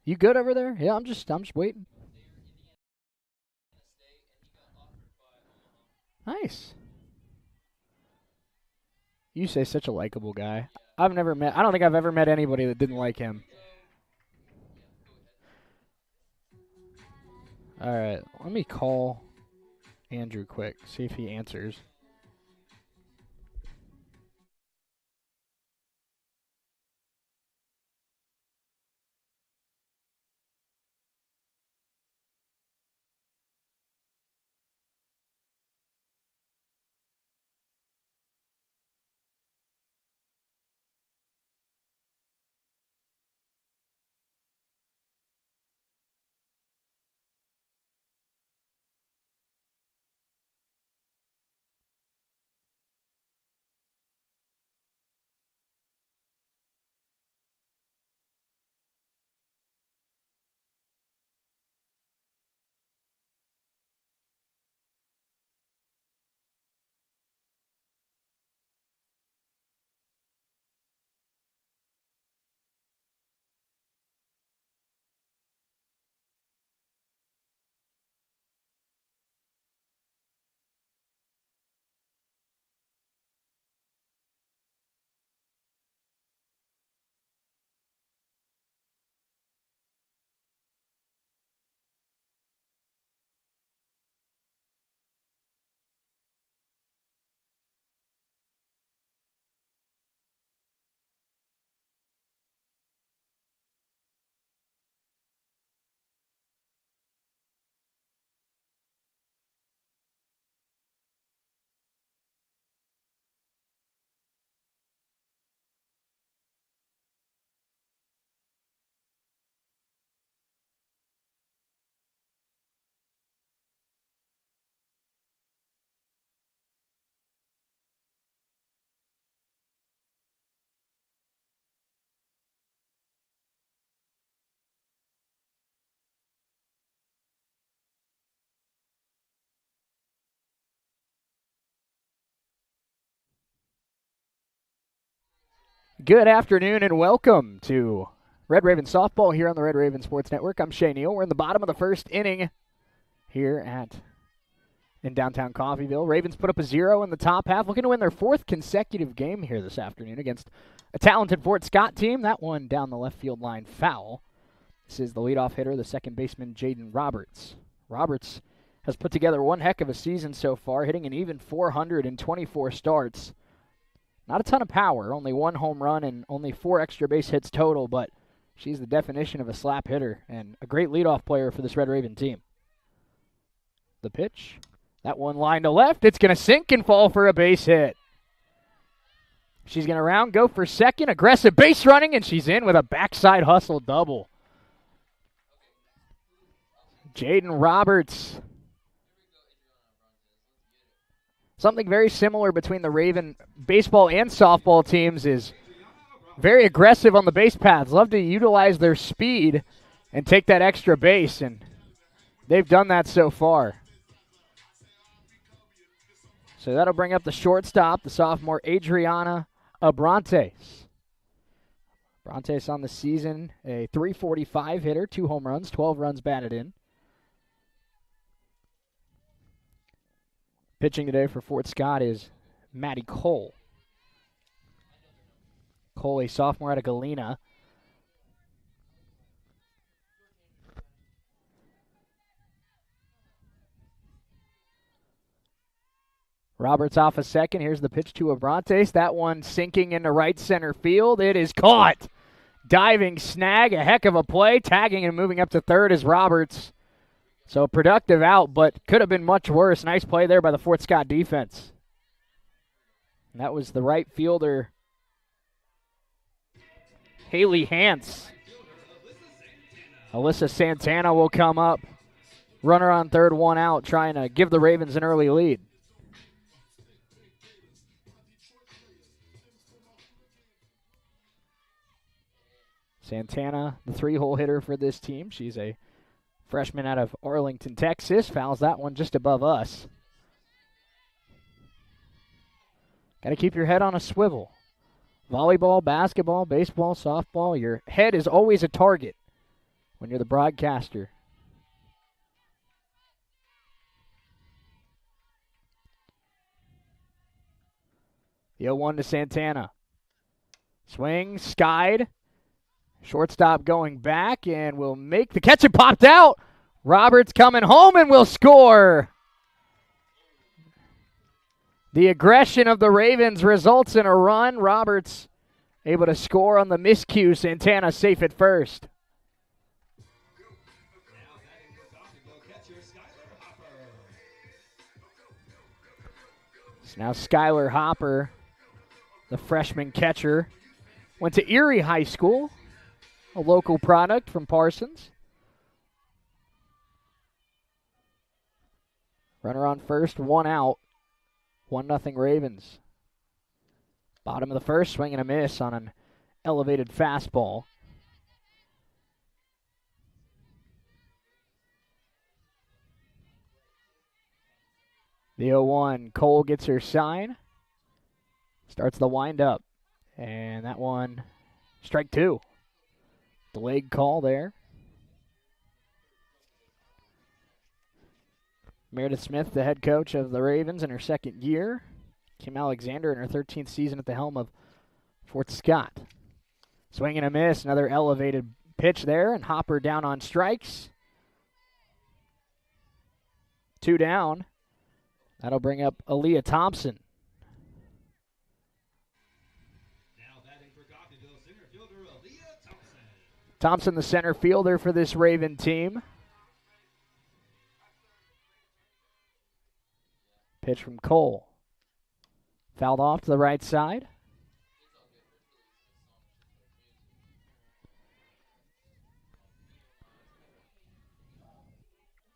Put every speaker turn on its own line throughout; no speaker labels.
You good over there? Yeah, I'm just waiting. Nice. You say such a likable guy. I don't think I've ever met anybody that didn't like him. All right, let me call Andrew quick, see if he answers. Good afternoon and welcome to Red Raven Softball here on the Red Raven Sports Network. I'm Shay Neal. We're in the bottom of the first inning here in downtown Coffeyville. Ravens put up a 0 in the top half, looking to win their 4th consecutive game here this afternoon against a talented Fort Scott team. That one down the left field line foul. This is the leadoff hitter, the second baseman, Jaden Roberts. Roberts has put together one heck of a season so far, hitting an even 400 in 24 starts. Not a ton of power, only 1 home run and only 4 extra base hits total, but she's the definition of a slap hitter and a great leadoff player for this Red Raven team. The pitch, that one line to left, it's going to sink and fall for a base hit. She's going to go for second, aggressive base running, and she's in with a backside hustle double. Jaden Roberts. Something very similar between the Raven baseball and softball teams is very aggressive on the base paths. Love to utilize their speed and take that extra base, and they've done that so far. So that'll bring up the shortstop, the sophomore Adriana Abrantes. Abrantes on the season, a .345 hitter, 2 home runs, 12 runs batted in. Pitching today for Fort Scott is Maddie Cole. Cole, a sophomore out of Galena. Roberts off a second. Here's the pitch to Abrantes. That one sinking into right center field. It is caught. Diving snag, a heck of a play. Tagging and moving up to third is Roberts. So a productive out, but could have been much worse. Nice play there by the Fort Scott defense. And that was the right fielder, Haley Hance. Alyssa Santana will come up. Runner on third, 1 out, trying to give the Ravens an early lead. Santana, the 3-hole hitter for this team. She's a freshman out of Arlington, Texas. Fouls that one just above us. Got to keep your head on a swivel. Volleyball, basketball, baseball, softball, your head is always a target. when you're the broadcaster. The 0-1 to Santana. Swing, skied. Shortstop going back and will make the catch. It popped out. Roberts coming home and will score. The aggression of the Ravens results in a run. Roberts able to score on the miscue. Santana safe at first. So now Skylar Hopper, the freshman catcher, went to Erie High School, a local product from Parsons. Runner on first, 1 out. 1-0 Ravens. Bottom of the first, swing and a miss on an elevated fastball. The 0-1, Cole gets her sign. Starts the windup. And that one, strike 2. Delayed call there. Meredith Smith, the head coach of the Ravens in her second year. Kim Alexander in her 13th season at the helm of Fort Scott. Swing and a miss, another elevated pitch there, and Hopper down on strikes. 2 down. That'll bring up Aaliyah Thompson.
Now batting for Coffeyville, center fielder Aaliyah Thompson.
Thompson, the center fielder for this Raven team. Pitch from Cole. Fouled off to the right side.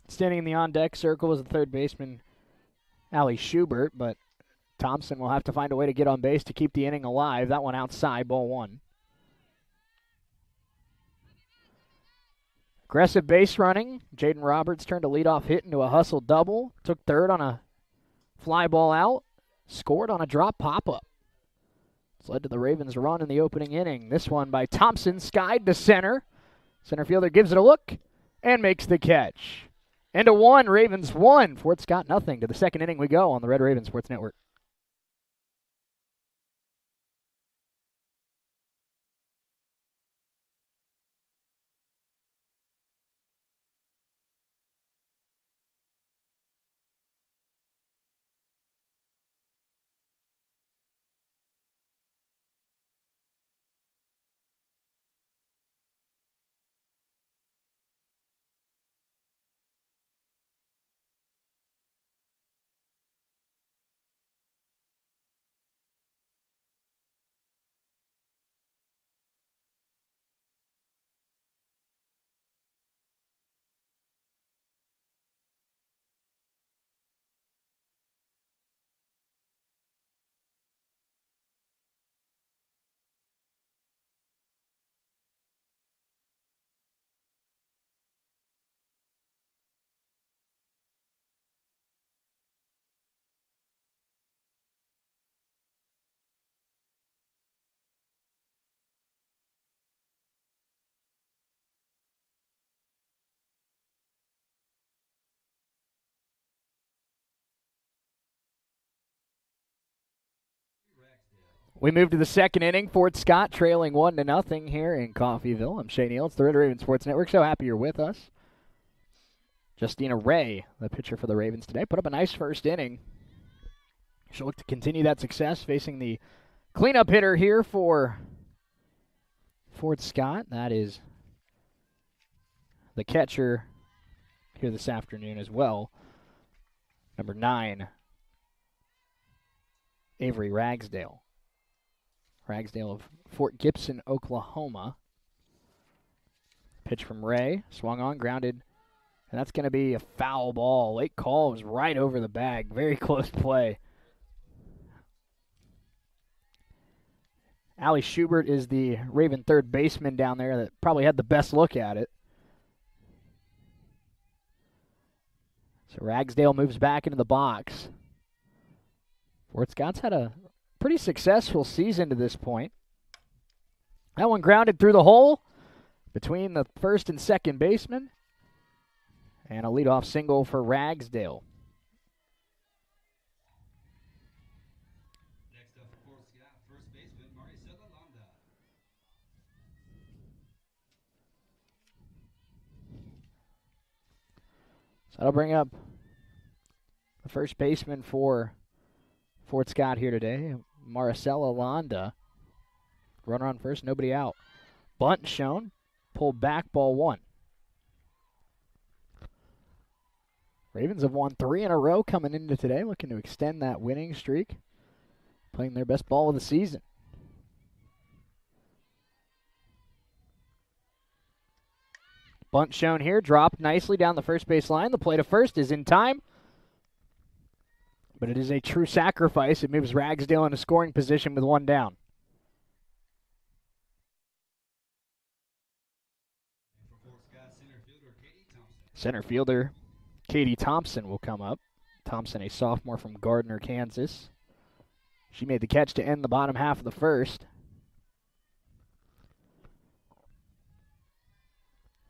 Standing in the on-deck circle is the third baseman, Allie Schubert, but Thompson will have to find a way to get on base to keep the inning alive. That one outside, ball 1. Aggressive base running. Jaden Roberts turned a leadoff hit into a hustle double. Took third on a fly ball out. Scored on a drop pop-up. It's led to the Ravens' run in the opening inning. This one by Thompson, skied to center. Center fielder gives it a look and makes the catch. And a 1, Ravens 1. Fort Scott nothing. To the second inning we go on the Red Raven Sports Network. We move to the second inning. Fort Scott trailing 1-0 here in Coffeyville. I'm Shea Neal. It's the Red Raven Sports Network. So happy you're with us. Justina Ray, the pitcher for the Ravens today, put up a nice first inning. She'll look to continue that success facing the cleanup hitter here for Fort Scott. That is the catcher here this afternoon as well. Number 9, Avery Ragsdale. Ragsdale of Fort Gibson, Oklahoma. Pitch from Ray, swung on, grounded, and that's going to be a foul ball. Late call was right over the bag. Very close play. Allie Schubert is the Raven third baseman down there that probably had the best look at it. So Ragsdale moves back into the box. Fort Scott's had a pretty successful season to this point. That one grounded through the hole. between the first and second baseman. And a leadoff single for Ragsdale.
Next up for Fort Scott, first baseman Maricela Londa.
So that'll bring up the first baseman for Fort Scott here today, Maricela Londa. Runner on first, nobody out. Bunt shown, pulled back, ball one. Ravens have won 3 in a row coming into today, looking to extend that winning streak, playing their best ball of the season. Bunt shown here, dropped nicely down the first base line. The play to first is in time, but it is a true sacrifice. It moves Ragsdale into scoring position with one down.
And for Fort Scott, center fielder Katie Thompson.
Center fielder Katie Thompson will come up. Thompson, a sophomore from Gardner, Kansas. She made the catch to end the bottom half of the first.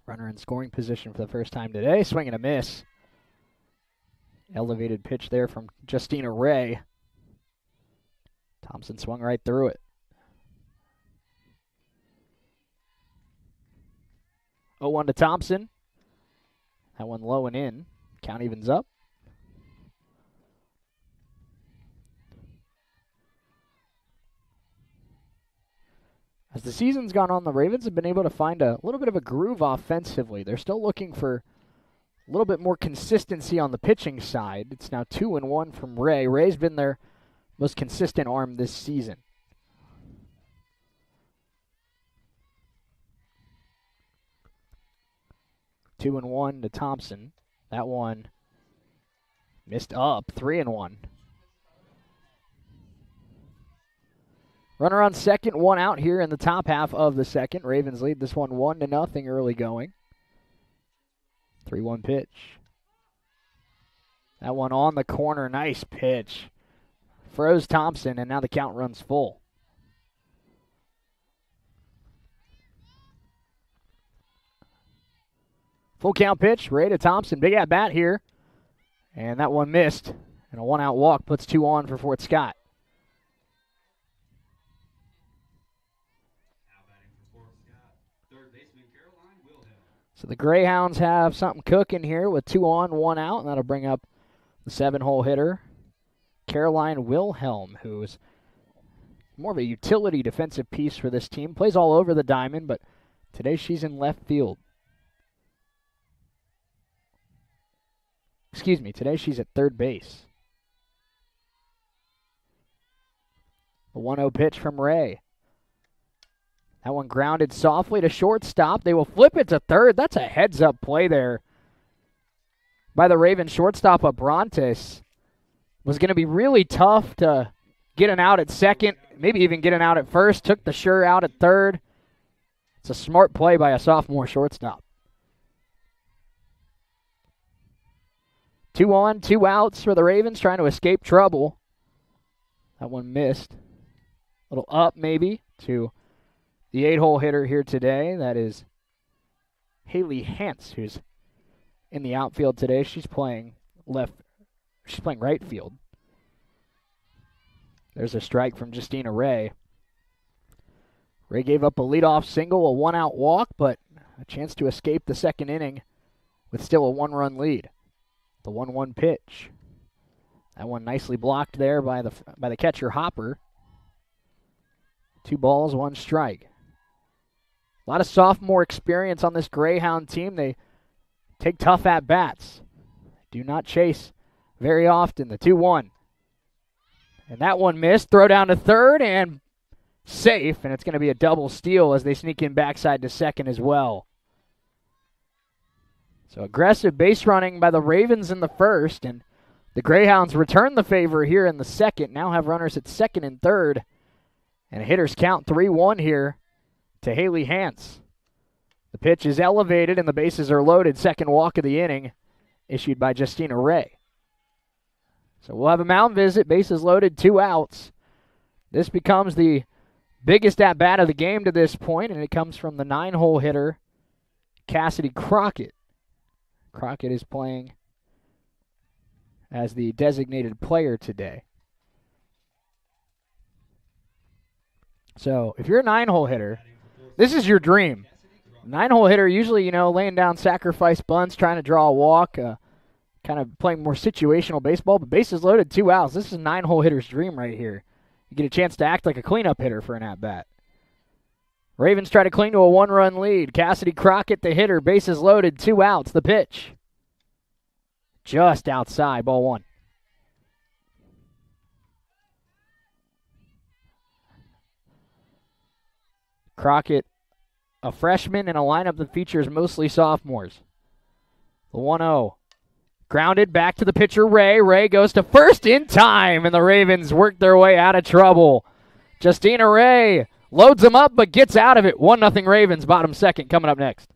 Runner in scoring position for the first time today. Swing and a miss. Elevated pitch there from Justina Ray. Thompson swung right through it. 0-1 to Thompson. That one low and in. Count evens up. As the season's gone on, the Ravens have been able to find a little bit of a groove offensively. They're still looking for a little bit more consistency on the pitching side. It's now 2-1 from Ray. Ray's been their most consistent arm this season. Two and 1 to Thompson. That one missed up. 3-1. Runner on second, one out here in the top half of the second. Ravens lead this one 1-0 early going. 3-1 pitch. That one on the corner. Nice pitch. Froze Thompson, and now the count runs full. Full count pitch. Ray to Thompson. Big at bat here. And that one missed. And a one-out walk puts 2 on for Fort Scott. So the Greyhounds have something cooking here with 2 on, 1 out, and that'll bring up the 7-hole hitter, Caroline Wilhelm, who's more of a utility defensive piece for this team. Plays all over the diamond, but today she's in left field. Excuse me, today she's at third base. The 1-0 pitch from Ray. That one grounded softly to shortstop. They will flip it to third. That's a heads-up play there by the Ravens shortstop, Abrantes. Was going to be really tough to get an out at second, maybe even get an out at first. Took the sure out at third. It's a smart play by a sophomore shortstop. 2 on, 2 outs for the Ravens, trying to escape trouble. That one missed. A little up maybe to the 8-hole hitter here today. That is Haley Hance, who's in the outfield today. She's playing right field. There's a strike from Justina Ray. Ray gave up a leadoff single, a 1-out walk, but a chance to escape the second inning with still a 1-run lead. The 1-1 pitch. That one nicely blocked there by the catcher Hopper. 2 balls, 1 strike. A lot of sophomore experience on this Greyhound team. They take tough at-bats. Do not chase very often. The 2-1. And that one missed. Throw down to third and safe. And it's going to be a double steal as they sneak in backside to second as well. So aggressive base running by the Ravens in the first. And the Greyhounds return the favor here in the second. Now have runners at second and third. And hitters count 3-1 here to Haley Hance. The pitch is elevated and the bases are loaded. Second walk of the inning issued by Justina Ray. So we'll have a mound visit. Bases loaded, 2 outs. This becomes the biggest at-bat of the game to this point, and it comes from the 9-hole hitter, Cassidy Crockett. Crockett is playing as the designated player today. So if you're a 9-hole hitter, this is your dream. 9-hole hitter, usually, laying down sacrifice bunts, trying to draw a walk, kind of playing more situational baseball, but bases loaded, 2 outs. This is a 9-hole hitter's dream right here. You get a chance to act like a cleanup hitter for an at-bat. Ravens try to cling to a 1-run lead. Cassidy Crockett, the hitter, bases loaded, 2 outs. The pitch. Just outside, ball 1. Crockett, a freshman in a lineup that features mostly sophomores. The 1-0. Grounded back to the pitcher, Ray. Ray goes to first in time, and the Ravens work their way out of trouble. Justina Ray loads them up, but gets out of it. 1-0 Ravens, bottom second, coming up next.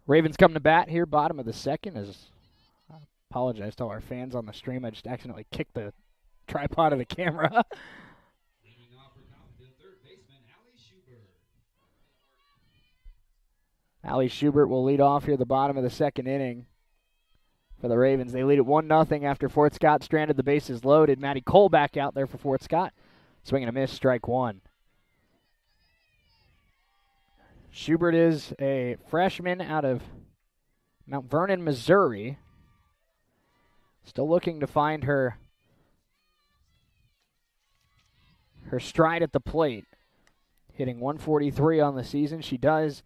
Ravens coming to bat here, bottom of the second. I apologize to all our fans on the stream. I just accidentally kicked the tripod of the camera.
Leading off for Coffeyville, third baseman Allie Schubert.
Allie Schubert will lead off here the bottom of the second inning for the Ravens. They lead it 1-0 after Fort Scott stranded the bases loaded. Maddie Cole back out there for Fort Scott. Swing and a miss, strike 1. Schubert is a freshman out of Mount Vernon, Missouri. Still looking to find her stride at the plate. Hitting 143 on the season. She does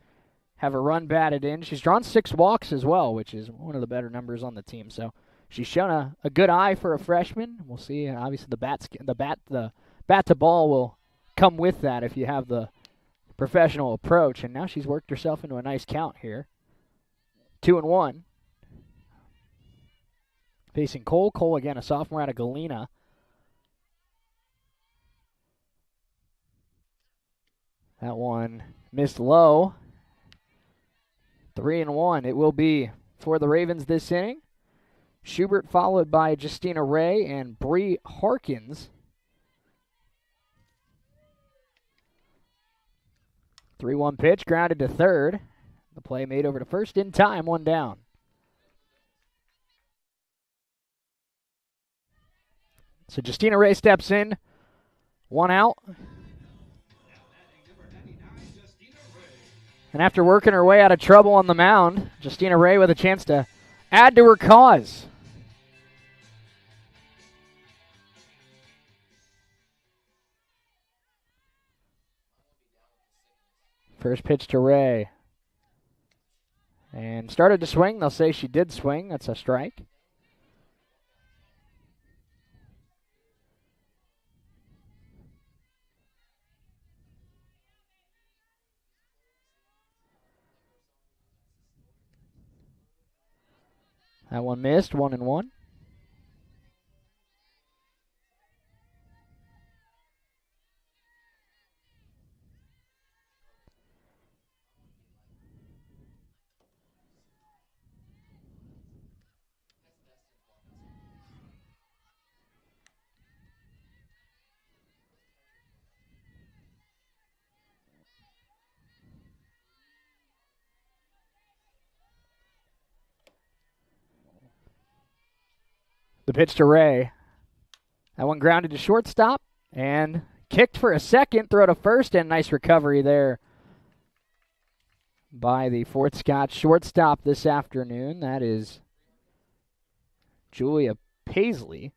have a run batted in. She's drawn 6 walks as well, which is one of the better numbers on the team. So she's shown a good eye for a freshman. We'll see. Obviously, the bat to ball will come with that if you have the professional approach. And now she's worked herself into a nice count here. 2-1. Facing Cole. Cole again, a sophomore out of Galena. That one missed low. 3-1. It will be for the Ravens this inning. Schubert followed by Justina Ray and Bree Harkins. 3-1 pitch, grounded to third. The play made over to first in time, 1 down. So Justina Ray steps in, 1 out. And after working her way out of trouble on the mound, Justina Ray with a chance to add to her cause. First pitch to Ray. And started to swing. They'll say she did swing. That's a strike. That one missed, 1-1. The pitch to Ray. That one grounded to shortstop and kicked for a second, throw to first, and nice recovery there by the Fort Scott shortstop this afternoon. That is Julia Paisley.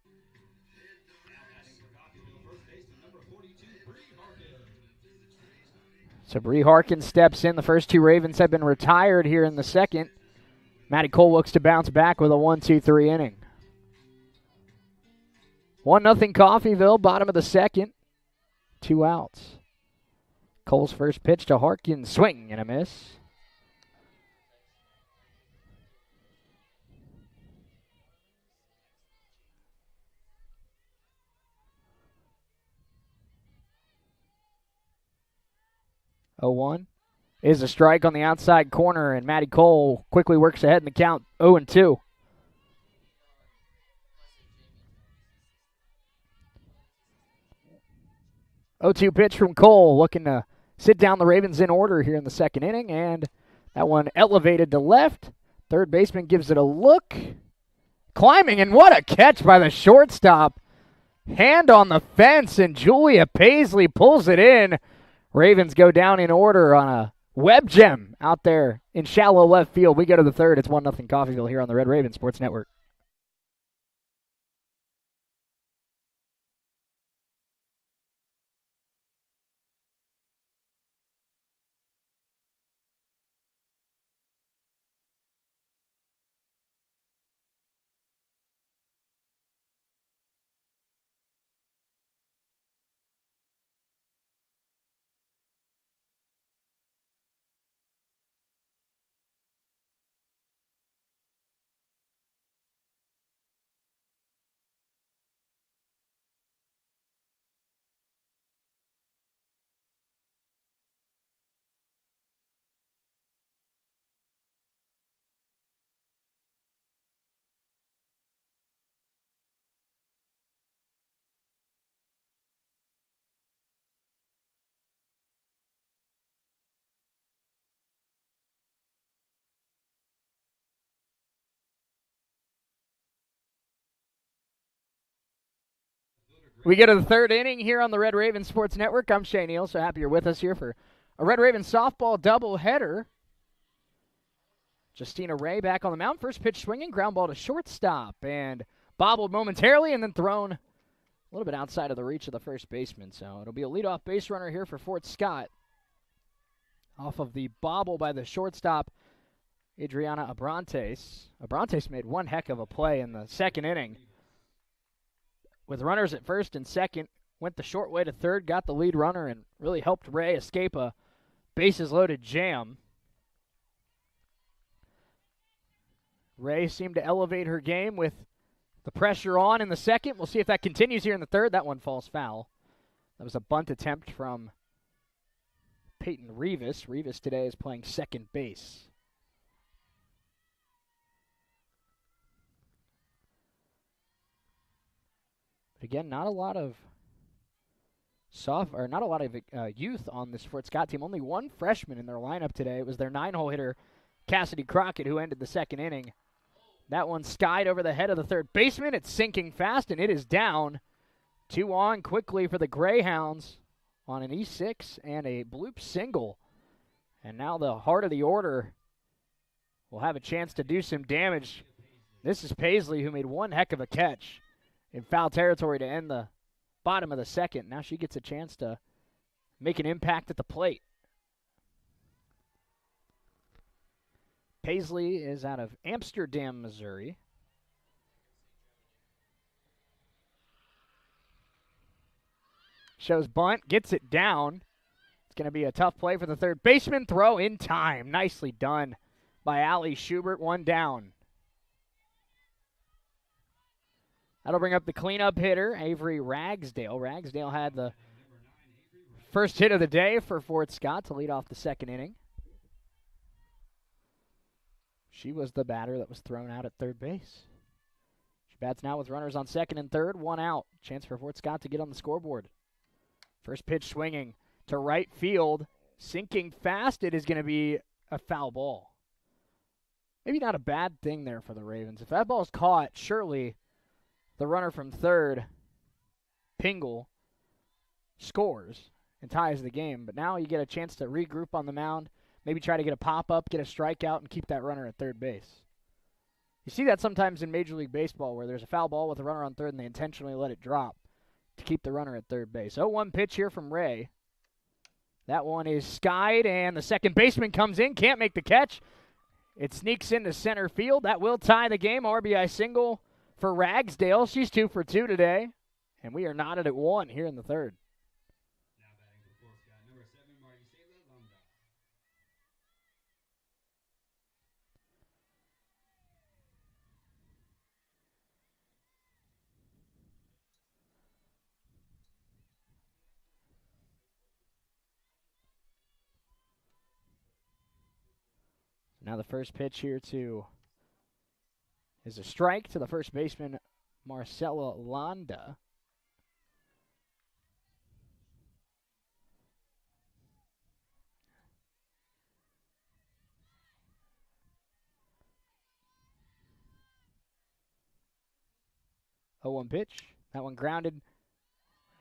So Bree Harkins steps in. The first two Ravens have been retired here in the second. Maddie Cole looks to bounce back with a 1-2-3 inning. 1-0 Coffeyville, bottom of the second. 2 outs. Cole's first pitch to Harkins, swing and a miss. Oh, 1 is a strike on the outside corner, and Maddie Cole quickly works ahead in the count, 0-2. 0-2 pitch from Cole, looking to sit down the Ravens in order here in the second inning, and that one elevated to left. Third baseman gives it a look. Climbing, and what a catch by the shortstop. Hand on the fence, and Julia Paisley pulls it in. Ravens go down in order on a web gem out there in shallow left field. We go to the third. It's 1-0 Coffeyville here on the Red Raven Sports Network. We go to the third inning here on the Red Raven Sports Network. I'm Shea Neal, so happy you're with us here for a Red Raven softball doubleheader. Justina Ray back on the mound. First pitch swinging, ground ball to shortstop, and bobbled momentarily and then thrown a little bit outside of the reach of the first baseman. So it'll be a leadoff base runner here for Fort Scott. Off of the bobble by the shortstop, Adriana Abrantes. Abrantes made one heck of a play in the second inning. With runners at first and second, went the short way to third, got the lead runner, and really helped Ray escape a bases-loaded jam. Ray seemed to elevate her game with the pressure on in the second. We'll see if that continues here in the third. That one falls foul. That was a bunt attempt from Peyton Rivas. Rivas today is playing second base. Again, not a lot of youth on this Fort Scott team. Only one freshman in their lineup today. It was their 9-hole hitter, Cassidy Crockett, who ended the second inning. That one skied over the head of the third baseman. It's sinking fast, and it is down. 2 on quickly for the Greyhounds on an E6 and a bloop single. And now the heart of the order will have a chance to do some damage. This is Paisley, who made one heck of a catch in foul territory to end the bottom of the second. Now she gets a chance to make an impact at the plate. Paisley is out of Amsterdam, Missouri. Shows bunt, gets it down. It's going to be a tough play for the third baseman. Throw in time. Nicely done by Allie Schubert. 1 down. That'll bring up the cleanup hitter, Avery Ragsdale. Ragsdale had the first hit of the day for Fort Scott to lead off the second inning. She was the batter that was thrown out at third base. She bats now with runners on second and third, 1 out. Chance for Fort Scott to get on the scoreboard. First pitch swinging to right field. Sinking fast, it is going to be a foul ball. Maybe not a bad thing there for the Ravens. If that ball is caught, surely the runner from third, Pingle, scores and ties the game. But now you get a chance to regroup on the mound, maybe try to get a pop-up, get a strikeout, and keep that runner at third base. You see that sometimes in Major League Baseball where there's a foul ball with a runner on third and they intentionally let it drop to keep the runner at third base. 0-1 pitch here from Ray. That one is skied, and the second baseman comes in, can't make the catch. It sneaks into center field. That will tie the game. RBI single for Ragsdale. She's 2 for 2 today, and we are knotted at 1 here in the third.
Now batting for Fort Scott, number 7, Maricela Londa.
Now the first pitch here is a strike to the first baseman, Marcella Londa. Oh, 1 pitch. That one grounded.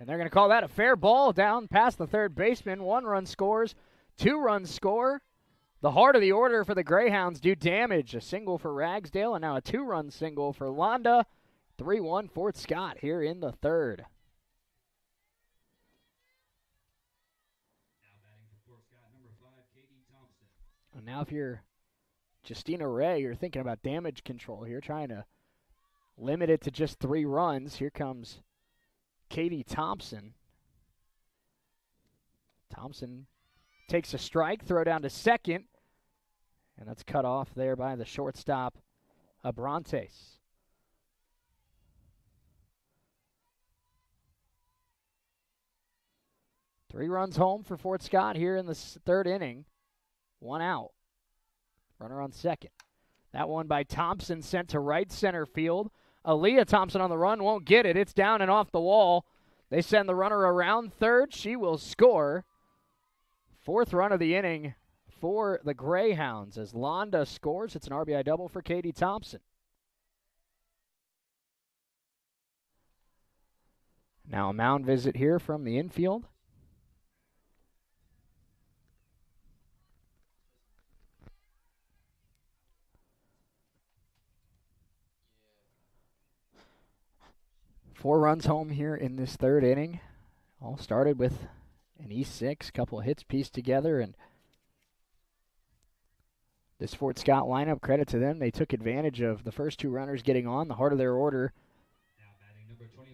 And they're going to call that a fair ball down past the third baseman. 1 run scores. 2 runs score. The heart of the order for the Greyhounds do damage. A single for Ragsdale and now a 2-run single for Londa. 3-1 Fort Scott here in the third.
Now batting for Fort Scott, number 5, Katie Thompson.
And now if you're Justina Ray, you're thinking about damage control here, trying to limit it to just 3 runs. Here comes Katie Thompson. Thompson takes a strike, throw down to second. And that's cut off there by the shortstop, Abrantes. Three runs home for Fort Scott here in the third inning. 1 out. Runner on second. That one by Thompson sent to right center field. Aaliyah Thompson on the run, won't get it. It's down and off the wall. They send the runner around third. She will score. 4th run of the inning for the Greyhounds as Londa scores. It's an RBI double for Katie Thompson. Now a mound visit here from the infield. Four runs home here in this third inning. All started with an E6, couple of hits pieced together, and this Fort Scott lineup, credit to them, they took advantage of the first 2 runners getting on, the heart of their order.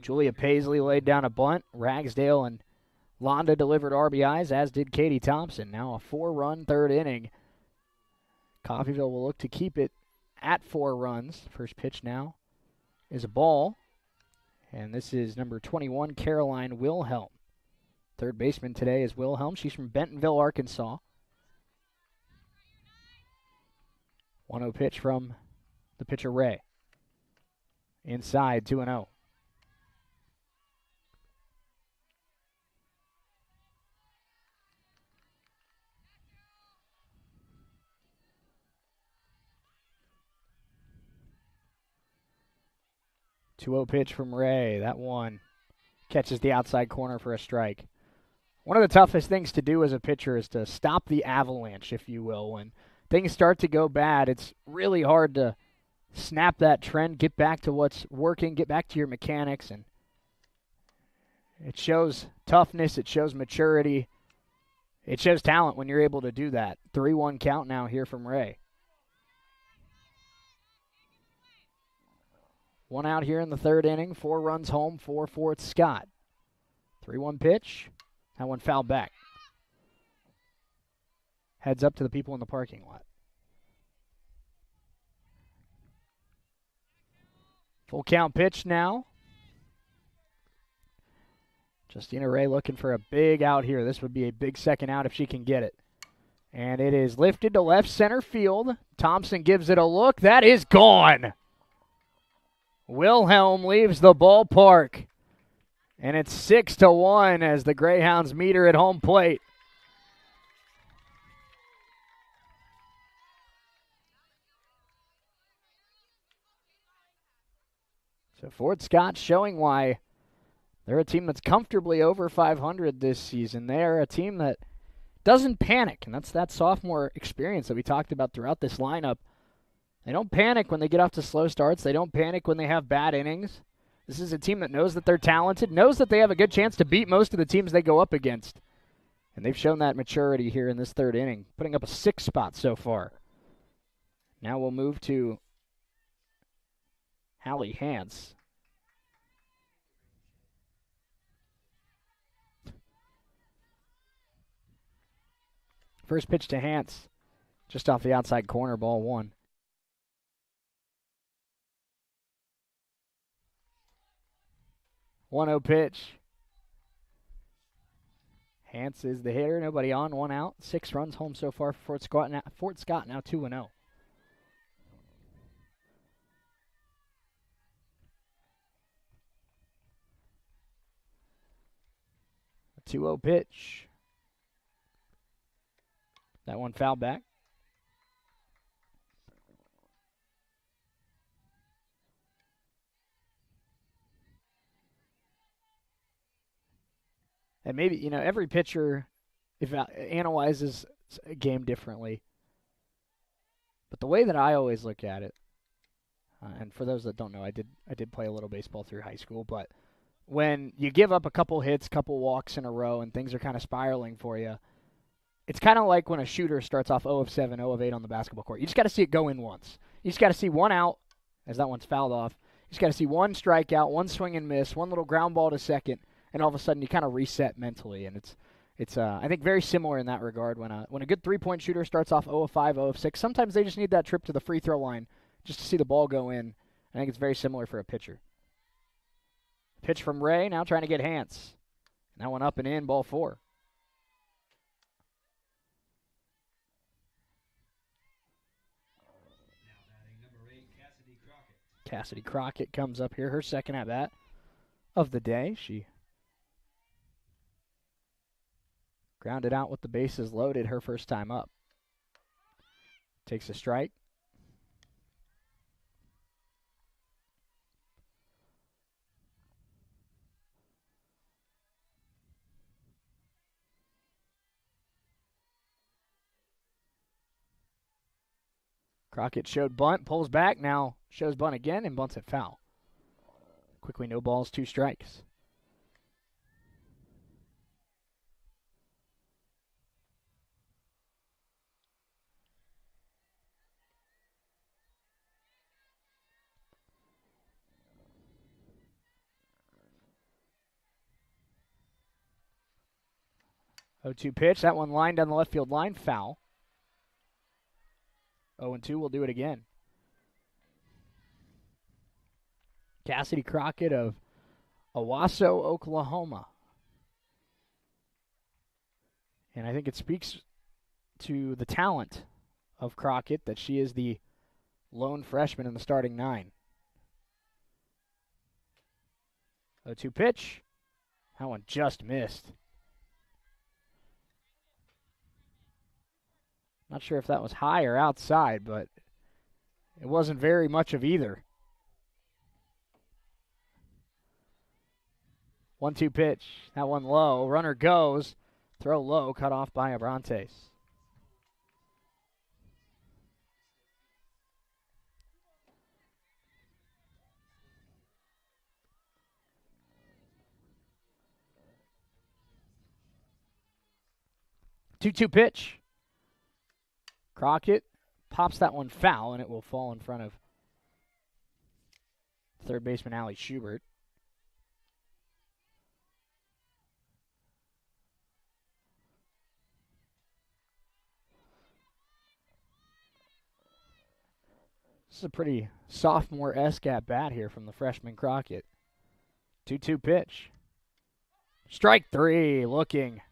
Julia Paisley laid down a bunt. Ragsdale and Londa delivered RBIs, as did Katie Thompson. Now a 4-run third inning. Coffeyville will look to keep it at 4 runs. First pitch now is a ball. And this is number 21, Caroline Wilhelm. Third baseman today is Wilhelm. She's from Bentonville, Arkansas. 1-0 pitch from the pitcher, Ray. Inside, 2-0. Pitch from Ray. That one catches the outside corner for a strike. One of the toughest things to do as a pitcher is to stop the avalanche, if you will. When things start to go bad, it's really hard to snap that trend, get back to what's working, get back to your mechanics. And it shows toughness, it shows maturity, it shows talent when you're able to do that. 3-1 count now here from Ray. 1 out here in the third inning. 4 runs home for Fort Scott. 3-1 pitch. That one fouled back. Heads up to the people in the parking lot. Full count pitch now. Justina Ray looking for a big out here. This would be a big second out if she can get it. And it is lifted to left center field. Thompson gives it a look. That is gone. Wilhelm leaves the ballpark. And it's 6-1 as the Greyhounds meet her at home plate. So Fort Scott showing why they're a team that's comfortably over 500 this season. They're a team that doesn't panic, and that's that sophomore experience that we talked about throughout this lineup. They don't panic when they get off to slow starts. They don't panic when they have bad innings. This is a team that knows that they're talented, knows that they have a good chance to beat most of the teams they go up against. And they've shown that maturity here in this third inning, putting up a 6 spot so far. Now we'll move to Hallie Hance. First pitch to Hance, just off the outside corner, ball 1. One-0 pitch. Hance is the hitter. Nobody on, 1 out. 6 runs home so far for Fort Scott now 2-0. A 2-0 pitch. That one fouled back. And maybe, every pitcher analyzes a game differently. But the way that I always look at it, and for those that don't know, I did play a little baseball through high school, but when you give up a couple hits, couple walks in a row, and things are kind of spiraling for you, it's kind of like when a shooter starts off 0 of 7, 0 of 8 on the basketball court. You just got to see it go in once. You just got to see 1 out, as that one's fouled off. You just got to see 1 strikeout, 1 swing and miss, 1 little ground ball to second, and all of a sudden you kind of reset mentally. And it's I think very similar in that regard. When a good 3-point shooter starts off 0 of 5, 0 of 6, sometimes they just need that trip to the free throw line just to see the ball go in. I think it's very similar for a pitcher. Pitch from Ray, now trying to get Hance. And that one up and in, ball 4. Cassidy Crockett comes up here, her second at bat of the day. She grounded out with the bases loaded her first time up. Takes a strike. Crockett showed bunt, pulls back, now shows bunt again, and bunts it foul. Quickly, no balls, 2 strikes. Oh, 2 pitch, that one lined down the left field line, foul. 0-2, we'll do it again. Cassidy Crockett of Owasso, Oklahoma. And I think it speaks to the talent of Crockett that she is the lone freshman in the starting 9. 0-2 pitch. That one just missed. Not sure if that was high or outside, but it wasn't very much of either. 1-2 pitch. That one low. Runner goes. Throw low. Cut off by Abrantes. Two pitch. Crockett pops that one foul, and it will fall in front of third baseman Allie Schubert. This is a pretty sophomore-esque at-bat here from the freshman Crockett. 2-2 pitch. Strike 3, looking.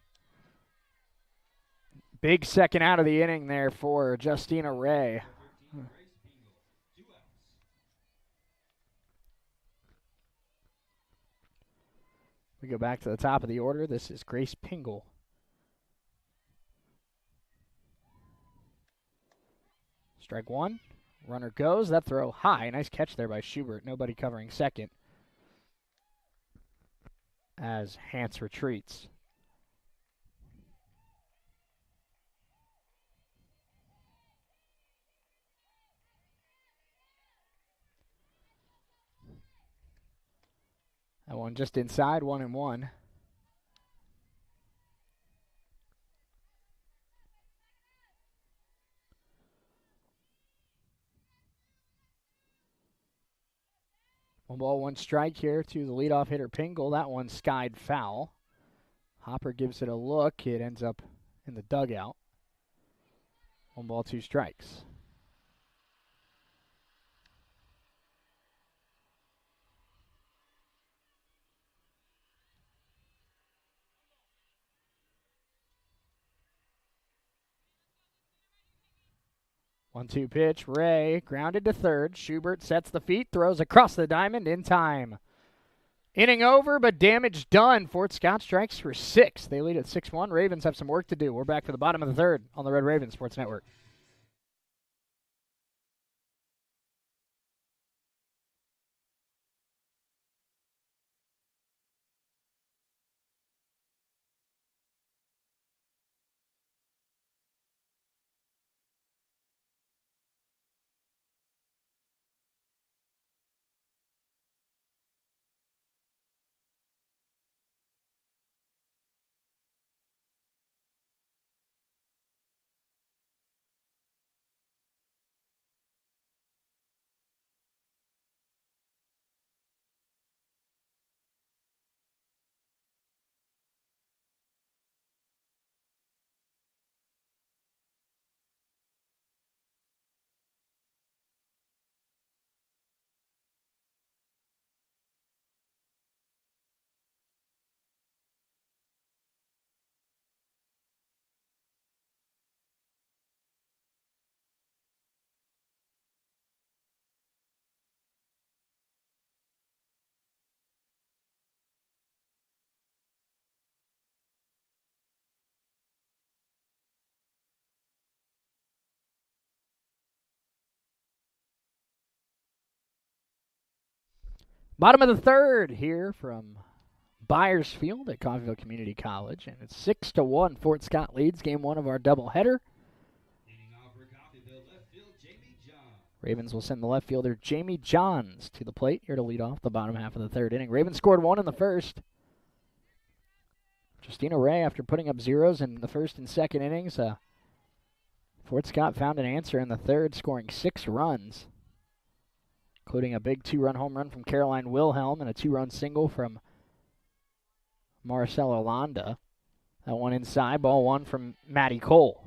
Big second out of the inning there for Justina Ray. We go back to the top of the order. This is Grace Pingle. Strike 1. Runner goes. That throw high. Nice catch there by Schubert. Nobody covering second. as Hance retreats. That one just inside, 1-1. One ball, one strike here to the leadoff hitter, Pingle. That one skied foul. Hopper gives it a look. It ends up in the dugout. 1 ball, 2 strikes. One-two pitch. Ray grounded to third. Schubert sets the feet, throws across the diamond in time. Inning over, but damage done. Fort Scott strikes for 6. They lead at 6-1. Ravens have some work to do. We're back for the bottom of the third on the Red Raven Sports Network. Bottom of the third here from Byers Field at Coffeyville Community College, and it's 6-1. Fort Scott leads game 1 of our doubleheader.
Leading off for Coffeyville, left field, Jamie John.
Ravens will send the left fielder Jamie Johns to the plate here to lead off the bottom half of the third inning. Ravens scored 1 in the first. Justina Ray, after putting up zeros in the first and second innings, Fort Scott found an answer in the third, scoring 6 runs, including a big 2-run home run from Caroline Wilhelm and a 2-run single from Marcella Londa. That one inside, ball 1 from Maddie Cole.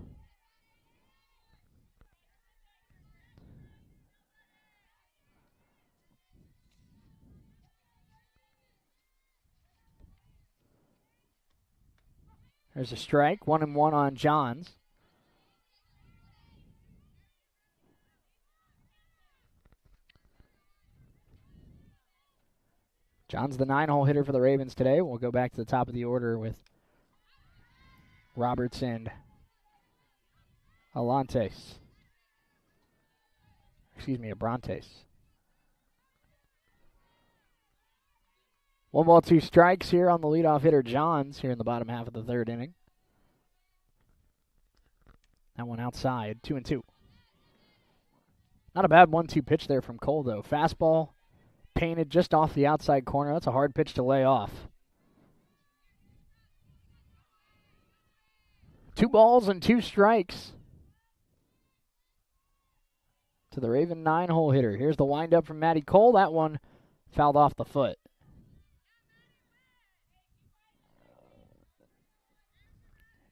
There's a strike, 1-1 on Johns. John's the 9-hole hitter for the Ravens today. We'll go back to the top of the order with Roberts and Abrantes. 1 ball, 2 strikes here on the leadoff hitter, Johns, here in the bottom half of the third inning. That one outside, 2-2. Not a bad 1-2 pitch there from Cole, though. Fastball painted just off the outside corner. That's a hard pitch to lay off. 2 balls and 2 strikes to the Raven 9-hole hitter. Here's the windup from Maddie Cole. That one fouled off the foot.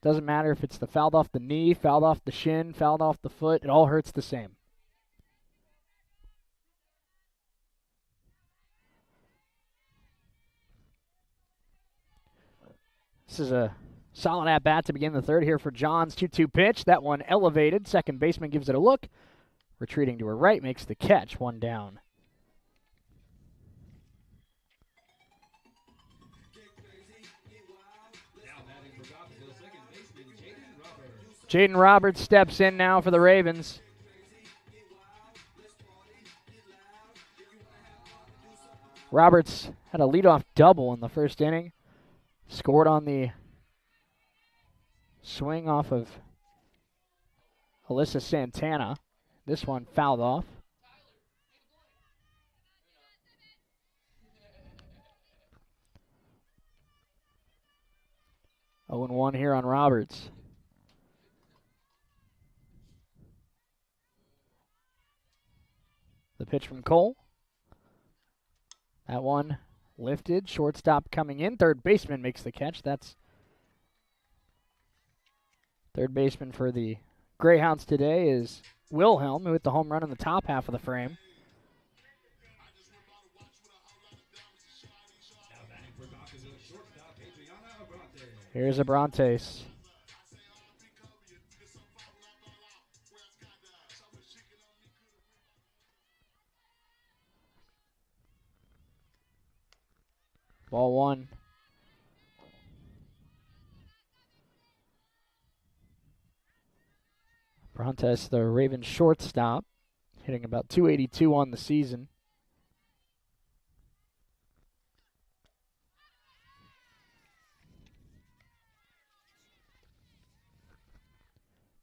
Doesn't matter if it's the fouled off the knee, fouled off the shin, fouled off the foot. It all hurts the same. This is a solid at-bat to begin the third here for Johns. 2-2 pitch. That one elevated. Second baseman gives it a look. Retreating to her right, makes the catch. 1 down. Jaden Roberts steps in now for the Ravens. Roberts had a leadoff double in the first inning. Scored on the swing off of Alyssa Santana. This one fouled off. Oh, and 1 here on Roberts. The pitch from Cole. That one lifted. Shortstop coming in. Third baseman makes the catch. That's third baseman for the Greyhounds today is Wilhelm, who hit the home run in the top half of the frame. Here's Abrantes. Ball 1. Abrantes, the Ravens shortstop, hitting about 282 on the season.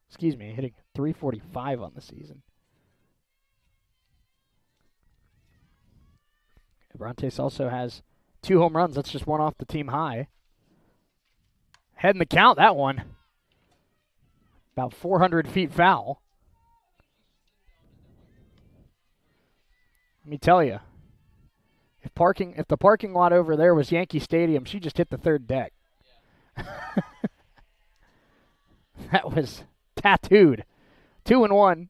Excuse me, hitting 345 on the season. Abrantes also has 2 home runs. That's just one off the team high. Heading the count, that one. About 400 feet foul. Let me tell you, if the parking lot over there was Yankee Stadium, she just hit the third deck. That was tattooed. 2-1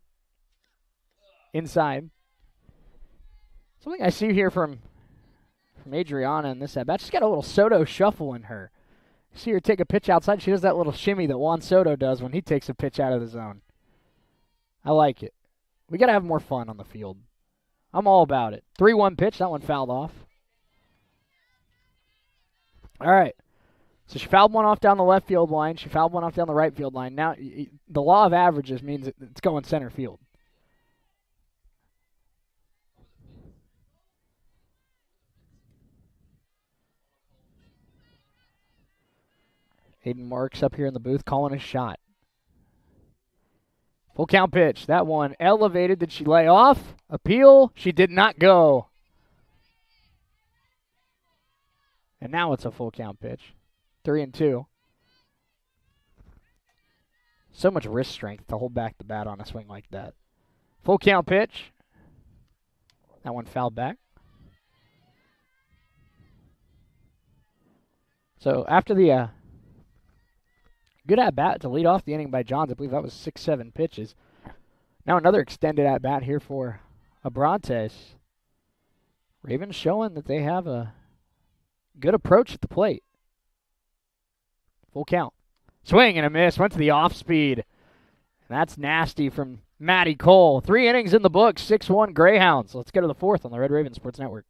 inside. Something I see here from Adriana in this at bat. She's got a little Soto shuffle in her. You see her take a pitch outside. She does that little shimmy that Juan Soto does when he takes a pitch out of the zone. I like it. We got to have more fun on the field. I'm all about it. 3-1 pitch. That one fouled off. All right. So she fouled one off down the left field line. She fouled one off down the right field line. Now, the law of averages means it's going center field. Hayden Marks up here in the booth calling a shot. Full count pitch. That one elevated. Did she lay off? Appeal. She did not go. And now it's a full count pitch. 3-2. So much wrist strength to hold back the bat on a swing like that. Full count pitch. That one fouled back. So after the good at-bat to lead off the inning by Johns, I believe that was 6-7 pitches. Now another extended at-bat here for Abrantes. Ravens showing that they have a good approach at the plate. Full count. Swing and a miss. Went to the off-speed. And that's nasty from Maddie Cole. 3 innings in the books. 6-1 Greyhounds. Let's go to the 4th on the Red Raven Sports Network.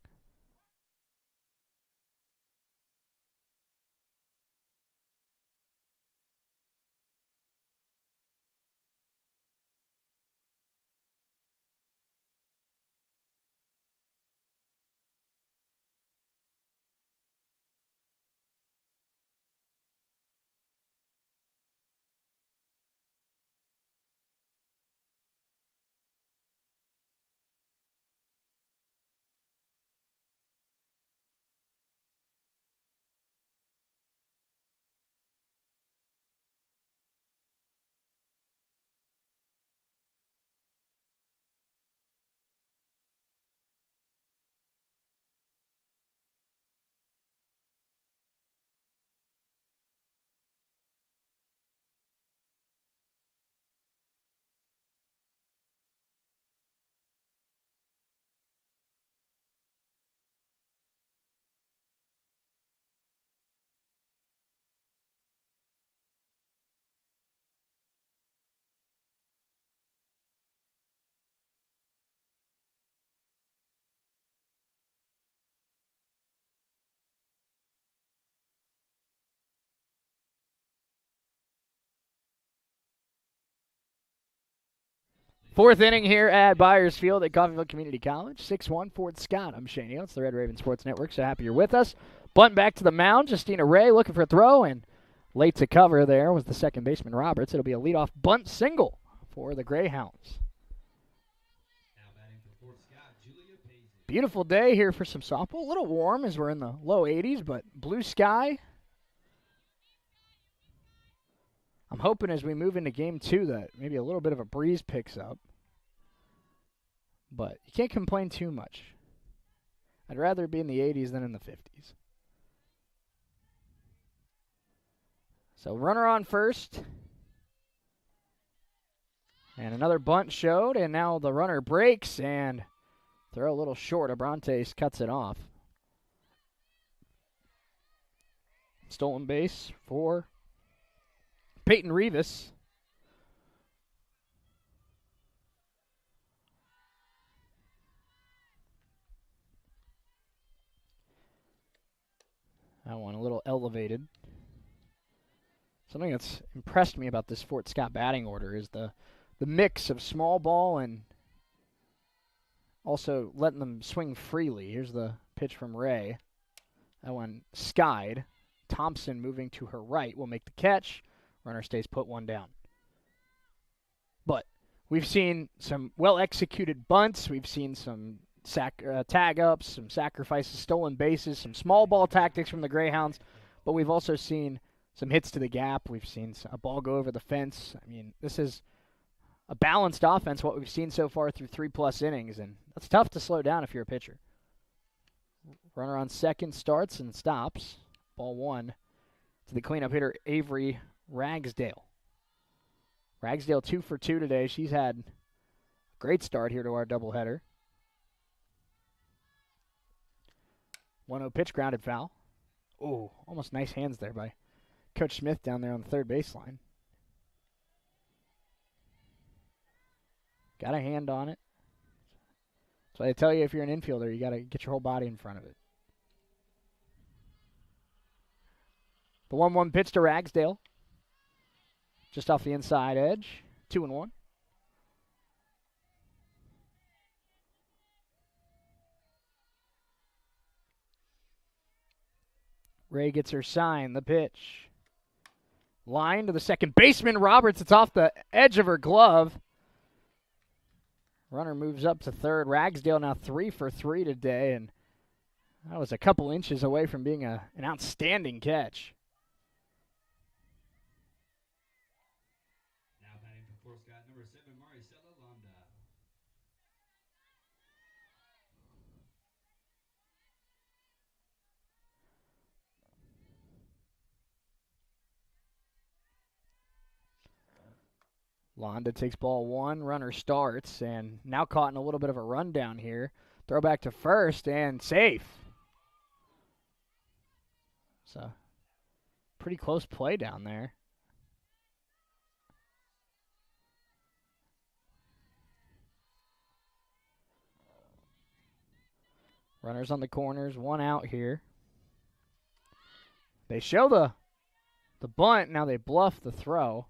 Fourth inning here at Byers Field at Coffeyville Community College. 6-1 Fort Scott. I'm Shane Neal. It's the Red Raven Sports Network, so happy you're with us. Bunt back to the mound. Justina Ray looking for a throw, and late to cover there was the second baseman Roberts. It'll be a leadoff bunt single for the Greyhounds. Beautiful day here for some softball. A little warm as we're in the low 80s, but blue sky. I'm hoping as we move into game 2 that maybe a little bit of a breeze picks up. But you can't complain too much. I'd rather be in the 80s than in the 50s. So runner on first. And another bunt showed, and now the runner breaks and throw a little short. Abrantes cuts it off. Stolen base for Peyton Rivas. That one a little elevated. Something that's impressed me about this Fort Scott batting order is the mix of small ball and also letting them swing freely. Here's the pitch from Ray. That one skied. Thompson moving to her right will make the catch. Runner stays put, one down. But we've seen some well-executed bunts. We've seen some tag-ups, some sacrifices, stolen bases, some small ball tactics from the Greyhounds. But we've also seen some hits to the gap. We've seen a ball go over the fence. I mean, this is a balanced offense, what we've seen so far through 3+ innings, and that's tough to slow down if you're a pitcher. Runner on second starts and stops. Ball 1 to the cleanup hitter, Avery Ragsdale. Ragsdale 2 for 2 today. She's had a great start here to our doubleheader. 1-0 pitch, grounded foul. Oh, almost nice hands there by Coach Smith down there on the third baseline. Got a hand on it. So I tell you, if you're an infielder, you got to get your whole body in front of it. The 1-1 pitch to Ragsdale. Just off the inside edge. 2-1. Ray gets her sign. The pitch. Line to the second baseman, Roberts. It's off the edge of her glove. Runner moves up to third. Ragsdale now 3 for 3 today, and that was a couple inches away from being an outstanding catch.
Now batting for Fort Scott, number 7, Maricela Londa.
Londa takes ball 1, runner starts, and now caught in a little bit of a rundown here. Throw back to first, and safe. So, pretty close play down there. Runners on the corners, 1 out here. They show the bunt, now they bluff the throw.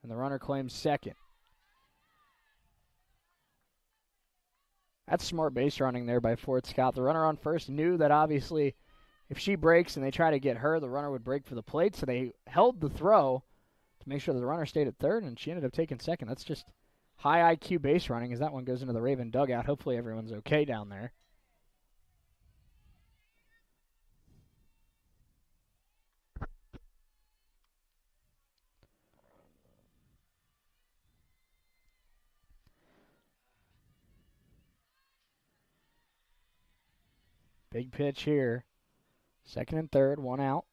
And the runner claims second. That's smart base running there by Fort Scott. The runner on first knew that obviously if she breaks and they try to get her, the runner would break for the plate. So they held the throw to make sure the runner stayed at third, and she ended up taking second. That's just high IQ base running as that one goes into the Raven dugout. Hopefully everyone's okay down there. Big pitch here. Second and third, 1 out.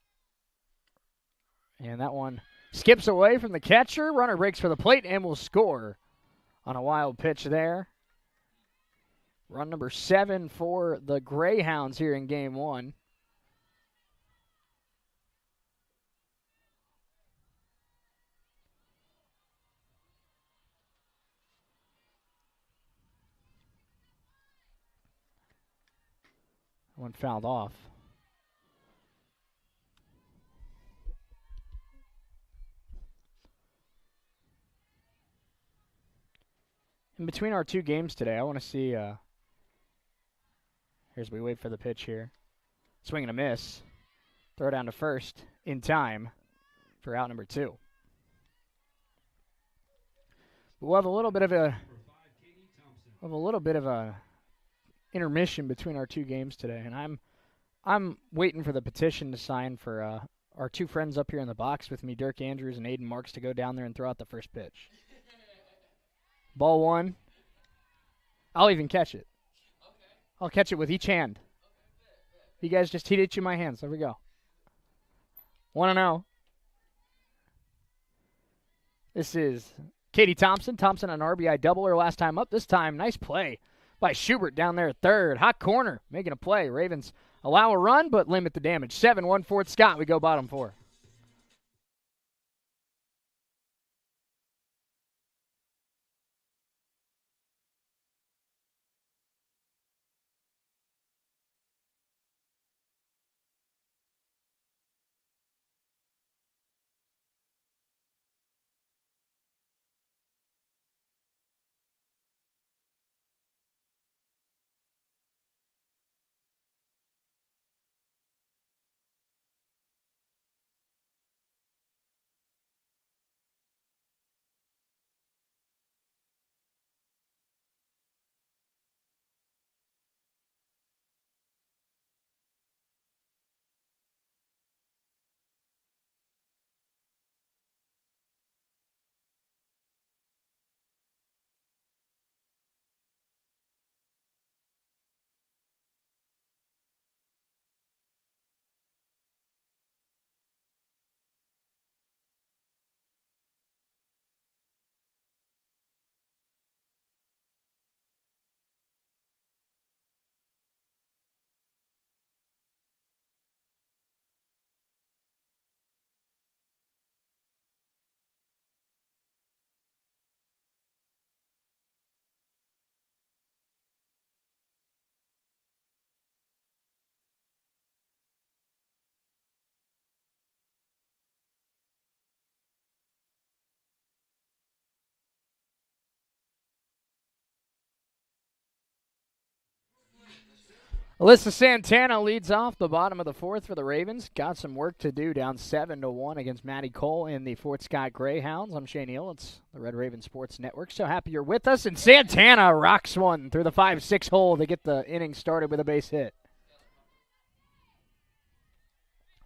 And that one skips away from the catcher. Runner breaks for the plate and will score on a wild pitch there. Run number 7 for the Greyhounds here in game 1. One fouled off. In between our 2 games today, I want to see Here's we wait for the pitch here. Swing and a miss. Throw down to first in time for out number 2. We'll have a little bit of a intermission between our 2 games today, and I'm waiting for the petition to sign for our 2 friends up here in the box with me, Dirk Andrews and Aiden Marks, to go down there and throw out the first pitch. Ball 1. I'll even catch it. I'll catch it with each hand. You guys just hit each of my hands. There we go. 1-0. This is Katie Thompson. Thompson an RBI double her last time up. This time, nice play by Schubert down there at third. Hot corner, making a play. Ravens allow a run, but limit the damage. 7-1 Fort Scott. We go bottom 4. Alyssa Santana leads off the bottom of the 4th for the Ravens. Got some work to do, down 7-1 against Maddie Cole in the Fort Scott Greyhounds. I'm Shane Neal. It's the Red Raven Sports Network. So happy you're with us. And Santana rocks one through the 5-6 hole to get the inning started with a base hit.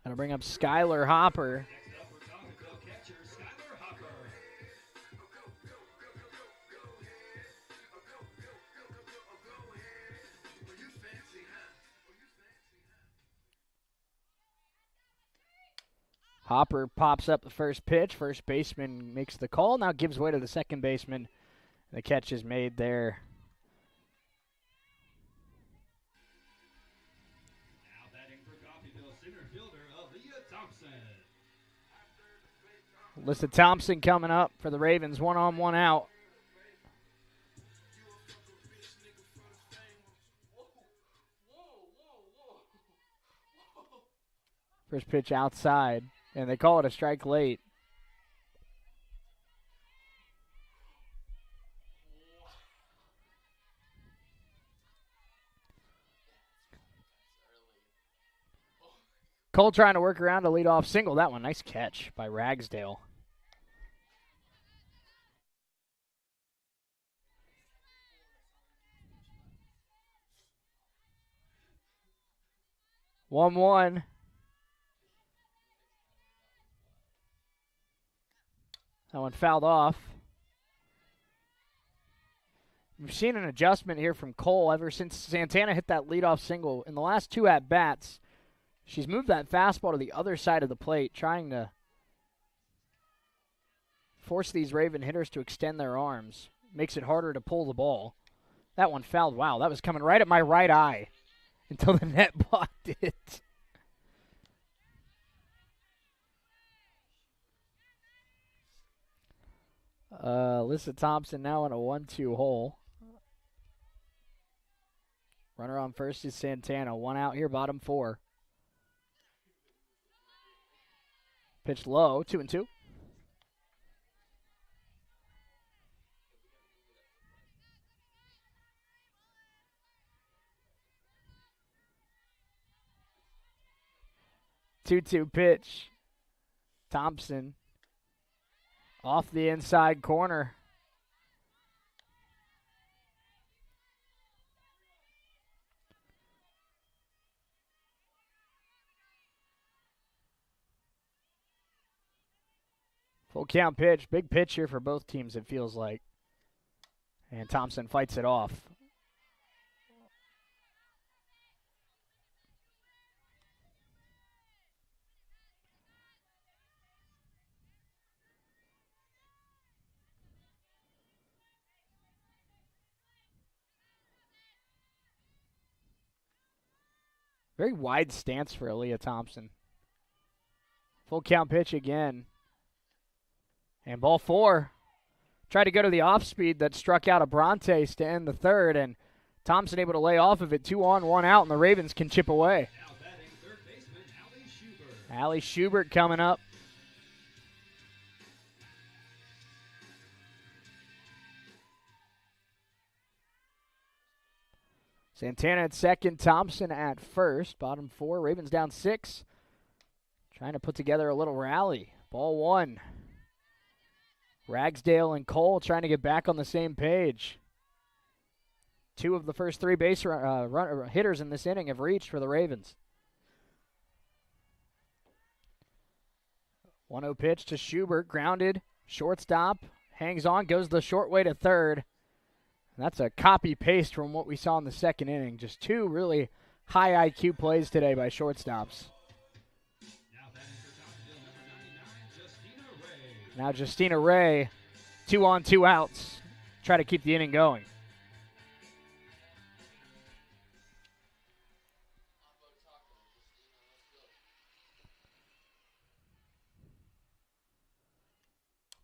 Gonna bring up Skylar Hopper. Hopper pops up the first pitch. First baseman makes the call. Now gives way to the second baseman. The catch is made there.
Now batting for Coffeyville, center fielder Aaliyah Thompson.
Alyssa Thompson coming up for the Ravens. 1 on, 1 out. First pitch outside. And they call it a strike late. Cole trying to work around a leadoff single. That one, nice catch by Ragsdale. One. That one fouled off. We've seen an adjustment here from Cole ever since Santana hit that leadoff single. In the last 2 at-bats, she's moved that fastball to the other side of the plate, trying to force these Raven hitters to extend their arms. Makes it harder to pull the ball. That one fouled. Wow, that was coming right at my right eye until the net blocked it. Alyssa Thompson now on a 1-2 hole. Runner on first is Santana. 1 out here, bottom 4. Pitch low, 2-2. 2-2 pitch. Thompson off the inside corner. Full count pitch. Big pitch here for both teams, it feels like. And Thompson fights it off. Very wide stance for Aaliyah Thompson. Full count pitch again. And ball 4. Tried to go to the off speed that struck out Abrantes to end the third, and Thompson able to lay off of it. 2 on, 1 out, and the Ravens can chip away.
Now batting third baseman Allie Schubert.
Allie Schubert coming up. Santana at second, Thompson at first. Bottom 4, Ravens down 6. Trying to put together a little rally. Ball 1. Ragsdale and Cole trying to get back on the same page. 2 of the first 3 base hitters in this inning have reached for the Ravens. 1-0 pitch to Schubert, grounded, shortstop, hangs on, goes the short way to third. And that's a copy-paste from what we saw in the second inning. Just 2 really high IQ plays today by shortstops. Now Justina Ray, 2 on, 2 outs. Try to keep the inning going.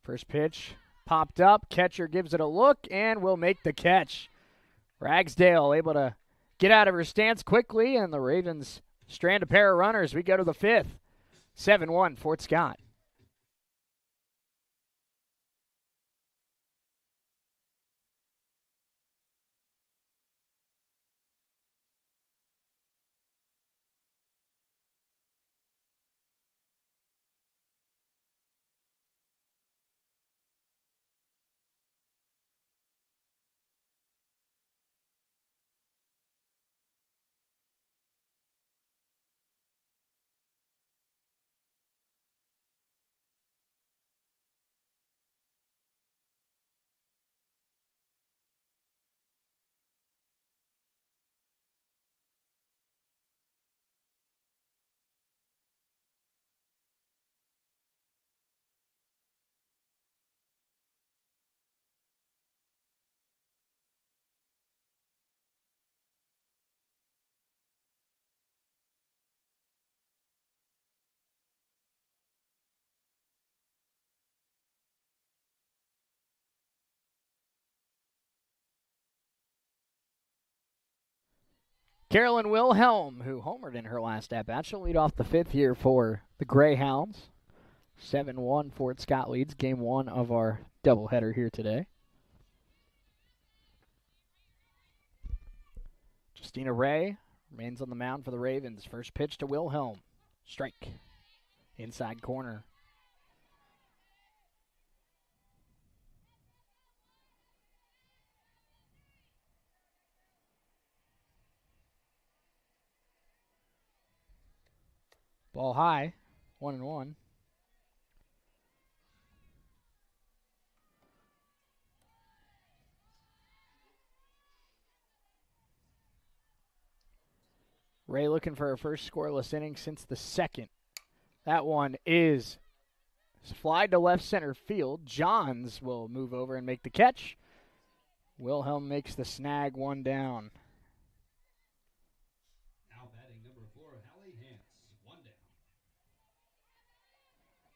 First pitch popped up. Catcher gives it a look and will make the catch. Ragsdale able to get out of her stance quickly, and the Ravens strand a pair of runners. We go to the 5th. 7-1, Fort Scott. Carolyn Wilhelm, who homered in her last at-bat, she'll lead off the 5th here for the Greyhounds. 7-1, Fort Scott leads game 1 of our doubleheader here today. Justina Ray remains on the mound for the Ravens. First pitch to Wilhelm. Strike. Inside corner. Ball high, 1-1. Ray looking for her first scoreless inning since the second. That one is fly to left center field. Johns will move over and make the catch. Wilhelm makes the snag, 1 down.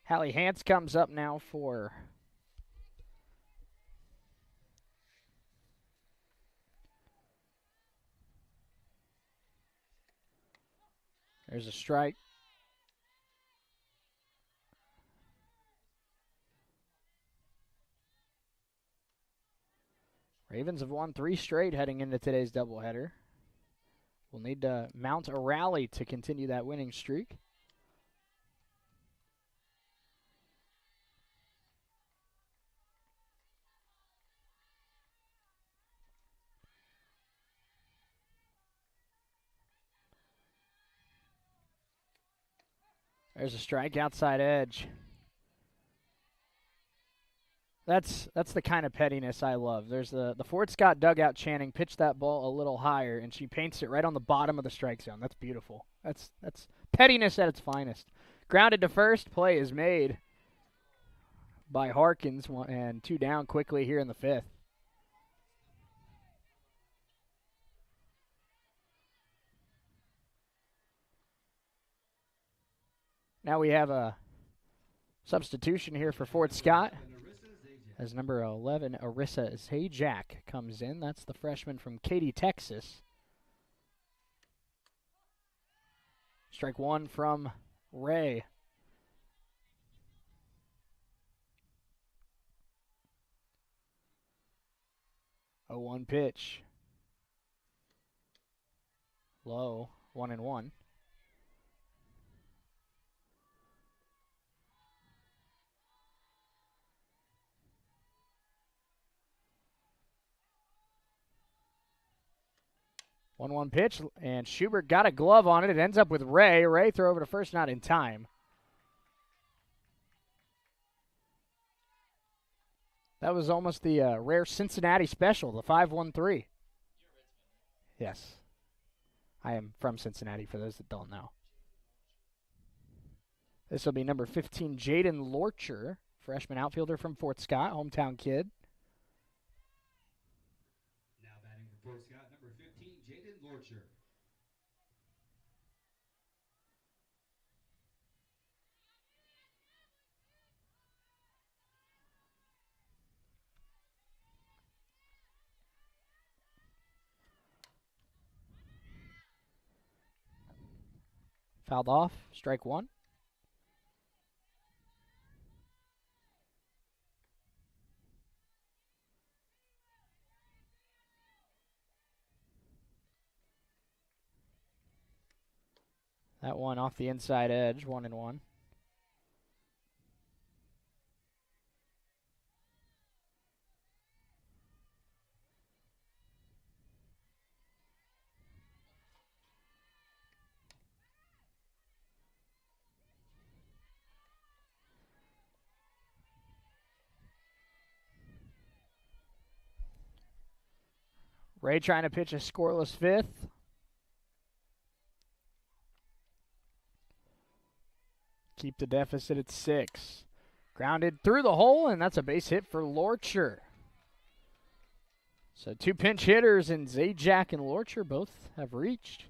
Hallie Hance comes up now for there's a strike. Ravens have won 3 straight heading into today's doubleheader. We'll need to mount a rally to continue that winning streak. There's a strike outside edge. That's the kind of pettiness I love. There's the Fort Scott dugout chanting, pitch that ball a little higher, and she paints it right on the bottom of the strike zone. That's beautiful. That's pettiness at its finest. Grounded to first. Play is made by Harkins, and 2 down quickly here in the 5th. Now we have a substitution here for Fort Scott, as number 11, Arissa Zajac, comes in. That's the freshman from Katy, Texas. Strike 1 from Ray. A 1 pitch. Low, 1-1. One pitch, and Schubert got a glove on it. It ends up with Ray. Ray throw over to first, not in time. That was almost the rare Cincinnati special, the 5-1-3. Yes. I am from Cincinnati, for those that don't know. This will be number 15, Jaden Lorcher, freshman outfielder from Fort Scott, hometown kid.
Now batting for Fort Scott, number 15, Jaden Lorcher.
Fouled off, strike 1. That one off the inside edge, 1-1. Ray trying to pitch a scoreless 5th. Keep the deficit at 6. Grounded through the hole, and that's a base hit for Lorcher. So 2 pinch hitters, and Zajac and Lorcher both have reached.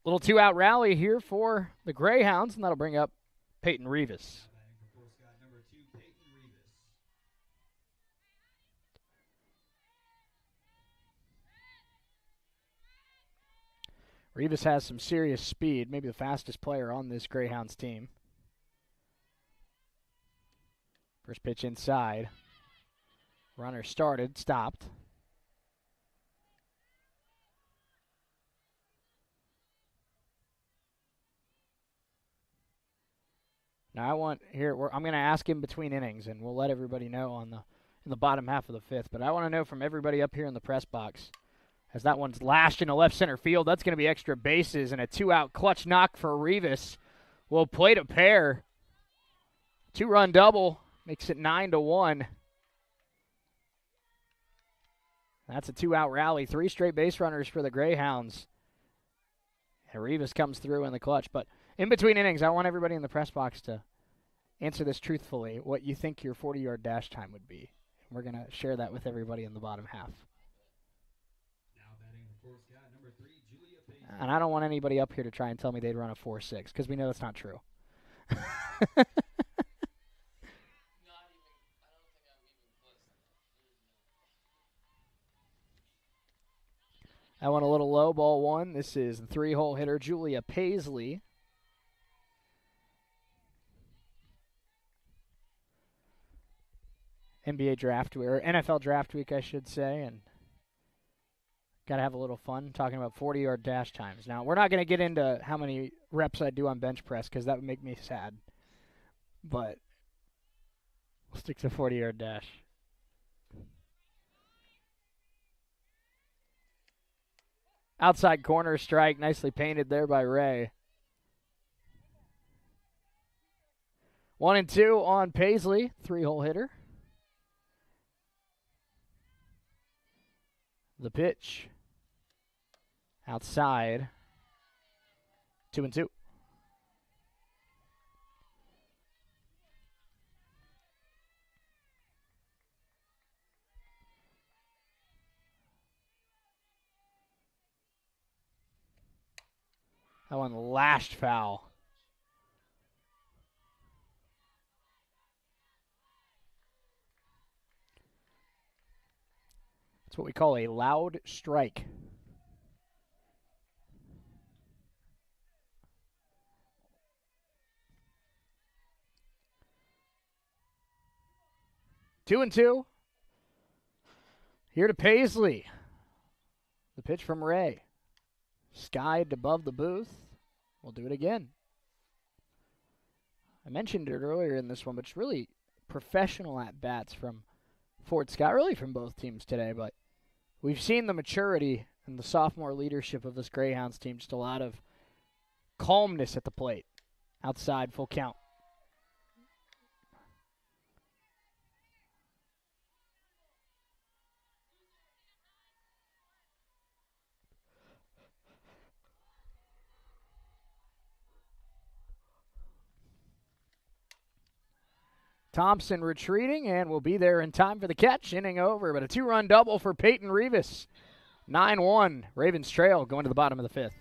Little 2-out rally here for the Greyhounds, and that'll bring up Peyton Rivas. Rivas has some serious speed, maybe the fastest player on this Greyhounds team. First pitch inside. Runner started, stopped. Now I'm going to ask him between innings, and we'll let everybody know in the bottom half of the 5th. But I want to know from everybody up here in the press box, as that one's lashed into left center field. That's going to be extra bases, and a 2-out clutch knock for Rivas. Will plate a pair. 2-run double makes it 9-1. That's a 2-out rally. 3 straight base runners for the Greyhounds. And Rivas comes through in the clutch. But in between innings, I want everybody in the press box to answer this truthfully, what you think your 40-yard dash time would be. We're going to share that with everybody in the bottom half. And I don't want anybody up here to try and tell me they'd run a 4.6, because we know that's not true. That one a little low, ball 1. This is the 3-hole hitter, Julia Paisley. NBA draft week, or NFL draft week, I should say, and got to have a little fun talking about 40-yard dash times. Now, we're not going to get into how many reps I do on bench press, because that would make me sad. But we'll stick to 40-yard dash. Outside corner strike, nicely painted there by Ray. 1-2 on Paisley, 3-hole hitter. The pitch outside, 2-2. That one lashed foul. That's what we call a loud strike. Two and two. Here to Paisley. The pitch from Ray. Skied above the booth. We'll do it again. I mentioned it earlier in this one, but it's really professional at-bats from Fort Scott, really from both teams today, but we've seen the maturity and the sophomore leadership of this Greyhounds team, just a lot of calmness at the plate. Outside, full count. Thompson retreating and will be there in time for the catch. Inning over, but a 2-run double for Peyton Rivas. 9-1, Ravens trail going to the bottom of the fifth.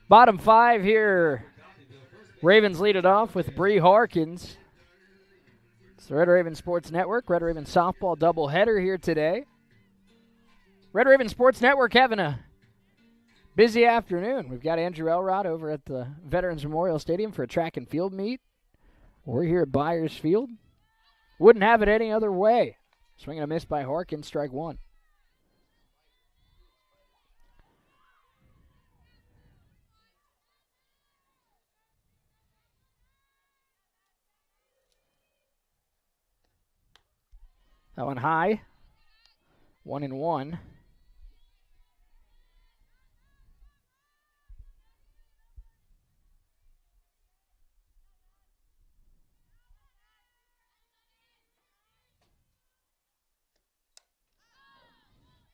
Bottom five here. Ravens lead it off with Bree Harkins. It's the Red Raven Sports Network, Red Raven softball doubleheader here today. Red Raven Sports Network having a busy afternoon. We've got Andrew Elrod over at the Veterans Memorial Stadium for a track and field meet. We're here at Byers Field. Wouldn't have it any other way. Swing and a miss by Harkins, strike one. That one high. 1-1.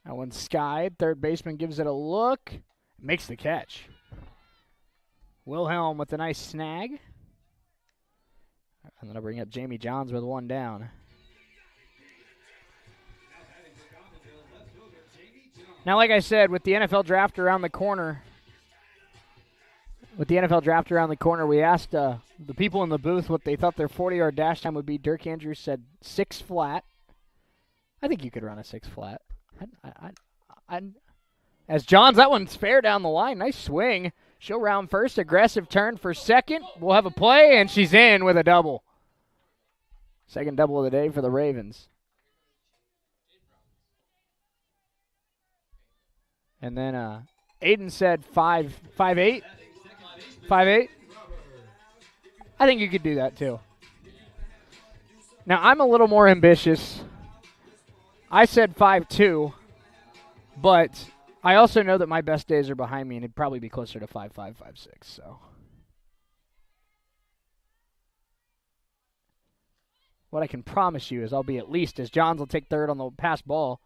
That one's skied. Third baseman gives it a look. Makes the catch. Wilhelm with a nice snag. And then I'll bring up Jamie Johns with one down. Now, like I said, with the NFL draft around the corner, we asked the people in the booth what they thought their 40-yard dash time would be. Dirk Andrews said 6 flat. I think you could run a 6 flat. As Johns, that one's fair down the line. Nice swing. She'll round first. Aggressive turn for second. We'll have a play, and she's in with a double. Second double of the day for the Ravens. And then Aiden said 5'8". 5'8". I think you could do that too. Now, I'm a little more ambitious. I said 5-2, but I also know that my best days are behind me, and it'd probably be closer to 5-5, 5-6. So what I can promise you is I'll be at least, as Johns will take third on the pass ball,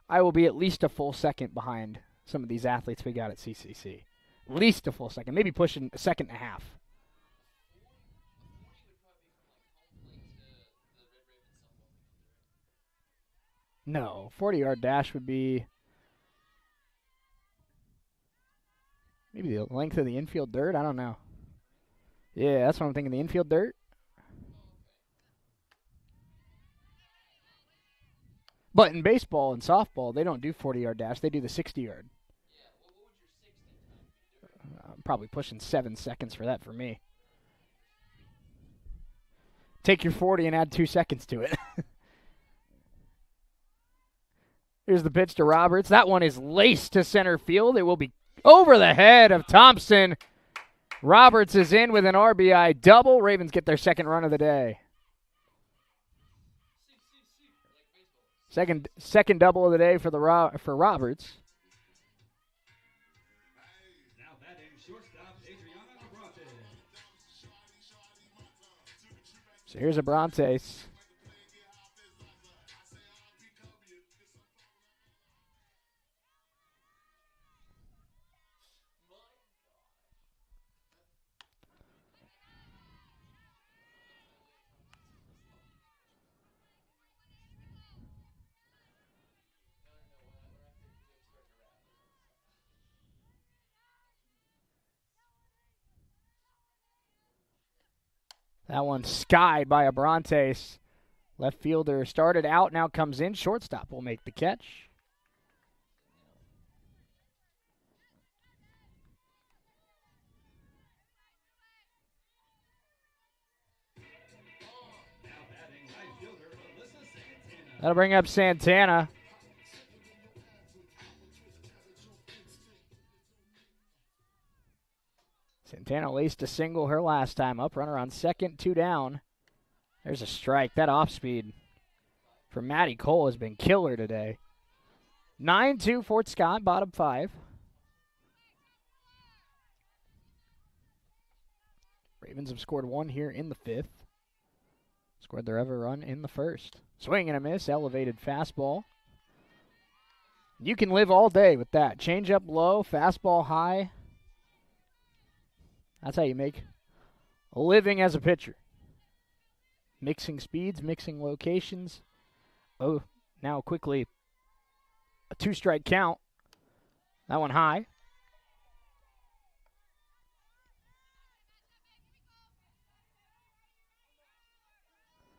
I will be at least a full second behind some of these athletes we got at CCC. At least a full second, maybe pushing a second and a half. No, 40-yard dash would be maybe the length of the infield dirt. I don't know. Yeah, that's what I'm thinking, the infield dirt. But in baseball and softball, they don't do 40-yard dash. They do the 60-yard. I'm probably pushing 7 seconds for that for me. Take your 40 and add 2 seconds to it. Here's the pitch to Roberts. That one is laced to center field. It will be over the head of Thompson. Roberts is in with an RBI double. Ravens get their second run of the day. Second double of the day for Roberts.
Now batting shortstop Adriana Bronte.
So here's Abrantes. That one skied by Abrantes. Left fielder started out, now comes in. Shortstop will make the catch.
Now batting right fielder Alyssa Santana.
That'll bring up Santana. Santana laced a single her last time up. Runner on second, 2 down. There's a strike. That off speed for Maddie Cole has been killer today. 9-2 Fort Scott, bottom 5. Ravens have scored 1 here in the 5th. Scored their ever run in the 1st. Swing and a miss, elevated fastball. You can live all day with that. Change up low, fastball high. That's how you make a living as a pitcher. Mixing speeds, mixing locations. Oh, now quickly a 2-strike count. That one high.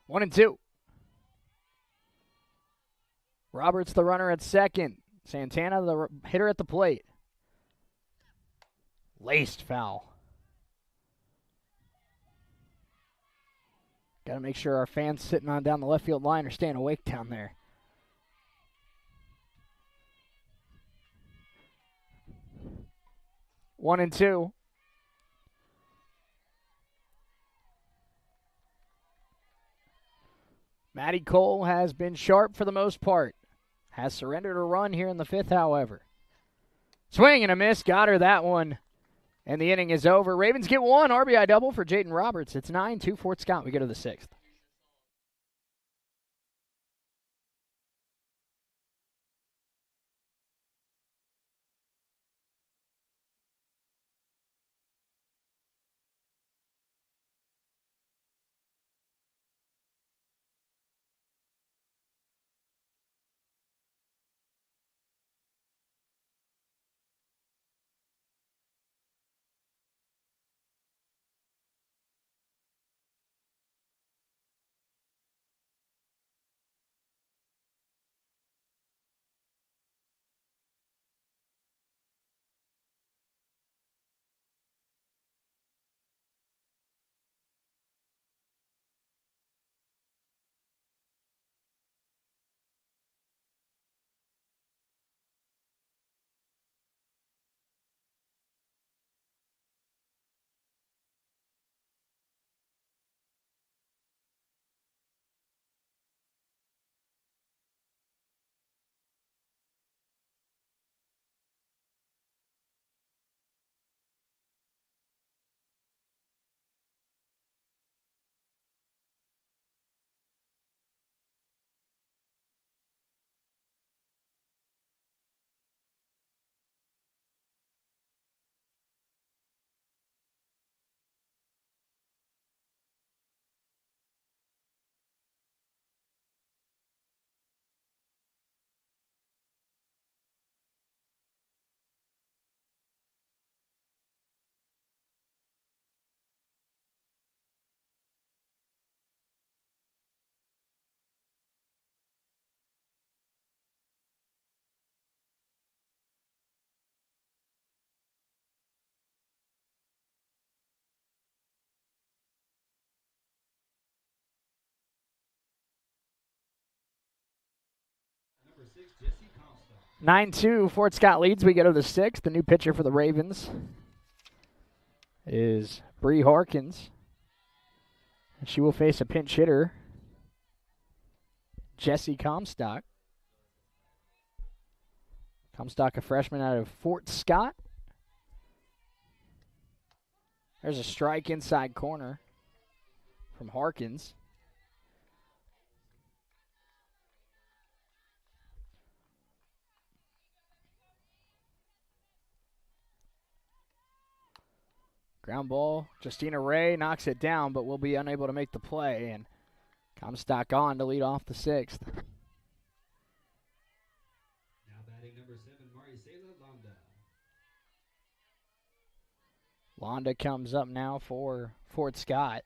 One and two. Roberts the runner at second. Santana the hitter at the plate. Laced foul. Got to make sure our fans sitting on down the left field line are staying awake down there. One and two. Maddie Cole has been sharp for the most part. Has surrendered a run here in the 5th, however. Swing and a miss. Got her that one. And the inning is over. Ravens get 1 RBI double for Jaden Roberts. It's 9-2 Fort Scott. We go to the 6th.
6, Jesse Comstock.
9-2, Fort Scott leads. We go to the 6th. The new pitcher for the Ravens is Bree Harkins. And she will face a pinch hitter, Jesse Comstock. Comstock, a freshman out of Fort Scott. There's a strike inside corner from Harkins. Ground ball. Justina Ray knocks it down, but will be unable to make the play. And Comstock on to lead off the 6th.
Now batting number 7, Maricela Londa.
Londa comes up now for Fort Scott.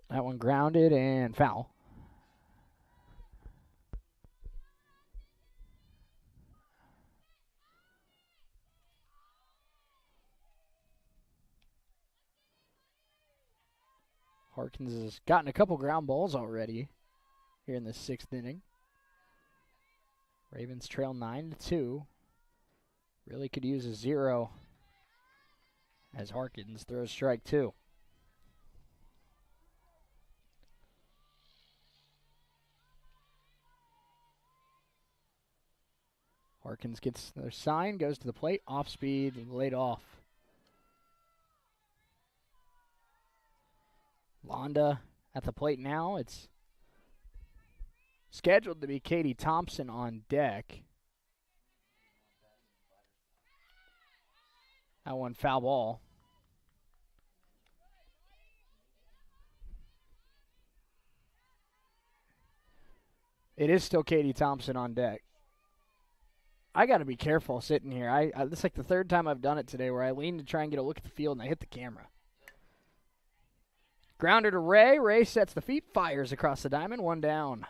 That one grounded and foul. Harkins has gotten a couple ground balls already here in the 6th inning. Ravens trail 9-2. Really could use a 0 as Harkins throws strike 2. Harkins gets their sign, goes to the plate, off speed, laid off. Londa at the plate now. It's scheduled to be Katie Thompson on deck. That one foul ball. It is still Katie Thompson on deck. I got to be careful sitting here. This is like the 3rd time I've done it today where I lean to try and get a look at the field and I hit the camera. Grounder to Ray. Ray sets the feet, fires across the diamond, 1 down.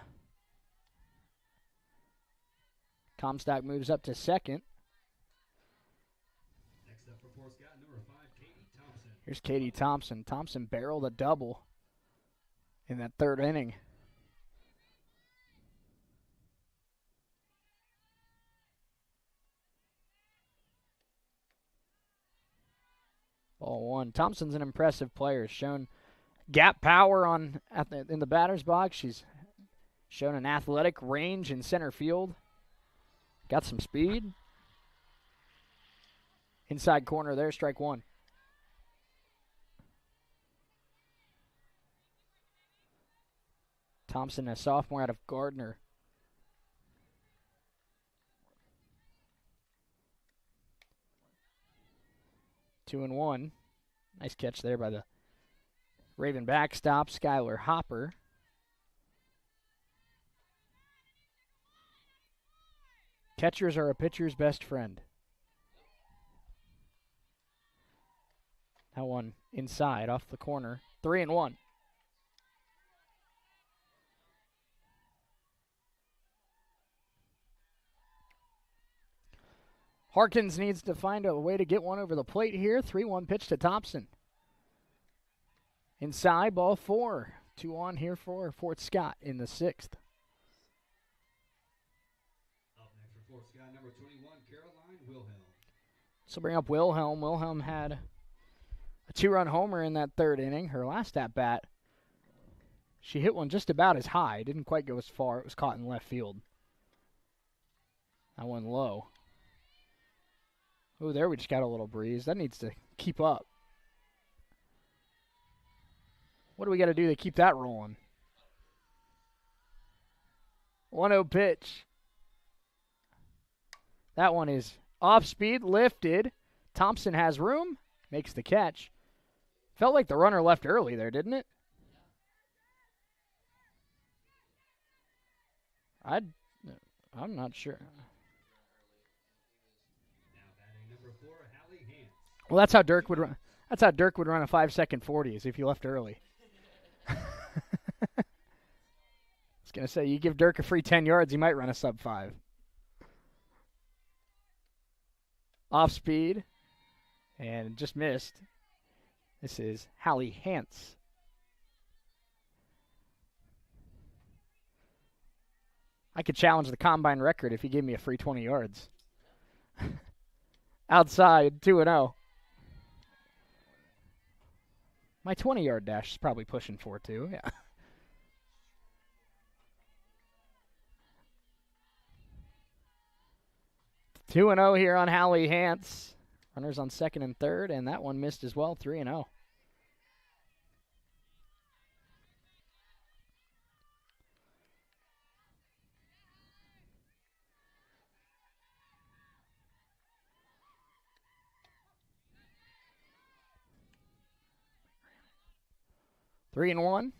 Comstock moves up to 2nd.
Next up for Fort Scott, number 5, Katie Thompson.
Here's Katie Thompson. Thompson barreled a double in that 3rd inning. Ball 1. Thompson's an impressive player. Shown gap power in the batter's box. She's shown an athletic range in center field. Got some speed. Inside corner there, strike 1. Thompson, a sophomore out of Gardner. Two and 1. Nice catch there by the Raven backstop, Skylar Hopper. Catchers are a pitcher's best friend. That one inside off the corner. 3 and 1. Harkins needs to find a way to get one over the plate here. 3-1 pitch to Thompson. Inside, ball 4. 2 on here for Fort Scott in the 6th.
Up next for Fort Scott, number 21, Caroline Wilhelm.
So bring up Wilhelm. Wilhelm had a 2-run homer in that 3rd inning. Her last at-bat, she hit one just about as high. Didn't quite go as far. It was caught in left field. That one low. Oh, there we just got a little breeze. That needs to keep up. What do we got to do to keep that rolling? 1-0 pitch. That one is off speed, lifted. Thompson has room, makes the catch. Felt like the runner left early there, didn't it? I'm not sure. Well, that's how Dirk would run. That's how Dirk would run a 5-second 40, is if he left early. I was gonna say, you give Dirk a free 10 yards, he might run a sub-5. Off speed, And just missed. This is Hallie Hance. I could challenge the combine record if he gave me a free 20 yards. Outside, 2-0. My 20-yard dash is probably pushing 4-2, yeah. Two and 0 here on Hallie Hance. Runners on second and third, and that one missed as well, 3-0. Three and 1.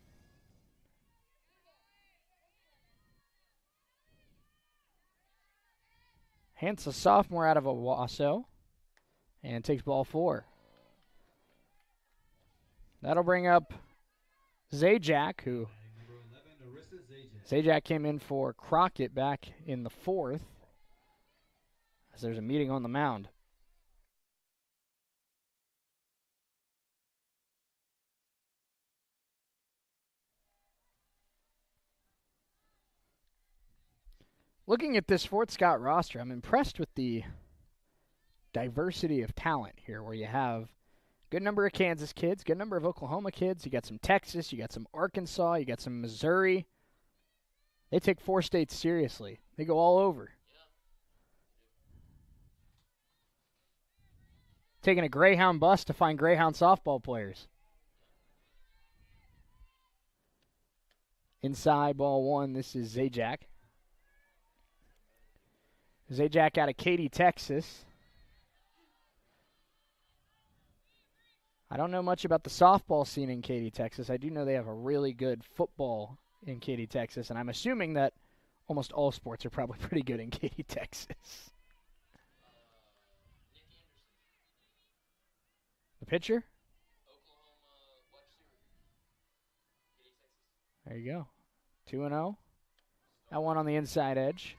Hance, a sophomore out of Owasso, and takes ball 4. That'll bring up Zajac, who Zajac came in for Crockett back in the 4th, as there's a meeting on the mound. Looking at this Fort Scott roster, I'm impressed with the diversity of talent here, where you have a good number of Kansas kids, good number of Oklahoma kids, you got some Texas, you got some Arkansas, you got some Missouri. They take 4 states seriously. They go all over. Taking a Greyhound bus to find Greyhound softball players. Inside, ball 1, this is Zajac. Zajac out of Katy, Texas. I don't know much about the softball scene in Katy, Texas. I do know they have a really good football in Katy, Texas, and I'm assuming that almost all sports are probably pretty good in Katy, Texas. The pitcher? There you go. 2-0. That one on the inside edge.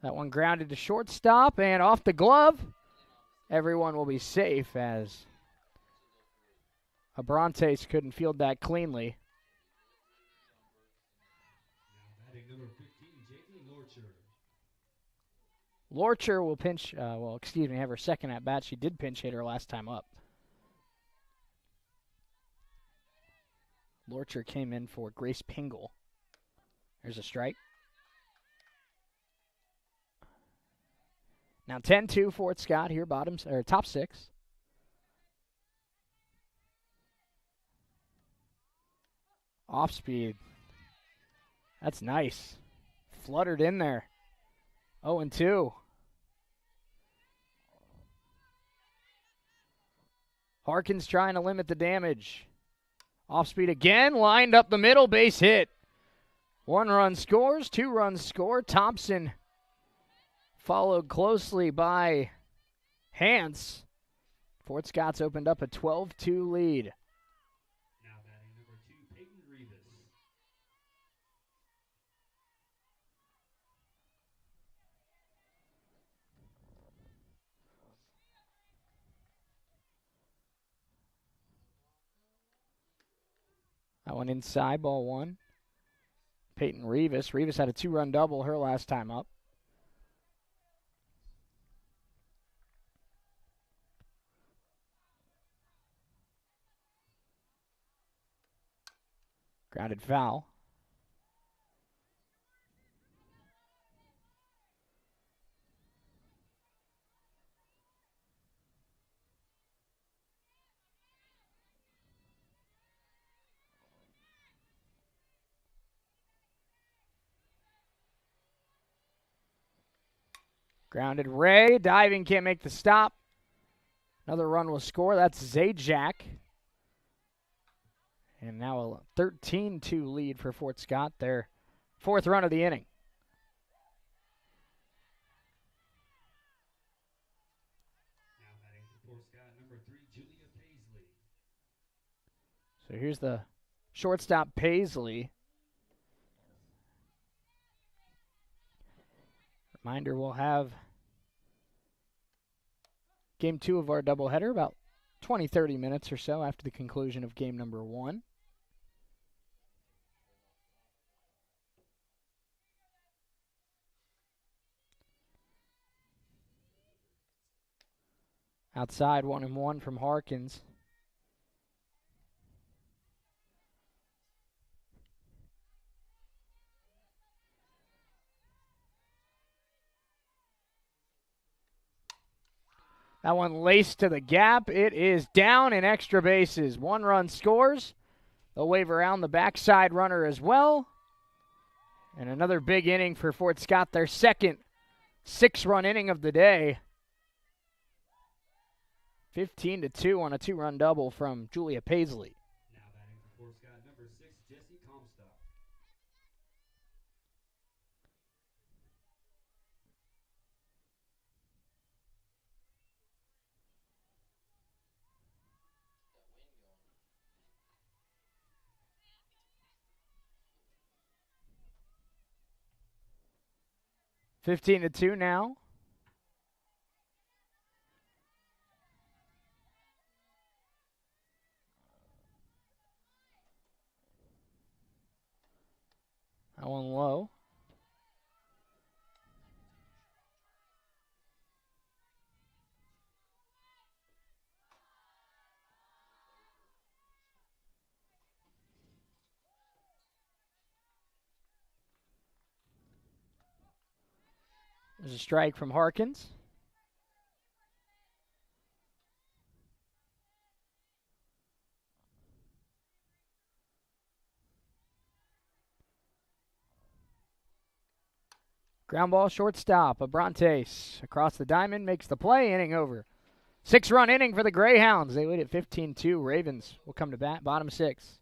That one grounded to shortstop and off the glove. Everyone will be safe as Abrantes couldn't field that cleanly.
Number 15, JT Lorcher.
Lorcher will pinch, have her second at bat. She did pinch hit her last time up. Lorcher came in for Grace Pingle. There's a strike. Now 10-2 Fort Scott here, top 6. Off speed. That's nice. Fluttered in there. 0-2. Harkins trying to limit the damage. Off speed again, lined up the middle, base hit. 1 run scores, 2 runs score. Thompson followed closely by Hance. Fort Scott's opened up a 12-2 lead.
Now batting number 2, Peyton Rivas.
That one inside, ball 1. Peyton Rivas. Rivas had a 2-run double her last time up. Grounded foul. Grounded Ray. Diving, can't make the stop. Another run will score. That's Zajac. And now a 13-2 lead for Fort Scott. Their 4th run of the inning.
Now batting for Fort Scott, number 3, Julia Paisley.
So here's the shortstop, Paisley. Reminder, we'll have game 2 of our doubleheader about 20-30 minutes or so after the conclusion of game number 1. Outside, 1-1 from Harkins. That one laced to the gap. It is down in extra bases. 1 run scores. They'll wave around the backside runner as well. And another big inning for Fort Scott, their second 6-run inning of the day. 15-2 on a 2-run double from Julia Paisley.
Now batting for Fort Scott, number 6, Jesse Comstock.
That 15-2 now. That one low. There's a strike from Harkins. Ground ball, shortstop. Abrantes across the diamond makes the play. Inning over. 6-run inning for the Greyhounds. They lead at 15-2. Ravens will come to bat. Bottom 6.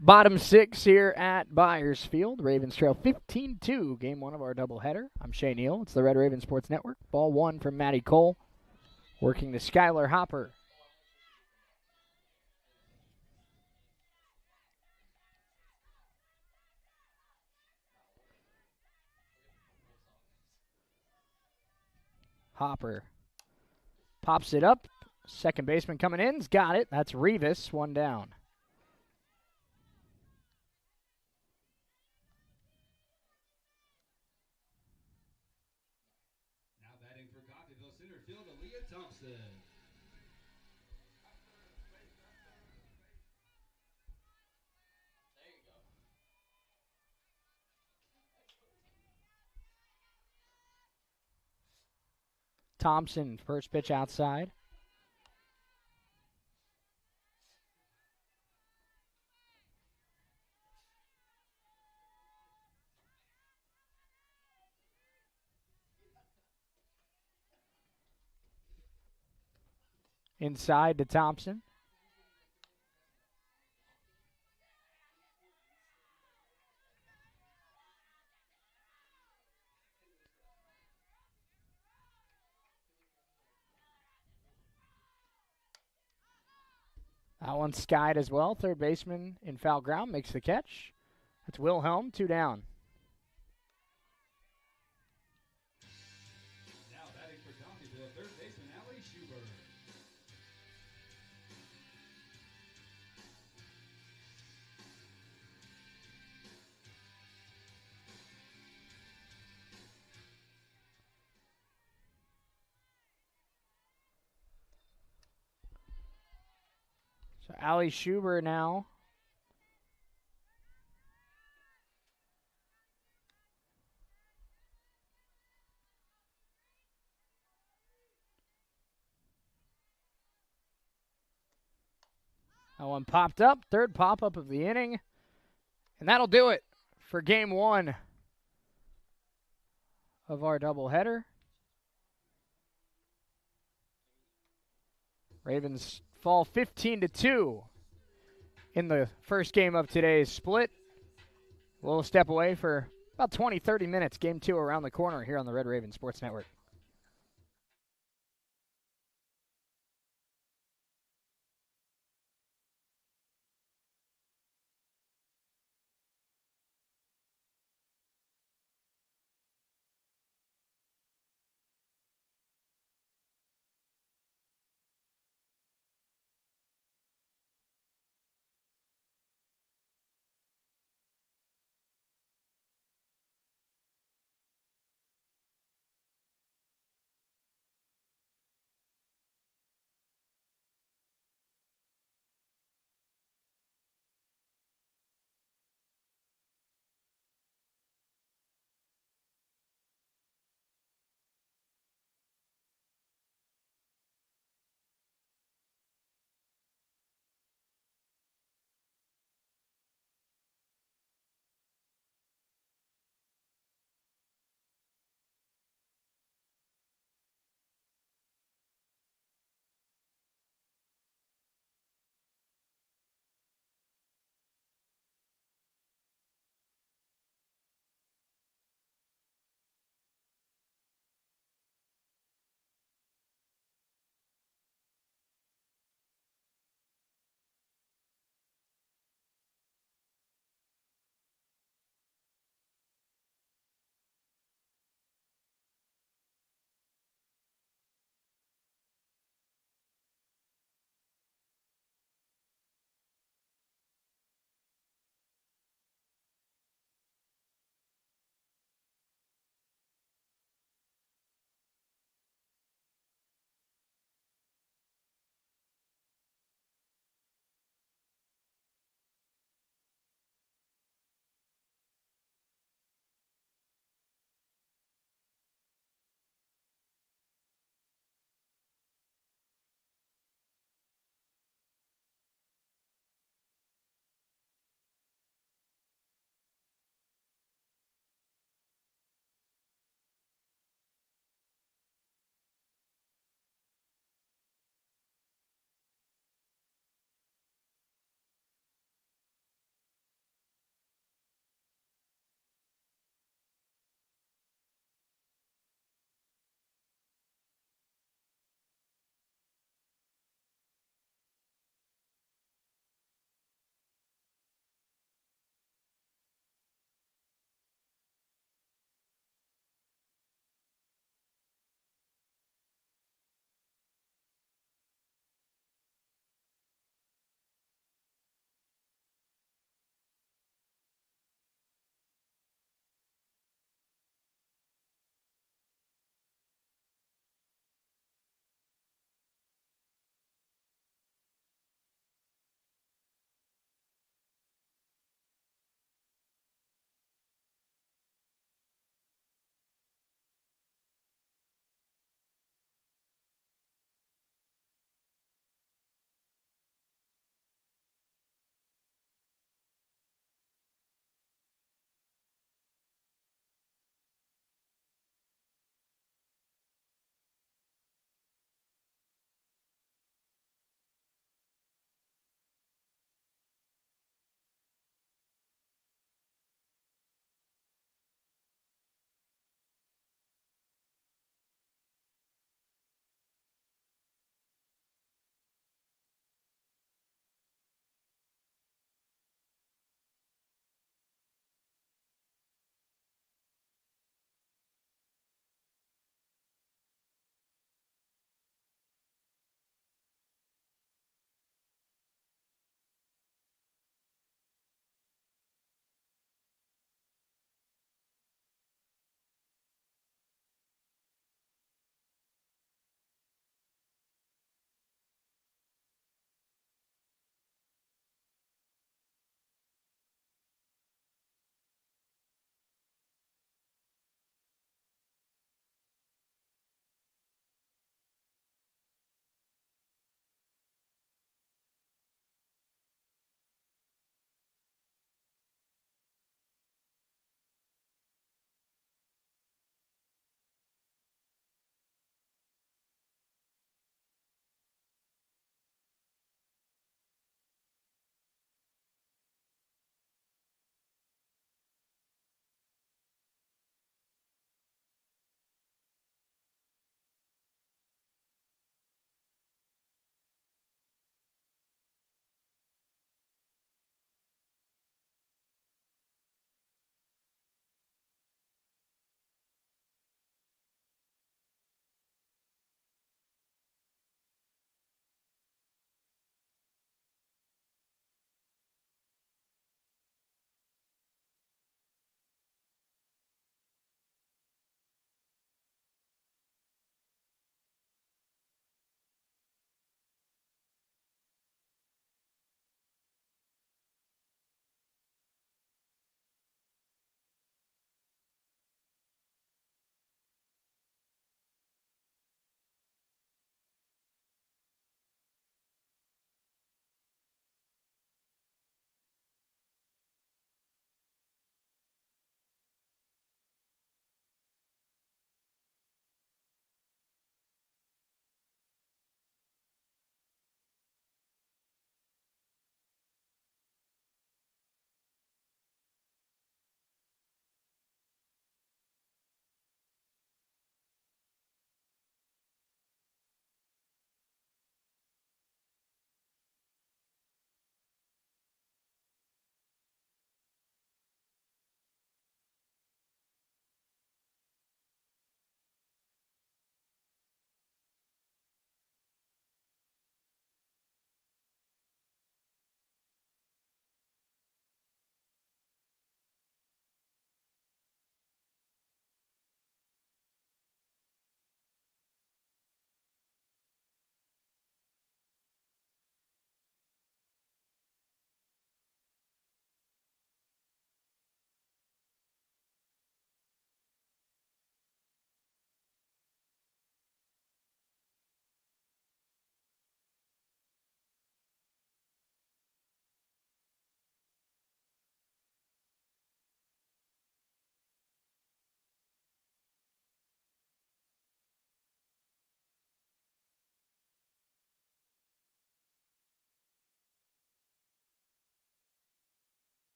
Bottom 6 here at Byers Field. Ravens trail 15-2. Game 1 of our doubleheader. I'm Shay Neal. It's the Red Raven Sports Network. Ball 1 from Maddie Cole. Working to Skylar Hopper. Hopper pops it up. Second baseman coming in. He's got it. That's Rivas. 1 down.
Now batting for Coffeyville, center fielder Leah Thompson.
Thompson, first pitch outside. Inside to Thompson. That one's skied as well. Third baseman in foul ground makes the catch. That's Wilhelm, 2 down.
Now batting for Coffeyville, third baseman Allie Schubert.
So Ali Schubert now. That one popped up. Third pop-up of the inning. And that'll do it for game 1 of our doubleheader. Ravens fall 15-2 in the first game of today's split. We'll step away for about 20, 30 minutes. Game 2 around the corner here on the Red Raven Sports Network.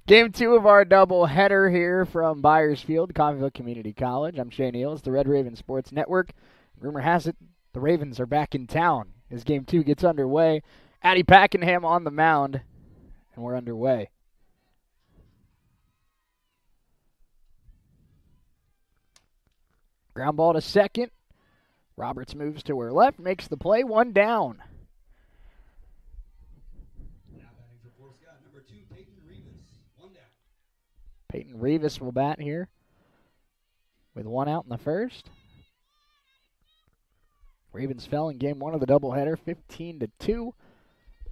Game 2 of our doubleheader here from Byersfield, Coffeyville Community College. I'm Shane Neal. It's the Red Raven Sports Network. Rumor has it the Ravens are back in town as Game 2 gets underway. Addie Packenham on the mound, and we're underway. Ground ball to second. Roberts moves to her left, makes the play, one down. Peyton Rivas will bat here with one out in the first. Ravens fell in game 1 of the doubleheader, 15-2.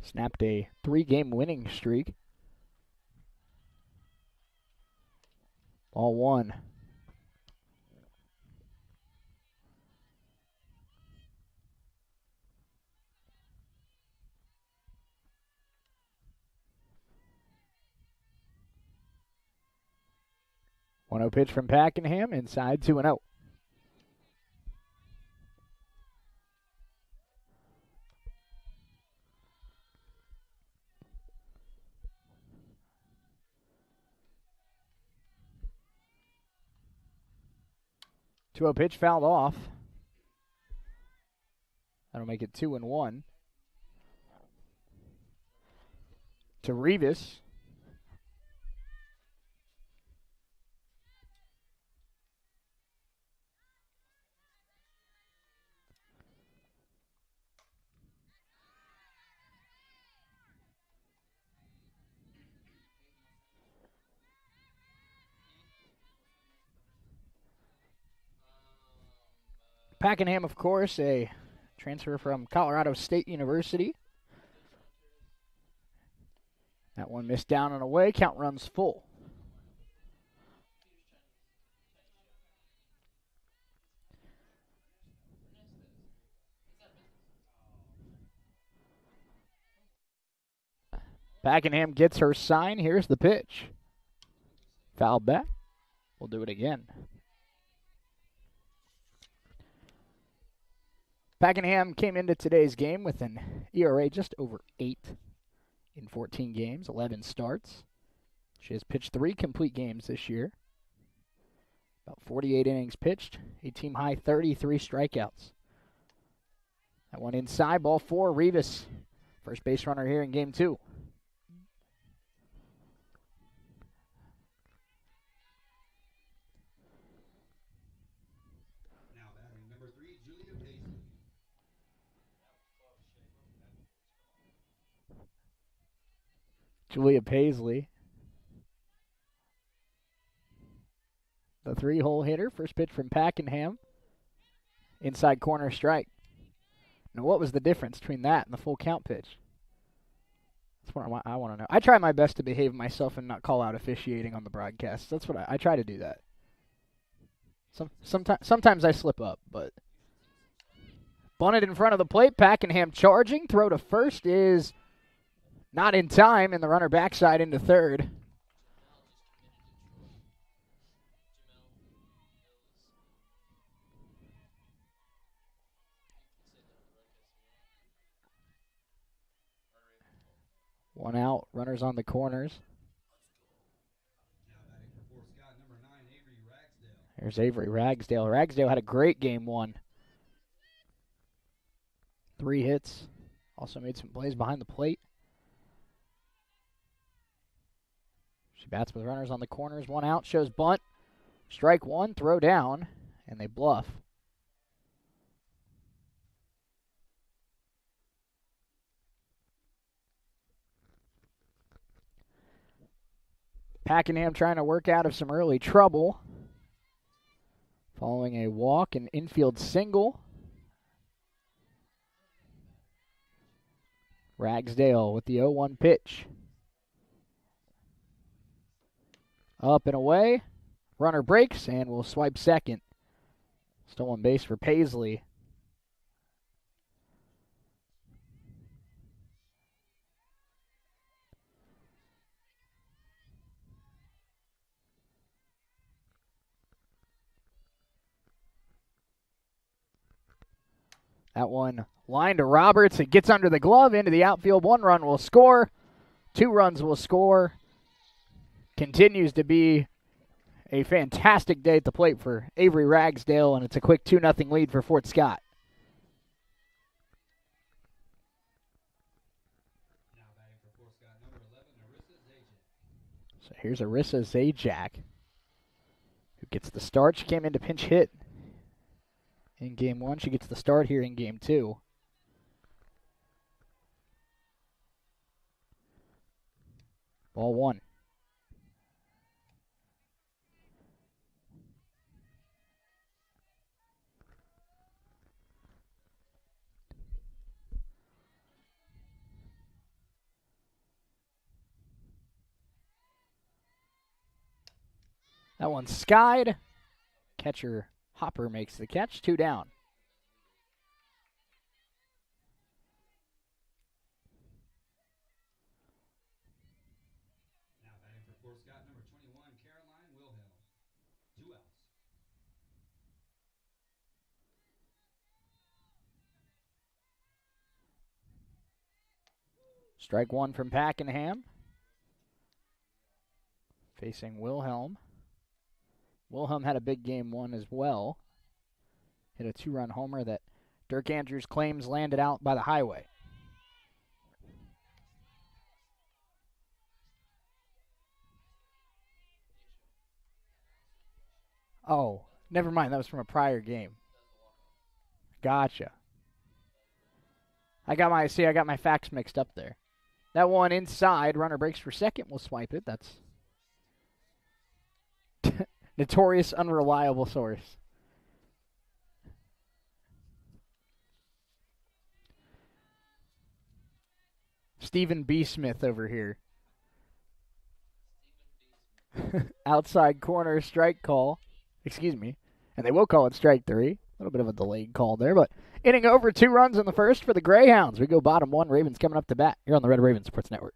Snapped a 3-game winning streak. Ball 1. One-0 pitch from Packenham, inside 2-0. Two-0 pitch fouled off. That'll make it 2-1. To Rivas. Packenham, of course, a transfer from Colorado State University. That one missed down and away. Count runs full. Packenham gets her sign. Here's the pitch. Foul back. We'll do it again. Packenham came into today's game with an ERA just over 8 in 14 games, 11 starts. She has pitched 3 complete games this year. About 48 innings pitched, a team-high 33 strikeouts. That one inside, ball 4, Rivas. First base runner here in game 2. Julia Paisley, the 3-hole hitter. First pitch from Packenham. Inside corner strike. Now, what was the difference between that and the full count pitch? That's what I want to know. I try my best to behave myself and not call out officiating on the broadcast. That's what I try to do that. Sometimes I slip up, but bunted in front of the plate. Packenham charging. Throw to first is not in time, and the runner backside into third. One out, runners on the corners. There's Avery Ragsdale. Ragsdale had a great game 1. 3 hits. Also made some plays behind the plate. She bats with runners on the corners. 1 out, shows bunt. Strike 1, throw down, and they bluff. Packenham trying to work out of some early trouble. Following a walk and infield single. Ragsdale with the 0-1 pitch. Up and away. Runner breaks and will swipe second. Stolen base for Paisley. That one line to Roberts. It gets under the glove into the outfield. 1 run will score. 2 runs will score. Continues to be a fantastic day at the plate for Avery Ragsdale, and it's a quick 2-0 lead for Fort Scott.
Now batting for Fort Scott, number 11, Arissa Zajac.
So here's Arissa Zajac, who gets the start. She came in to pinch hit in Game 1. She gets the start here in Game 2. Ball 1. That one's skied. Catcher Hopper makes the catch. 2 down.
Now batting for Fort Scott, number 21, Caroline Wilhelm. 2 outs.
Strike 1 from Packenham. Facing Wilhelm. Wilhelm had a big Game 1 as well. Hit a 2-run homer that Dirk Andrews claims landed out by the highway. Oh, never mind. That was from a prior game. Gotcha. I got my facts mixed up there. That one inside, runner breaks for second. We'll swipe it. That's notorious unreliable source. Stephen B. Smith over here. Outside corner strike call. Excuse me. And they will call it strike 3. A little bit of a delayed call there, but inning over, 2 runs in the first for the Greyhounds. We go bottom 1. Ravens coming up to bat here on the Red Raven Sports Network.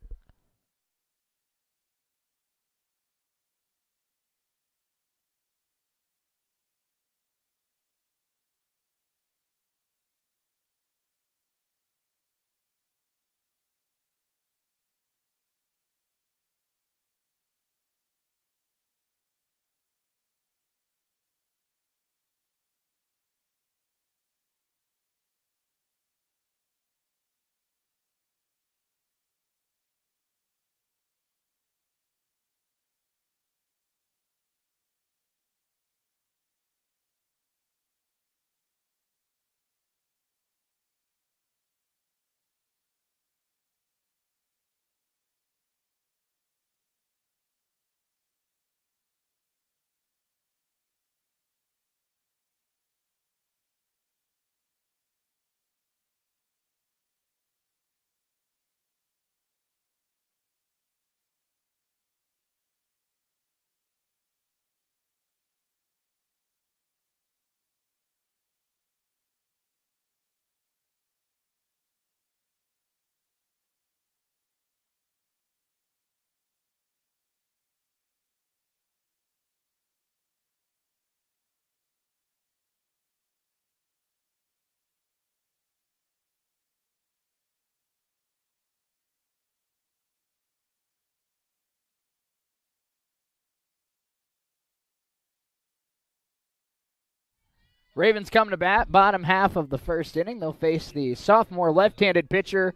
Ravens come to bat, bottom half of the first inning. They'll face the sophomore left-handed pitcher,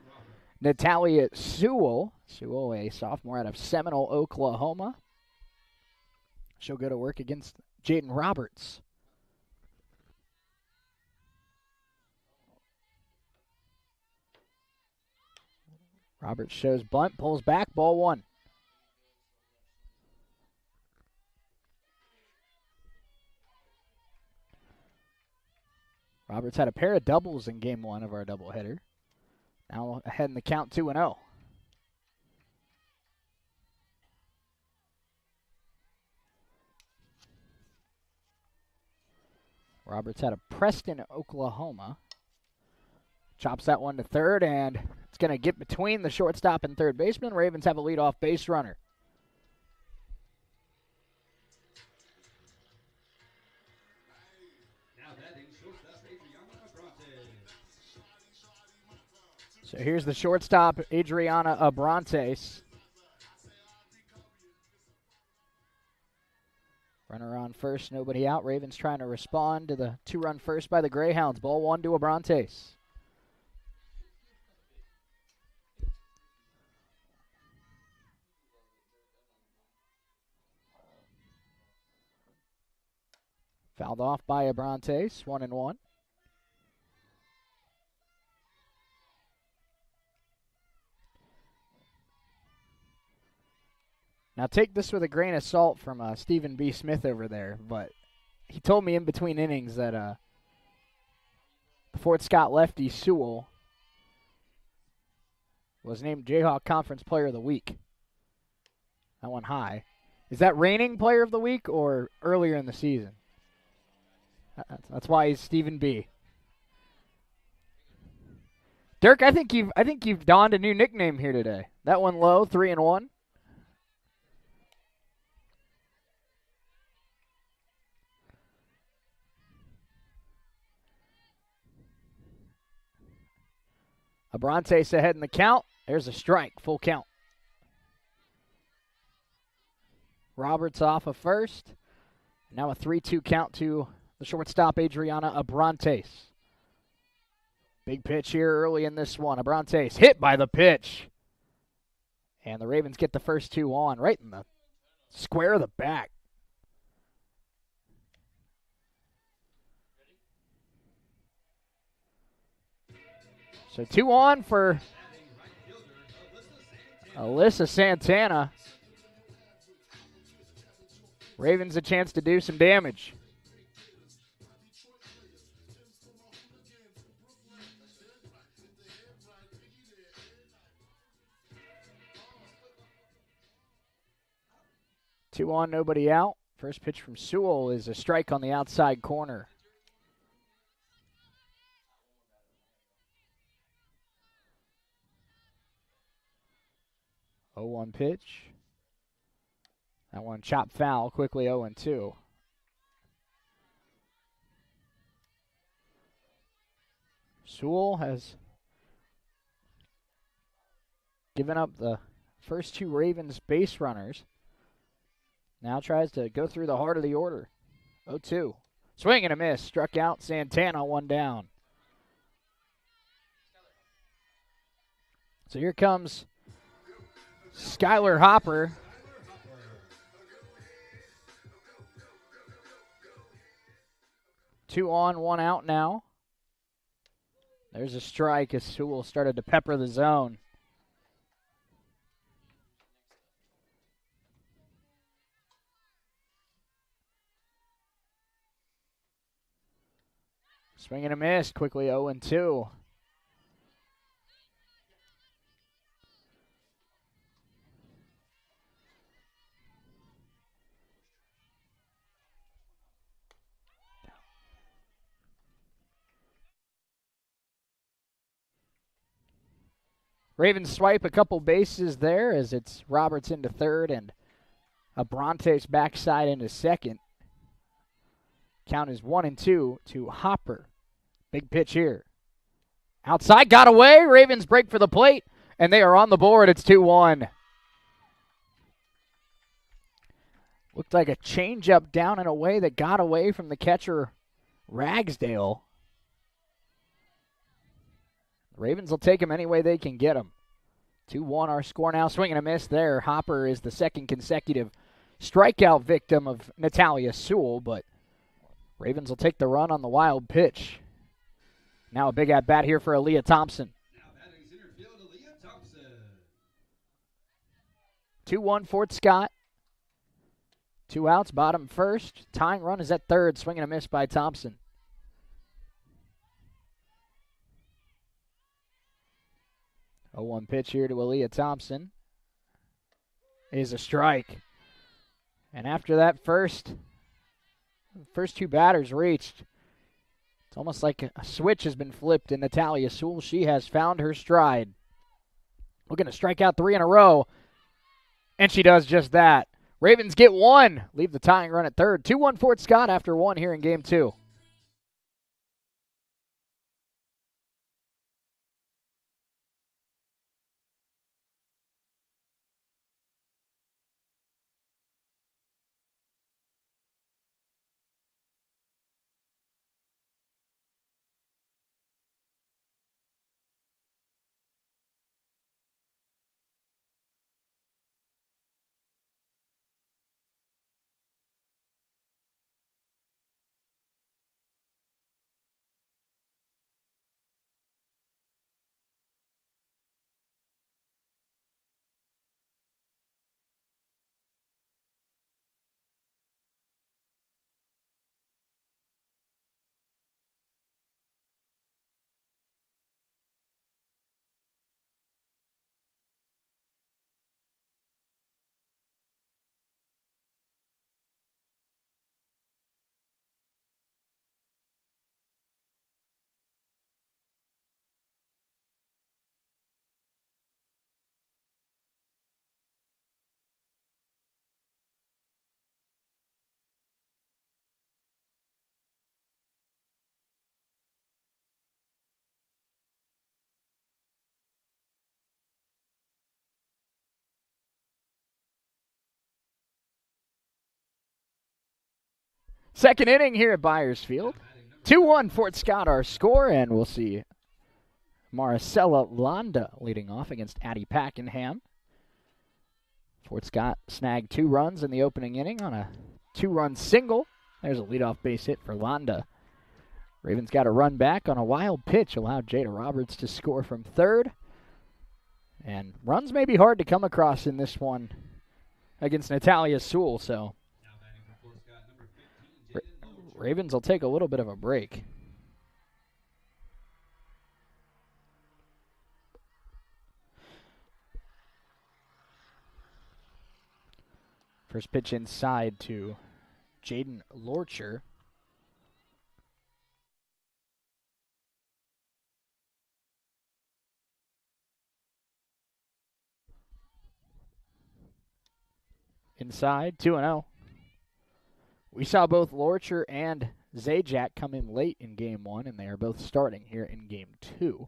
Natalia Sewell. Sewell, a sophomore out of Seminole, Oklahoma. She'll go to work against Jaden Roberts. Roberts shows bunt, pulls back, ball 1. Roberts had a pair of doubles in Game 1 of our doubleheader. Now ahead in the count 2-0. Roberts out of Preston, Oklahoma. Chops that one to third, and it's going to get between the shortstop and third baseman. Ravens have a leadoff base runner. So here's the shortstop, Adriana Abrantes. Runner on first, nobody out. Ravens trying to respond to the 2-run first by the Greyhounds. Ball 1 to Abrantes. Fouled off by Abrantes, 1-1. Now take this with a grain of salt from Stephen B. Smith over there, but he told me in between innings that the Fort Scott lefty Sewell was named Jayhawk Conference Player of the Week. That one high. Is that reigning Player of the Week or earlier in the season? That's why he's Stephen B. Dirk, I think you've donned a new nickname here today. That one low, 3-1. Abrantes ahead in the count. There's a strike, full count. Roberts off of first. Now a 3-2 count to the shortstop, Adriana Abrantes. Big pitch here early in this one. Abrantes hit by the pitch. And the Ravens get the first 2 on right in the square of the back. So 2 on for Alyssa Santana. Ravens a chance to do some damage. Two on, nobody out. First pitch from Sewell is a strike on the outside corner. Oh, 1 pitch. That one chopped foul, quickly 0-2. Sewell has given up the first 2 Ravens base runners. Now tries to go through the heart of the order. 0-2. Swing and a miss. Struck out Santana, 1 down. So here comes Skylar Hopper. Two on, 1 out now. There's a strike as Sewell started to pepper the zone. Swing and a miss, quickly 0-2. Ravens swipe a couple bases there as it's Roberts into third and Abrantes backside into second. Count is 1-2 to Hopper. Big pitch here. Outside, got away. Ravens break for the plate, and they are on the board. It's 2-1. Looked like a changeup down and away that got away from the catcher, Ragsdale. Ravens will take him any way they can get him. 2-1 our score now. Swing and a miss there. Hopper is the second consecutive strikeout victim of Natalia Sewell, but Ravens will take the run on the wild pitch. Now a big at-bat here for Aaliyah Thompson.
Now batting center field, Aaliyah Thompson.
2-1 Fort Scott. 2 outs, bottom first. Tying run is at third. Swing and a miss by Thompson. A 1 pitch here to Aaliyah Thompson is a strike. And after that first 2 batters reached, it's almost like a switch has been flipped in Natalia Sewell. She has found her stride. Looking to strike out 3 in a row, and she does just that. Ravens get 1, leave the tying run at third. 2-1 Fort Scott after 1 here in Game 2. Second inning here at Byersfield. 2-1 Fort Scott our score, and we'll see Maricela Landa leading off against Addie Packenham. Fort Scott snagged 2 runs in the opening inning on a 2-run single. There's a leadoff base hit for Landa. Ravens got a run back on a wild pitch, allowed Jada Roberts to score from third. And runs may be hard to come across in this one against Natalia Sewell, so Ravens will take a little bit of a break. First pitch inside to Jaden Lorcher. Inside, 2-0. We saw both Lorcher and Zajac come in late in Game 1, and they are both starting here in Game 2.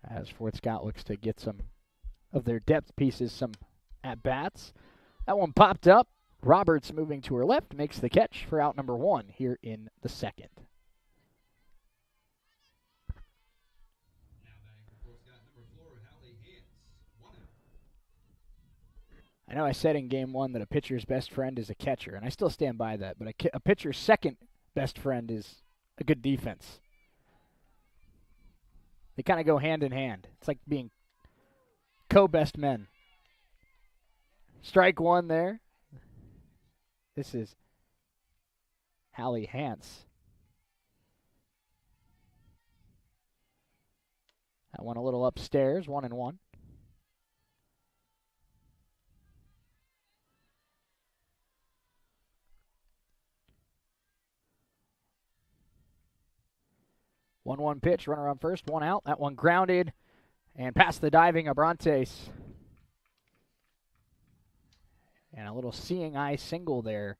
As Fort Scott looks to get some of their depth pieces some at-bats. That one popped up. Roberts moving to her left makes the catch for out number 1 here in the second. I know I said in Game 1 that a pitcher's best friend is a catcher, and I still stand by that, but a pitcher's second best friend is a good defense. They kind of go hand in hand. It's like being co-best men. Strike 1 there. This is Hallie Hance. That one a little upstairs, 1-1. One pitch, runner on first, 1 out. That one grounded and past the diving Abrantes. And a little seeing eye single there.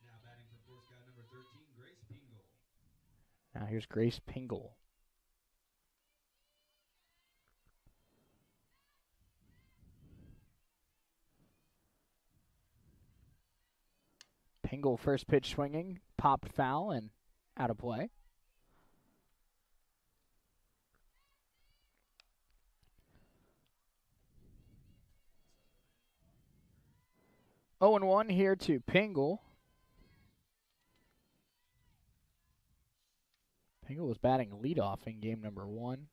Now batting for Fort Scott, number 13, Grace Pingle.
Now here's Grace Pingle. Pingle first pitch swinging, popped foul and out of play. Oh and 1 here to Pingle. Pingle was batting leadoff in game number 1.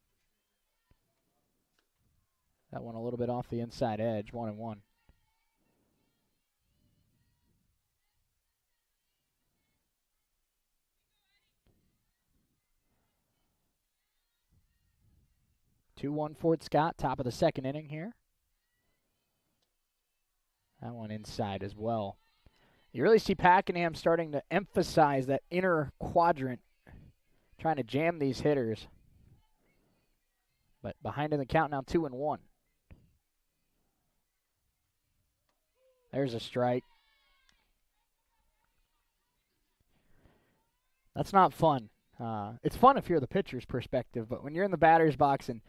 That one a little bit off the inside edge, 1-1. Two-one Fort Scott, top of the second inning here. That one inside as well. You really see Packenham starting to emphasize that inner quadrant, trying to jam these hitters. But behind in the count now, 2-1. There's a strike. That's not fun. It's fun if you're the pitcher's perspective, but when you're in the batter's box and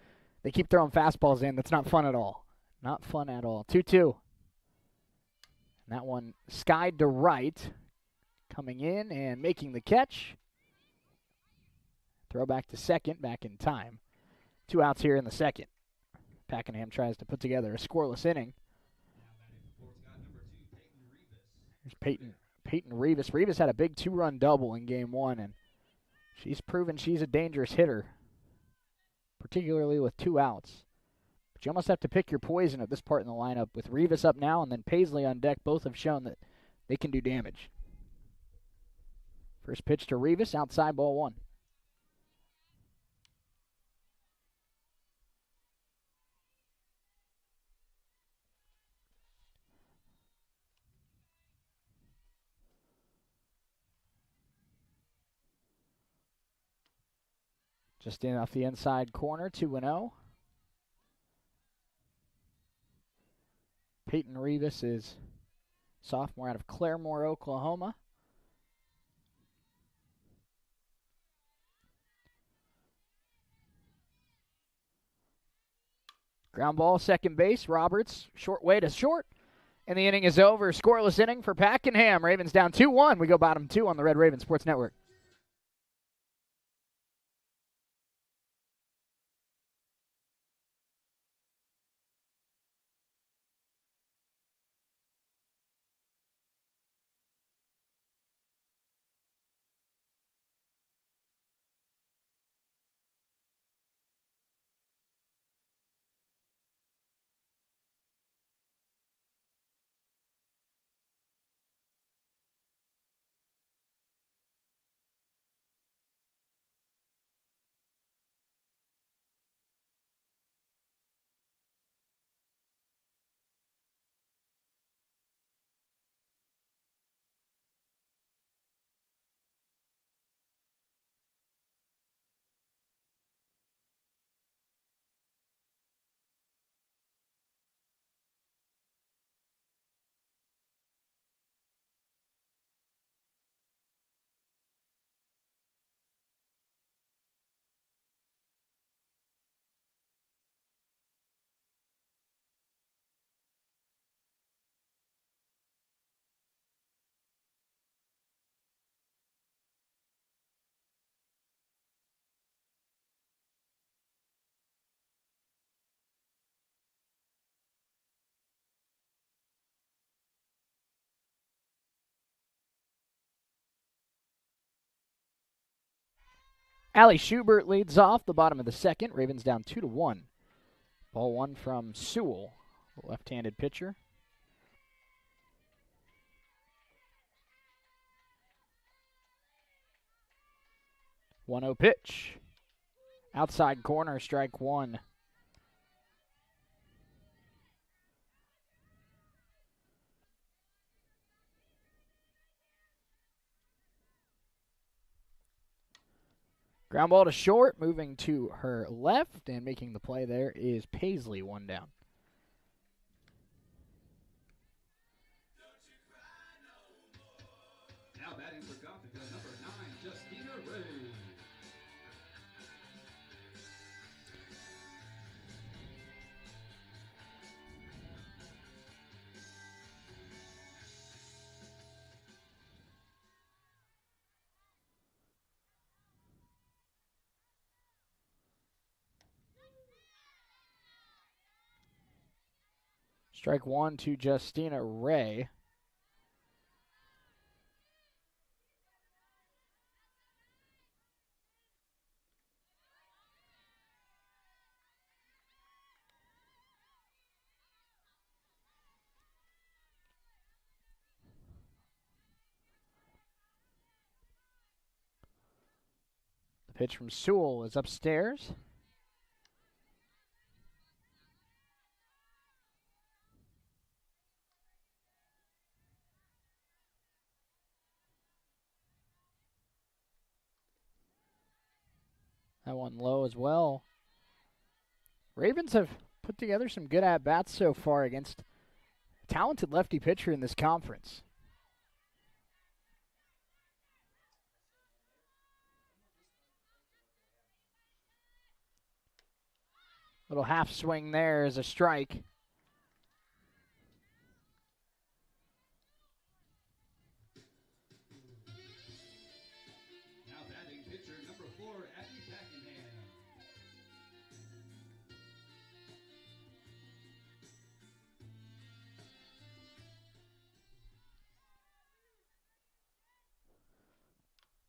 they keep throwing fastballs in, that's not fun at all. Not fun at all. 2-2. And that one skied to right, coming in and making the catch. Throw back to second, back in time. 2 outs here in the second. Packenham tries to put together a scoreless inning. Here's Peyton Rivas. Rivas had a big 2-run double in game 1, and she's proven she's a dangerous hitter, particularly with 2 outs. But you almost have to pick your poison at this part in the lineup. With Rivas up now and then Paisley on deck, both have shown that they can do damage. First pitch to Rivas, outside, ball 1. Just in off the inside corner, 2-0. Peyton Rivas is sophomore out of Claremore, Oklahoma. Ground ball, second base. Roberts, short way to short. And the inning is over. Scoreless inning for Pakenham. Ravens down 2-1. We go bottom 2 on the Red Raven Sports Network. Ali Schubert leads off the bottom of the second. Ravens down 2-1. Ball one from Sewell, the left-handed pitcher. 1-0 pitch. Outside corner, strike one. Ground ball to short, moving to her left, and making the play there is Paisley, one down.
Now batting for Gothica, number 9, Justina Ray.
Strike one to Justina Ray. The pitch from Sewell is upstairs. That one low as well. Ravens have put together some good at-bats so far against a talented lefty pitcher in this conference. Little half swing there is a strike.
Now batting pitcher, number 4, Abby Pakenham.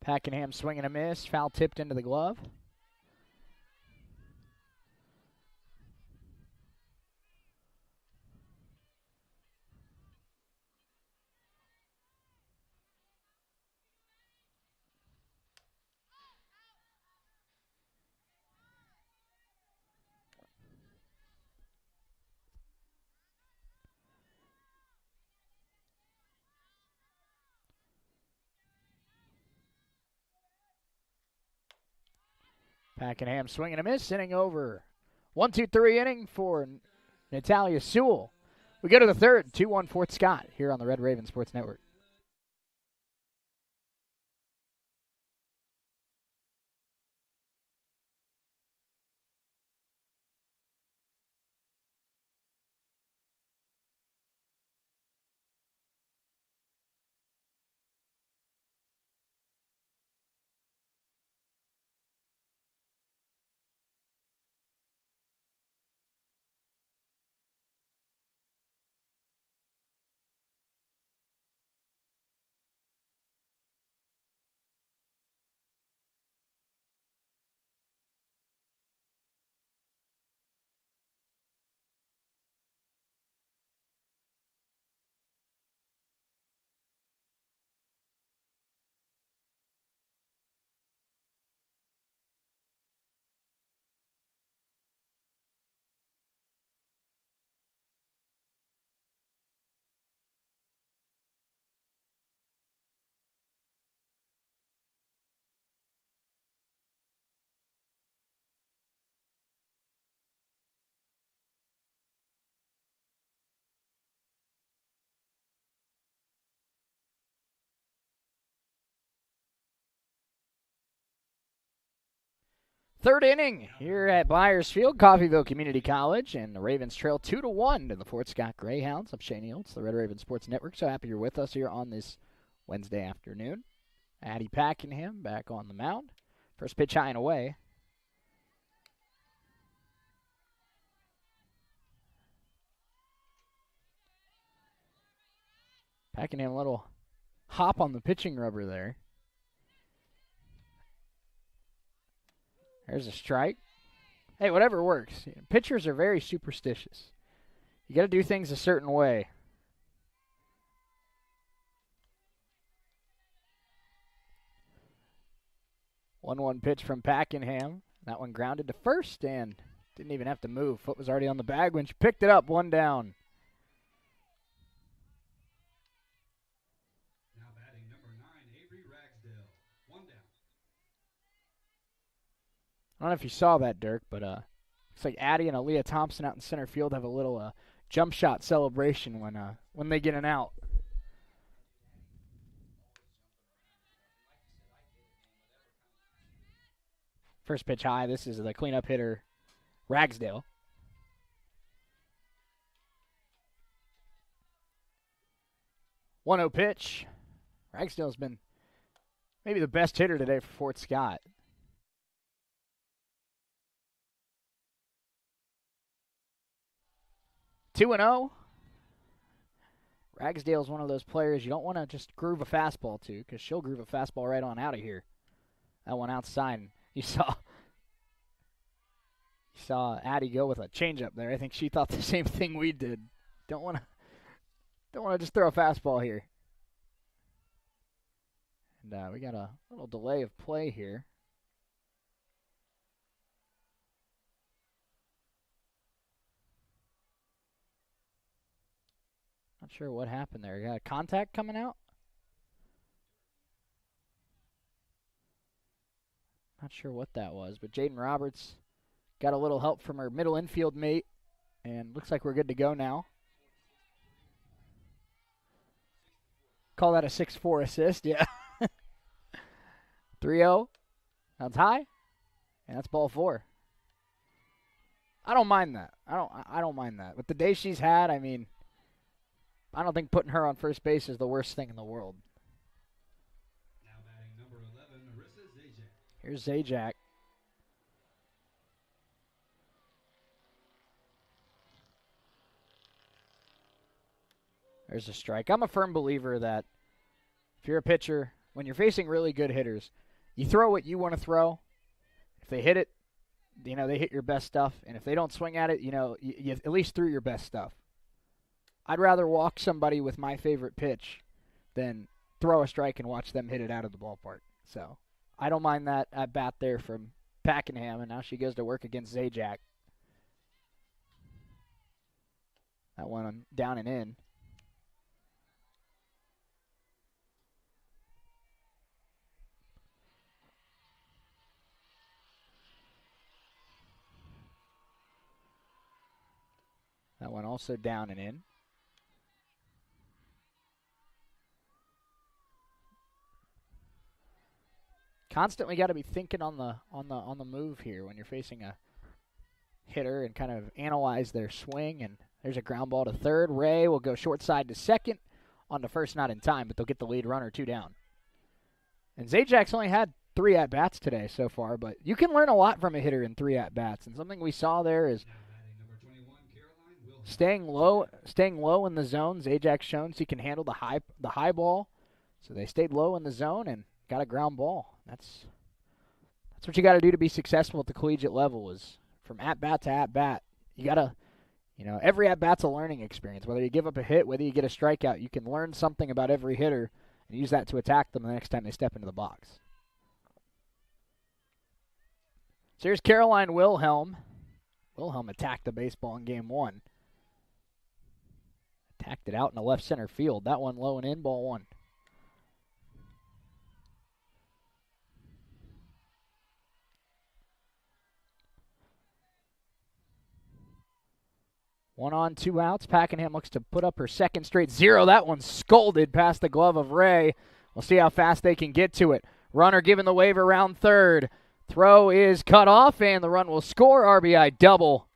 Pakenham swinging a miss. Foul tipped into the glove. Pakenham swinging a miss, inning over. 1-2-3 inning for Natalia Sewell. We go to the third, 2-1 Fort Scott here on the Red Raven Sports Network. Third inning here at Byers Field, Coffeyville Community College, and the Ravens trail 2-1 to the Fort Scott Greyhounds. I'm Shane Neal. It's the Red Raven Sports Network. So happy you're with us here on this Wednesday afternoon. Addie Packenham back on the mound. First pitch high and away. Packenham, a little hop on the pitching rubber there. There's a strike. Hey, whatever works. Pitchers are very superstitious. You got to do things a certain way. One pitch from Packenham. That one grounded to first and didn't even have to move. Foot was already on the bag when she picked it up. One down.
Now batting number 9, Avery Ragsdale. One down.
I don't know if you saw that, Dirk, but looks like Addie and Aaliyah Thompson out in center field have a little jump shot celebration when they get an out. First pitch high. This is the cleanup hitter, Ragsdale. One-oh pitch. Ragsdale's been maybe the best hitter today for Fort Scott. 2-0. Ragsdale's one of those players you don't want to just groove a fastball to, because she'll groove a fastball right on out of here. That one outside. You saw Addie go with a changeup there. I think she thought the same thing we did. Don't want to just throw a fastball here. And we got a little delay of play here. Not sure what happened there. You got a contact coming out? Not sure what that was, but Jaden Roberts got a little help from her middle infield mate, and looks like we're good to go now. Call that a 6-4 assist, yeah. 3-0. That's high, and that's ball 4. I don't mind that. I don't mind that. With the day she's had, I mean, I don't think putting her on first base is the worst thing in the world.
Now batting number 11, Marissa Zajac.
Here's Zajac. There's a strike. I'm a firm believer that if you're a pitcher, when you're facing really good hitters, you throw what you want to throw. If they hit it, they hit your best stuff. And if they don't swing at it, you at least threw your best stuff. I'd rather walk somebody with my favorite pitch than throw a strike and watch them hit it out of the ballpark. So I don't mind that at bat there from Packenham, and now she goes to work against Zajac. That one down and in. That one also down and in. Constantly got to be thinking on the move here when you're facing a hitter and kind of analyze their swing. And there's a ground ball to third. Ray will go short side to second. On to first, not in time, but they'll get the lead runner 2 down. And Zajac's only had 3 at-bats today so far, but you can learn a lot from a hitter in 3 at-bats. And something we saw there is staying low in the zone. Zajac's shown he can handle the high ball. So they stayed low in the zone and got a ground ball. That's what you got to do to be successful at the collegiate level, is from at-bat to at-bat. You got to, every at-bat's a learning experience. Whether you give up a hit, whether you get a strikeout, you can learn something about every hitter and use that to attack them the next time they step into the box. So here's Caroline Wilhelm. Wilhelm attacked the baseball in game 1. Attacked it out in the left center field. That one low and in, ball 1. One on, 2 outs. Packenham looks to put up her second straight 0. That one scolded past the glove of Ray. We'll see how fast they can get to it. Runner giving the wave around third. Throw is cut off, and the run will score. RBI double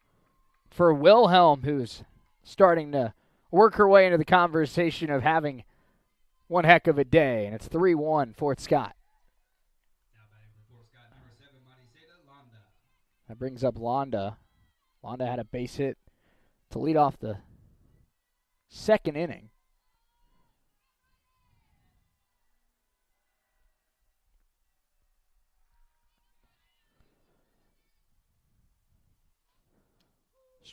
for Wilhelm, who's starting to work her way into the conversation of having one heck of a day. And it's 3-1 Fort Scott.
Now batting for Fort Scott, number 7, Marisela Londa.
That brings up Londa. Londa had a base hit to lead off the second inning.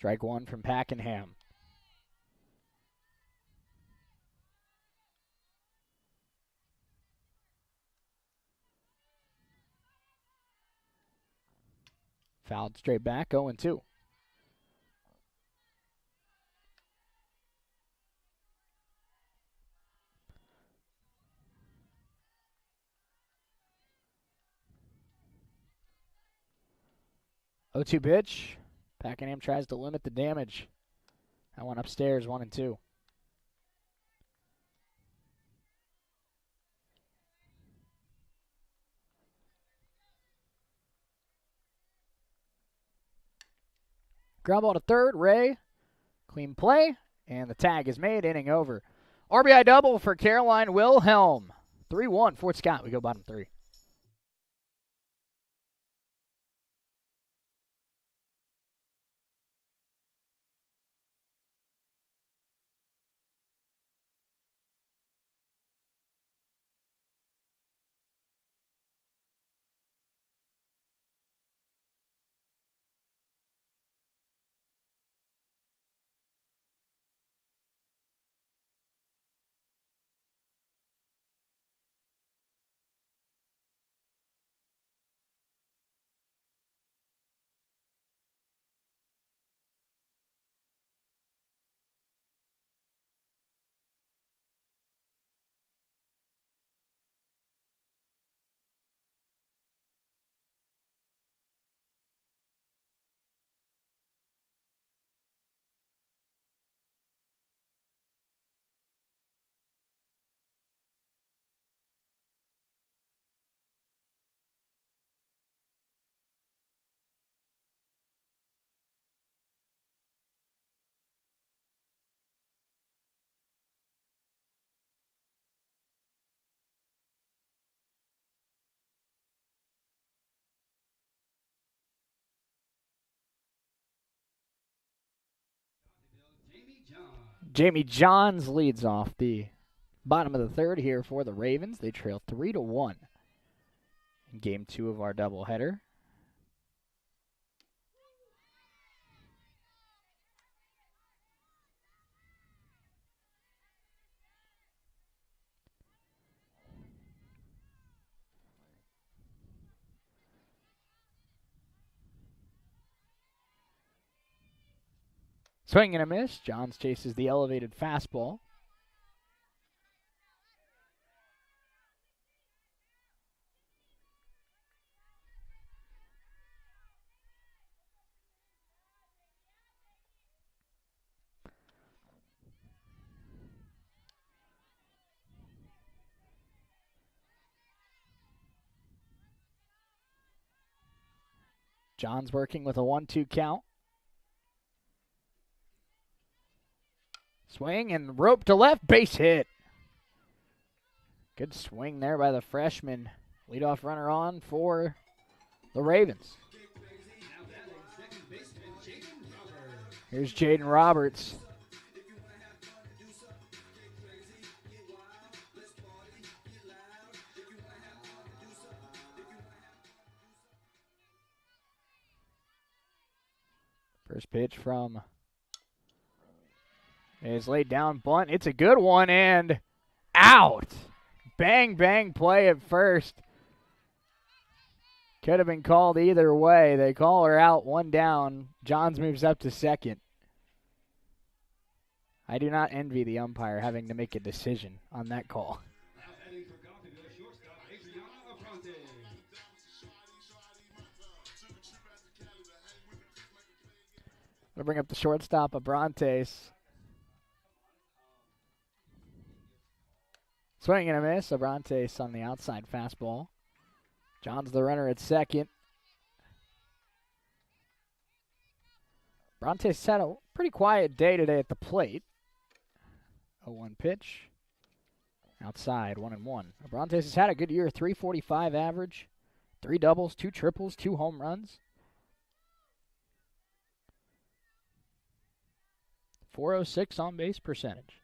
Strike one from Pakenham. Fouled straight back, 0-2. O2 pitch. Pakenham tries to limit the damage. That one upstairs, 1-2. Ground ball to third, Ray. Clean play, and the tag is made, inning over. RBI double for Caroline Wilhelm. 3-1, Fort Scott. We go bottom three.
Jamie John.
Jamie Johns leads off the bottom of the third here for the Ravens. They trail 3-1 in game 2 of our doubleheader. Swing and a miss. Johns chases the elevated fastball. Johns working with a 1-2 count. Swing and rope to left, base hit. Good swing there by the freshman. Leadoff runner on for the Ravens.
Now batting second baseman, Jaden Roberts.
Here's Jaden Roberts. First pitch from is laid down, bunt. It's a good one and out. Bang, bang play at first. Could have been called either way. They call her out, one down. Johns moves up to second. I do not envy the umpire having to make a decision on that call.
Now batting for Coffeyville, shortstop, Adriana Abronte.
We'll bring up the shortstop, Abrantes. Swing and a miss. Abrantes on the outside fastball. John's the runner at second. Bronte's had a pretty quiet day today at the plate. 0-1 pitch. Outside, 1-1. Bronte's has had a good year, 345 average, 3 doubles, 2 triples, 2 home runs. 406 on base percentage.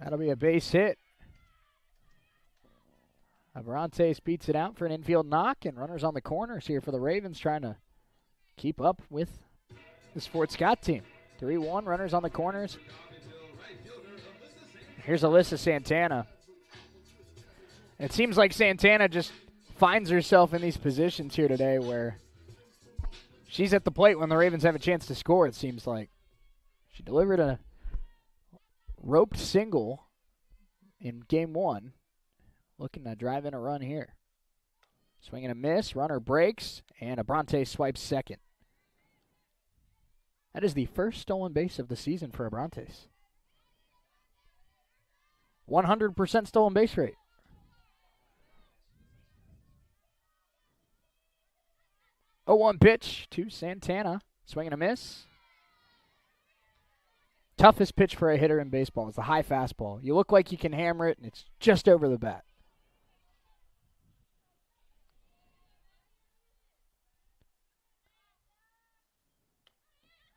That'll be a base hit. Brontes beats it out for an infield knock, and runners on the corners here for the Ravens trying to keep up with this Fort Scott team. 3-1, runners on the corners. Here's Alyssa Santana. It seems like Santana just finds herself in these positions here today where she's at the plate when the Ravens have a chance to score, it seems like. She delivered a roped single in game 1. Looking to drive in a run here. Swing and a miss, runner breaks, and Abronte swipes second. That is the first stolen base of the season for Abrontes. 100% stolen base rate. Oh, 1 pitch to Santana. Swing and a miss. Toughest pitch for a hitter in baseball is the high fastball. You look like you can hammer it, and it's just over the bat.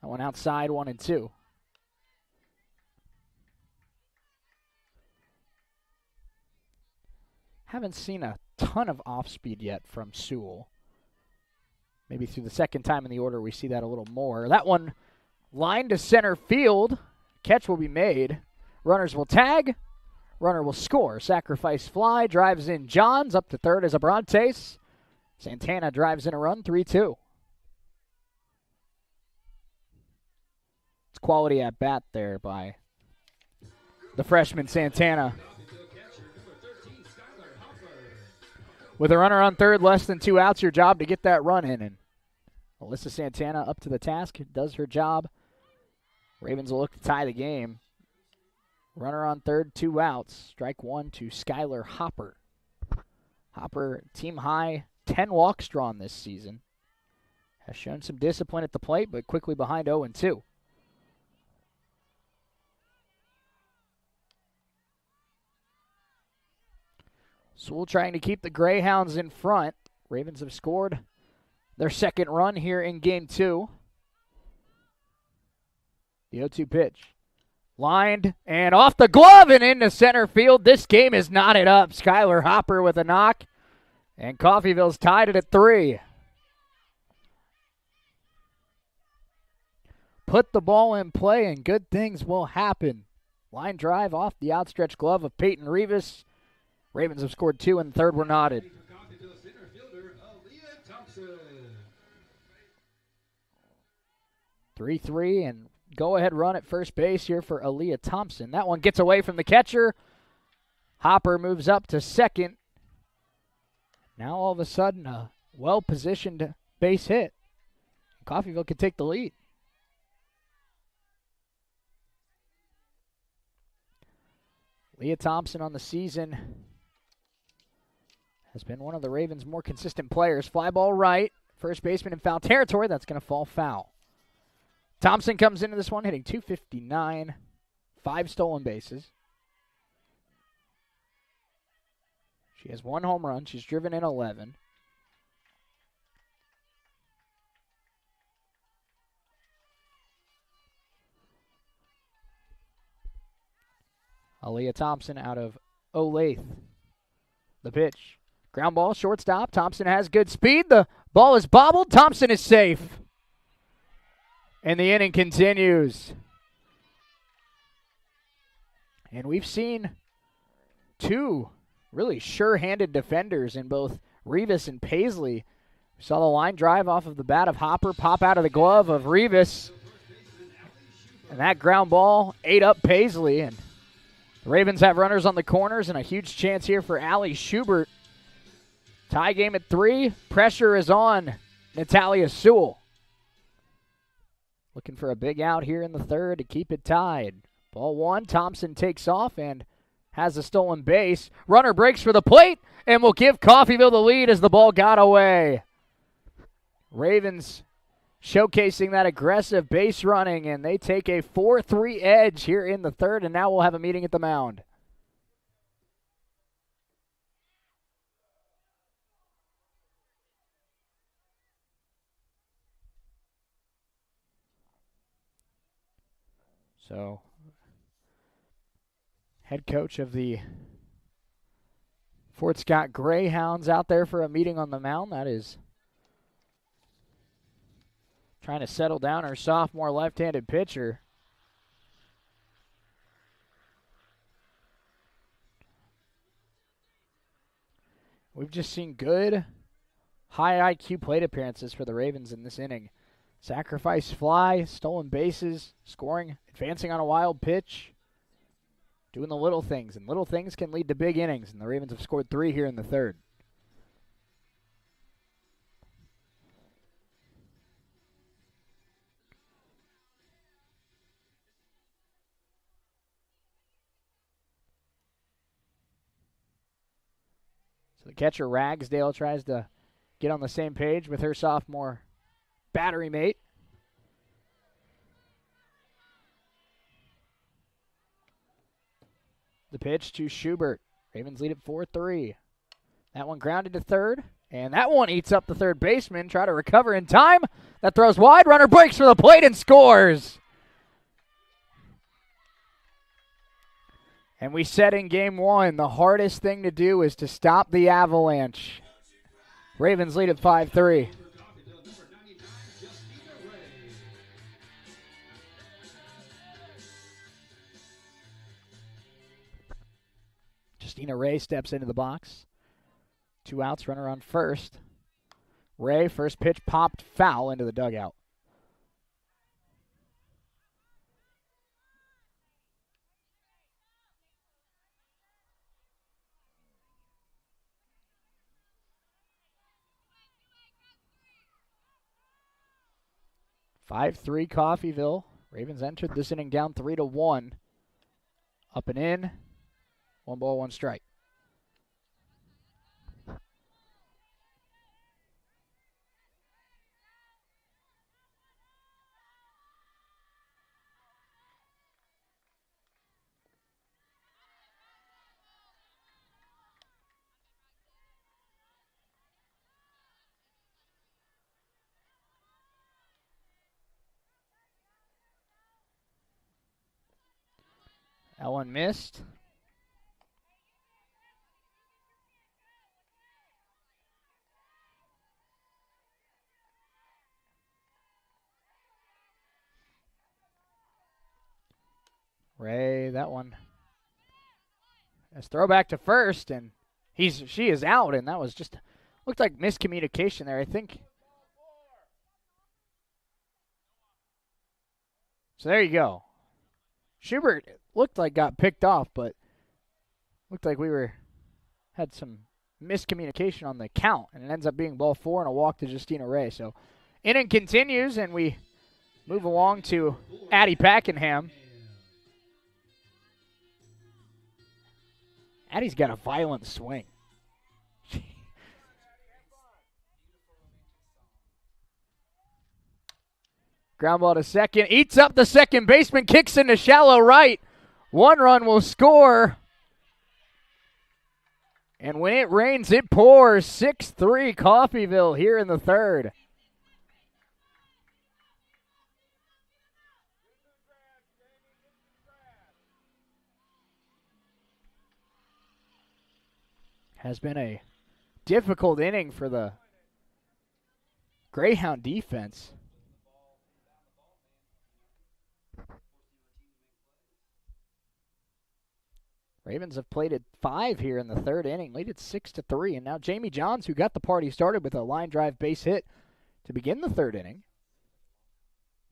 That one outside, 1-2. Haven't seen a ton of off-speed yet from Sewell. Maybe through the second time in the order we see that a little more. That one lined to center field. Catch will be made. Runners will tag. Runner will score. Sacrifice fly. Drives in Johns. Up to third as Abrontes. Santana drives in a run. 3-2. It's quality at bat there by the freshman Santana. With a runner on third, less than 2 outs, your job to get that run in. And Alyssa Santana up to the task, does her job. Ravens will look to tie the game. Runner on third, 2 outs. Strike 1 to Skylar Hopper. Hopper, team high, 10 walks drawn this season. Has shown some discipline at the plate, but quickly behind 0-2. Sewell trying to keep the Greyhounds in front. Ravens have scored their second run here in game 2. The 0-2 pitch. Lined and off the glove and into center field. This game is knotted up. Skylar Hopper with a knock. And Coffeyville's tied it at 3. Put the ball in play and good things will happen. Line drive off the outstretched glove of Peyton Rivas. Ravens have scored 2 and the third were knotted. 3-3 and go-ahead run at first base here for Aaliyah Thompson. That one gets away from the catcher. Hopper moves up to second. Now all of a sudden a well-positioned base hit. Coffeyville can take the lead. Leah Thompson on the season has been one of the Ravens' more consistent players. Fly ball right. First baseman in foul territory. That's going to fall foul. Thompson comes into this one hitting .259. 5 stolen bases. She has 1 home run. She's driven in 11. Aaliyah Thompson out of Olathe. The pitch. Ground ball, shortstop. Thompson has good speed. The ball is bobbled. Thompson is safe. And the inning continues. And we've seen 2 really sure-handed defenders in both Rivas and Paisley. We saw the line drive off of the bat of Hopper pop out of the glove of Rivas. And that ground ball ate up Paisley. And the Ravens have runners on the corners and a huge chance here for Allie Schubert. Tie game at 3. Pressure is on Natalia Sewell. Looking for a big out here in the third to keep it tied. Ball 1, Thompson takes off and has a stolen base. Runner breaks for the plate and will give Coffeyville the lead as the ball got away. Ravens showcasing that aggressive base running, and they take a 4-3 edge here in the third, and now we'll have a meeting at the mound. So, head coach of the Fort Scott Greyhounds out there for a meeting on the mound. That is trying to settle down her sophomore left-handed pitcher. We've just seen good high IQ plate appearances for the Ravens in this inning. Sacrifice fly, stolen bases, scoring, advancing on a wild pitch, doing the little things, and little things can lead to big innings, and the Ravens have scored 3 here in the third. So the catcher, Ragsdale, tries to get on the same page with her sophomore battery mate. The pitch to Schubert. Ravens lead at 4-3. That one grounded to third, and that one eats up the third baseman. Try to recover in time. That throws wide. Runner breaks for the plate and scores. And we said in game one, the hardest thing to do is to stop the avalanche. Ravens lead at 5-3. Justina Ray steps into the box. 2 outs, runner on first. Ray, first pitch popped foul into the dugout. (5-3) Coffeyville. Ravens entered this inning down 3-1. Up and in. 1 ball, 1 strike. That one missed. Ray, that one. That's throwback to first, and she is out, and that was just looked like miscommunication there, I think. So there you go. Schubert looked like got picked off, but looked like had some miscommunication on the count, and it ends up being ball 4 and a walk to Justina Ray. So inning continues, and we move along to Addie Packenham. Addie's got a violent swing. Ground ball to second. Eats up the second baseman. Kicks into shallow right. 1 run will score. And when it rains, it pours. 6-3 Coffeyville here in the third. Has been a difficult inning for the Greyhound defense. Ravens have played at 5 here in the third inning, lead at 6-3, and now Jamie Johns, who got the party started with a line drive base hit to begin the third inning,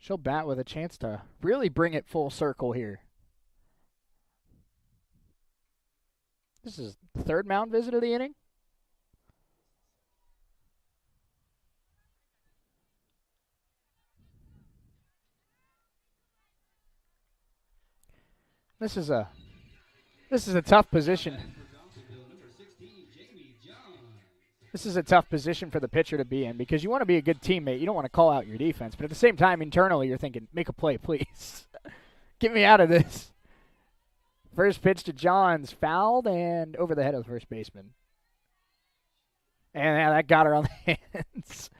she'll bat with a chance to really bring it full circle here. This is the third mound visit of the inning. This is a tough position. This is a tough position for the pitcher to be in because you want to be a good teammate. You don't want to call out your defense. But at the same time, internally, you're thinking, make a play, please. Get me out of this. First pitch to Johns, fouled and over the head of the first baseman. And that got her on the hands.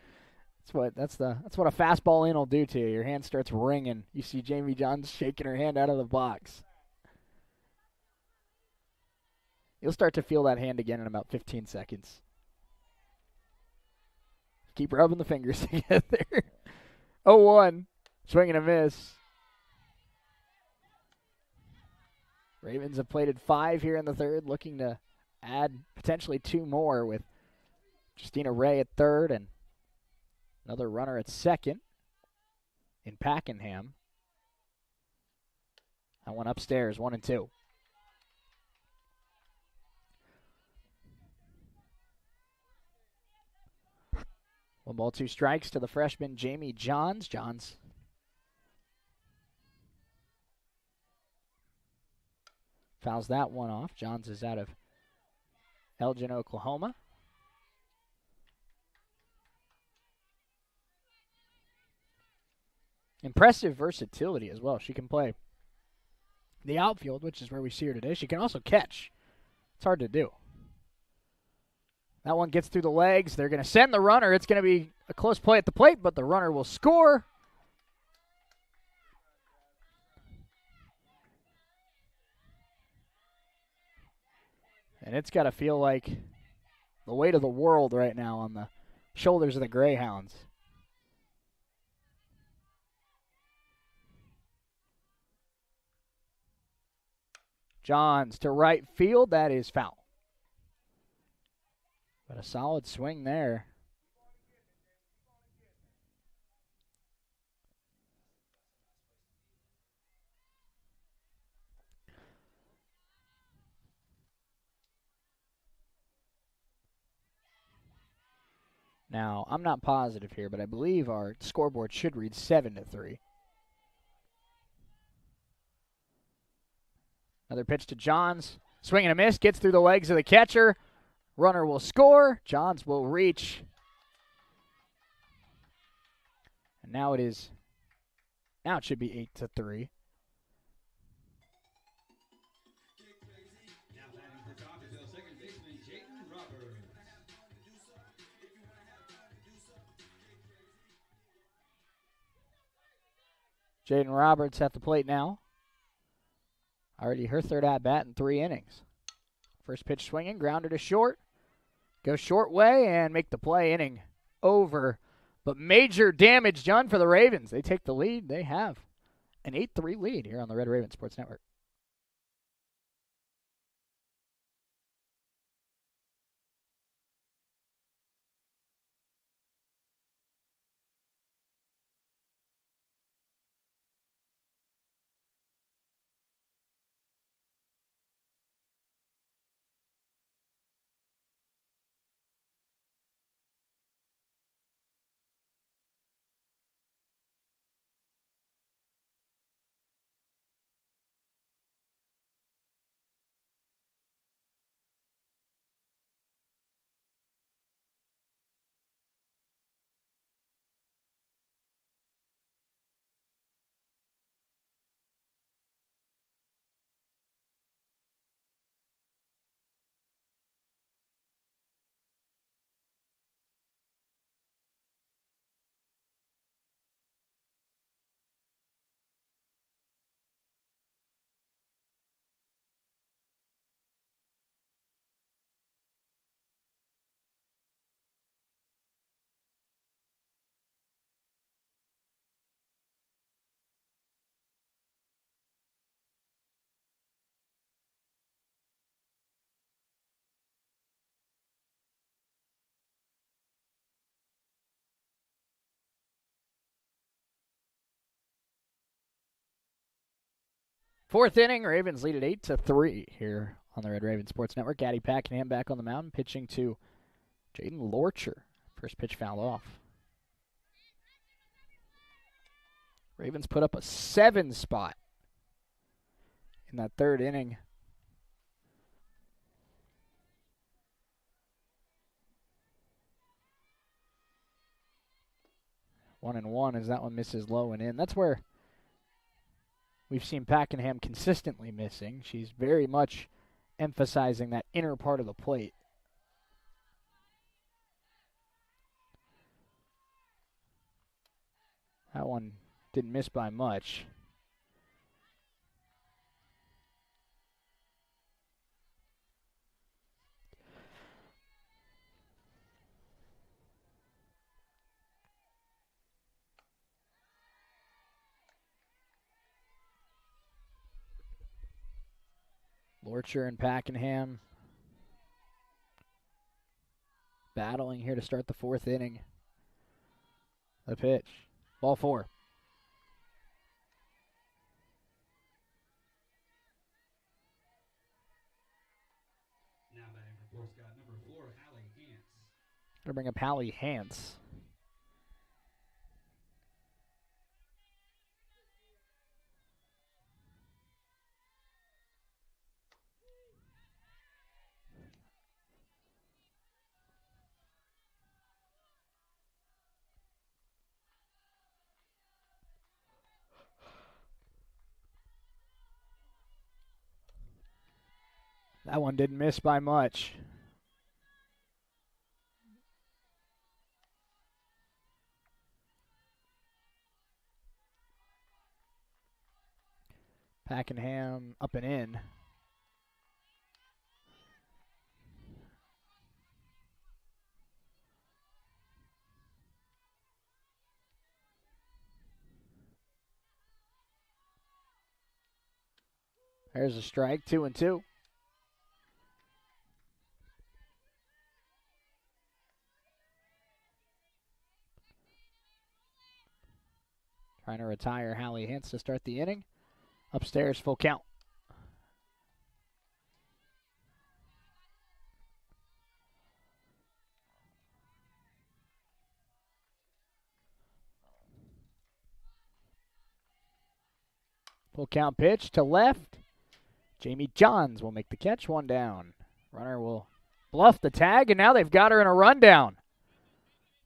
That's what a fastball in will do to you. Your hand starts ringing. You see Jamie Johns shaking her hand out of the box. You'll start to feel that hand again in about 15 seconds. Keep rubbing the fingers together. 0-1. Swing and a miss. Ravens have plated 5 here in the third, looking to add potentially 2 more with Justina Ray at third and another runner at second in Pakenham. That one upstairs, 1-2. One ball, 2 strikes to the freshman Jamie Johns. Johns fouls that one off. Johns is out of Elgin, Oklahoma. Impressive versatility as well. She can play the outfield, which is where we see her today. She can also catch. It's hard to do. That one gets through the legs. They're going to send the runner. It's going to be a close play at the plate, but the runner will score. And it's got to feel like the weight of the world right now on the shoulders of the Greyhounds. Johns to right field. That is foul. But a solid swing there. Now, I'm not positive here, but I believe our scoreboard should read 7-3. Another pitch to Johns. Swing and a miss. Gets through the legs of the catcher. Runner will score. Johns will reach. And now it should be 8-3.
Now batting for Coffeyville, second baseman Jayden Roberts.
Jayden Roberts at the plate now. Already her third at-bat in 3 innings. First pitch swinging, grounder to short. Go short way and make the play. Inning over. But major damage done for the Ravens. They take the lead. They have an 8-3 lead here on the Red Raven Sports Network. Fourth inning, Ravens lead at 8-3 here on the Red Raven Sports Network. Addie Pakenham back on the mound, pitching to Jaden Lorcher. First pitch fouled off. Ravens put up a 7 spot in that third inning. 1-1 as that one misses low and in. That's where we've seen Pakenham consistently missing. She's very much emphasizing that inner part of the plate. That one didn't miss by much. Lorcher and Pakenham battling here to start the 4th inning. The pitch. Ball 4.
Now batting for Fort Scott, number 4, Hallie Hance.
Gonna bring up Hallie Hance. That one didn't miss by much. Pakenham up and in. There's a strike, 2-2. Trying to retire Hallie Hance to start the inning. Upstairs, full count. Full count pitch to left. Jamie Johns will make the catch, 1 down. Runner will bluff the tag, and now they've got her in a rundown.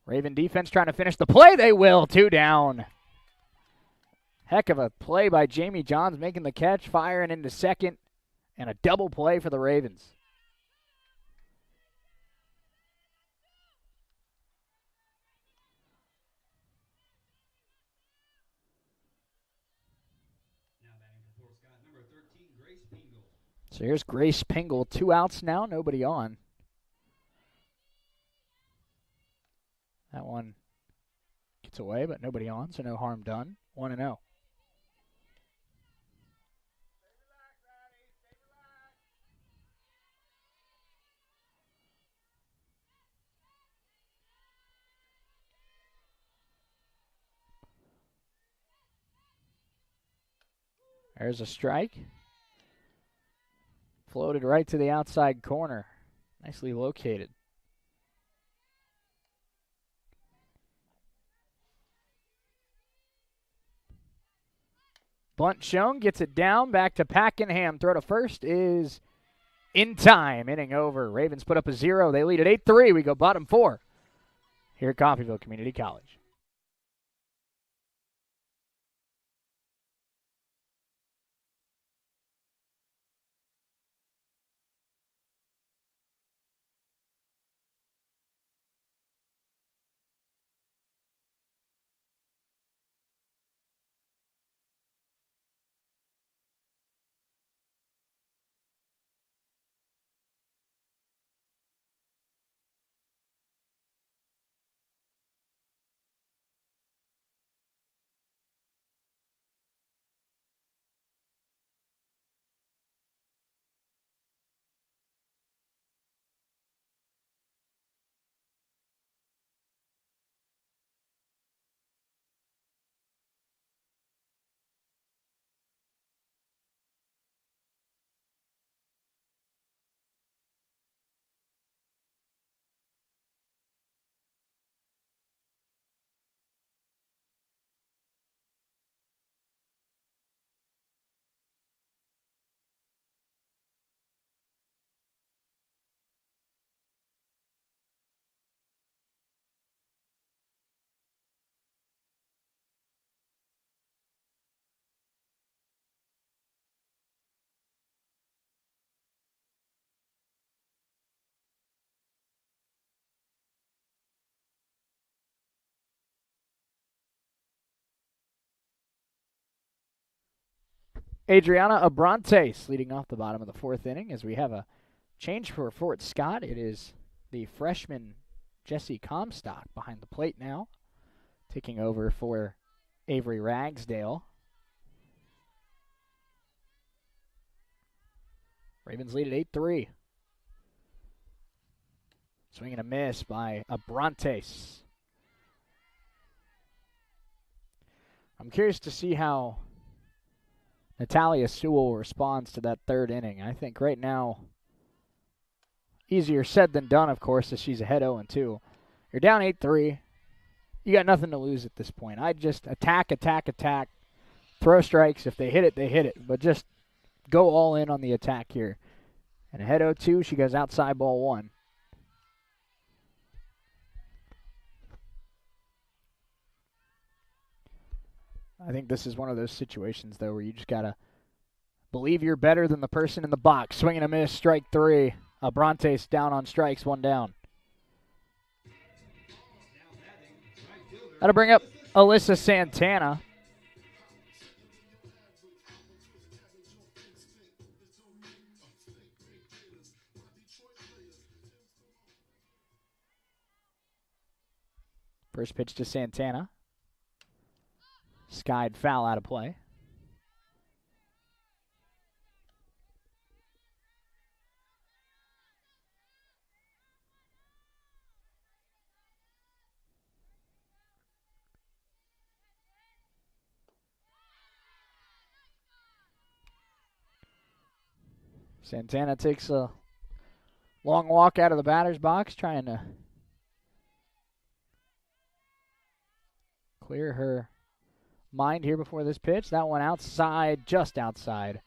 Raven defense trying to finish the play. They will, 2 down. Heck of a play by Jamie Johns making the catch, firing into second, and a double play for the Ravens.
Now batting for Fort Scott, number 13, Grace Pingle.
So here's Grace Pingle, 2 outs now, nobody on. That one gets away, but nobody on, so no harm done. 1-0. There's a strike. Floated right to the outside corner. Nicely located. Bunt shown, gets it down, back to Pakenham. Throw to first is in time. Inning over. Ravens put up a 0. They lead at 8-3. We go bottom 4 here at Coffeyville Community College. Adriana Abrantes leading off the bottom of the fourth inning as we have a change for Fort Scott. It is the freshman Jesse Comstock behind the plate now, taking over for Avery Ragsdale. Ravens lead at 8-3. Swing and a miss by Abrantes. I'm curious to see how Natalia Sewell responds to that third inning. I think right now, easier said than done, of course, as she's ahead 0-2. You're down 8-3. You got nothing to lose at this point. I'd just attack. Throw strikes. If they hit it, they hit it. But just go all in on the attack here. And ahead 0-2, she goes outside ball one. I think this is one of those situations, though, where you just got to believe you're better than the person in the box. Swing and a miss, strike three. Abrantes down on strikes, one down. That'll bring up Alyssa Santana. First pitch to Santana. Skied foul out of play. Santana takes a long walk out of the batter's box, trying to clear her mind here before this pitch. That one outside, just outside.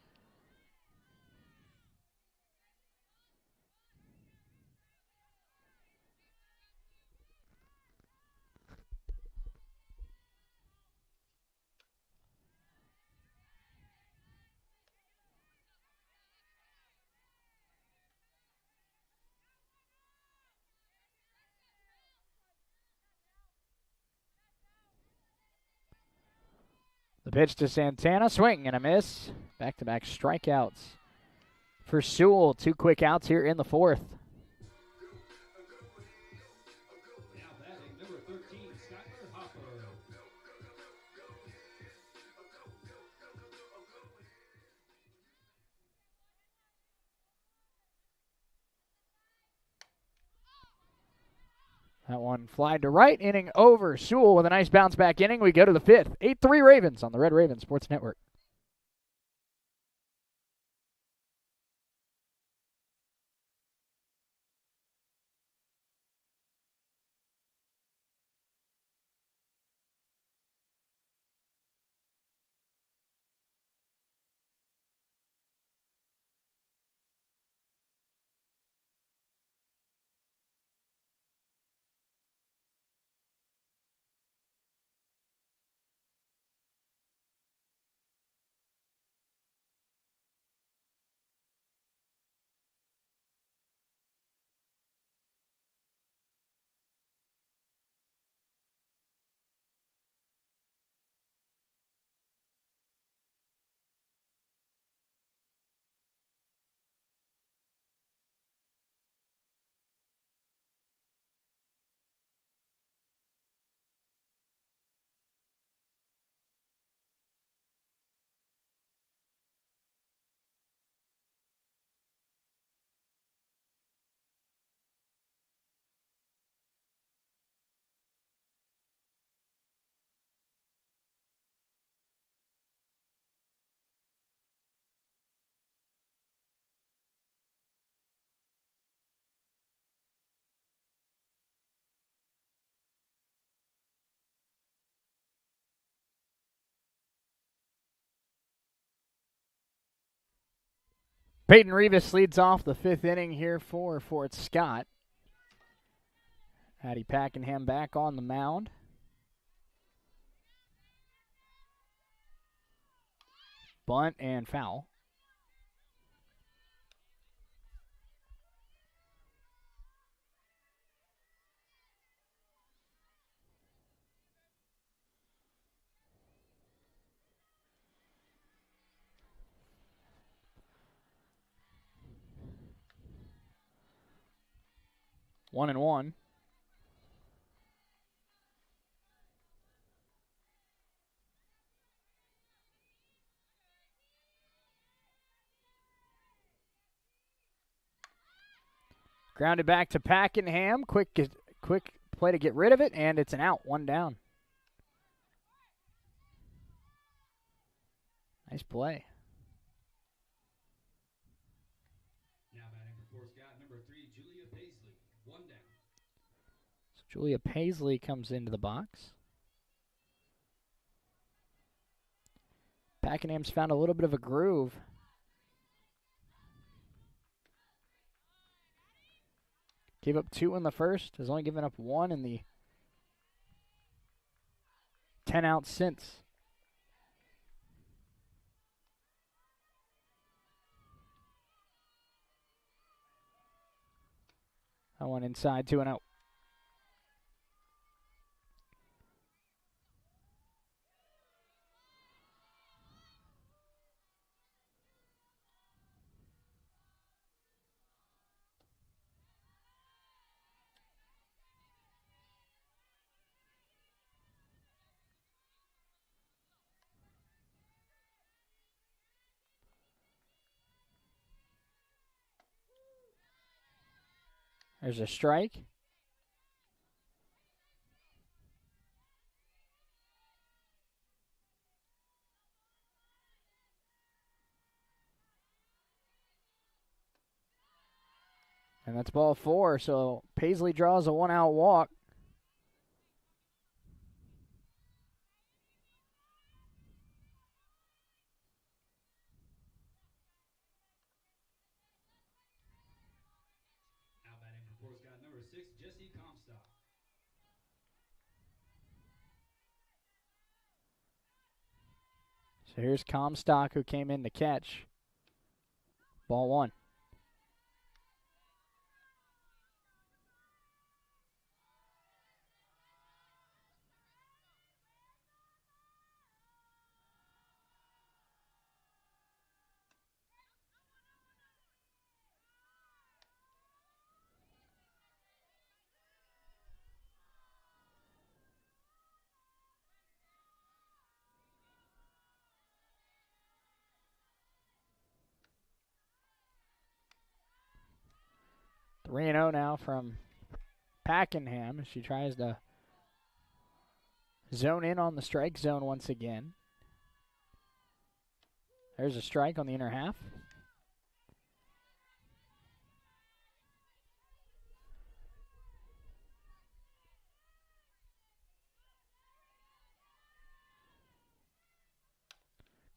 The pitch to Santana, swing and a miss. Back-to-back strikeouts for Sewell. 2 quick outs here in the fourth.
Now batting number 13, Skylar Hopper.
That one flied to right, inning over. Sewell with a nice bounce back inning. We go to the fifth. 8-3 Ravens on the Red Raven Sports Network. Peyton Rivas leads off the fifth inning here for Fort Scott. Addie Packenham back on the mound. Bunt and foul. 1-1. Grounded back to Pakenham. Quick play to get rid of it, and it's an out. 1 down. Nice play.
Now batting for Fort Scott, number 3, Julia Paisley. 1 down.
So Julia Paisley comes into the box. Pakenham's found a little bit of a groove. Gave up 2 in the first. Has only given up 1 in the 10 outs since. That one inside, 2-0. There's a strike. And that's ball 4, so Paisley draws a 1-out walk.
Now batting for Fort Scott, number 6, Jessie Comstock.
So here's Comstock, who came in to catch. Ball 1. Three and 0 now from Pakenham as she tries to zone in on the strike zone once again. There's a strike on the inner half.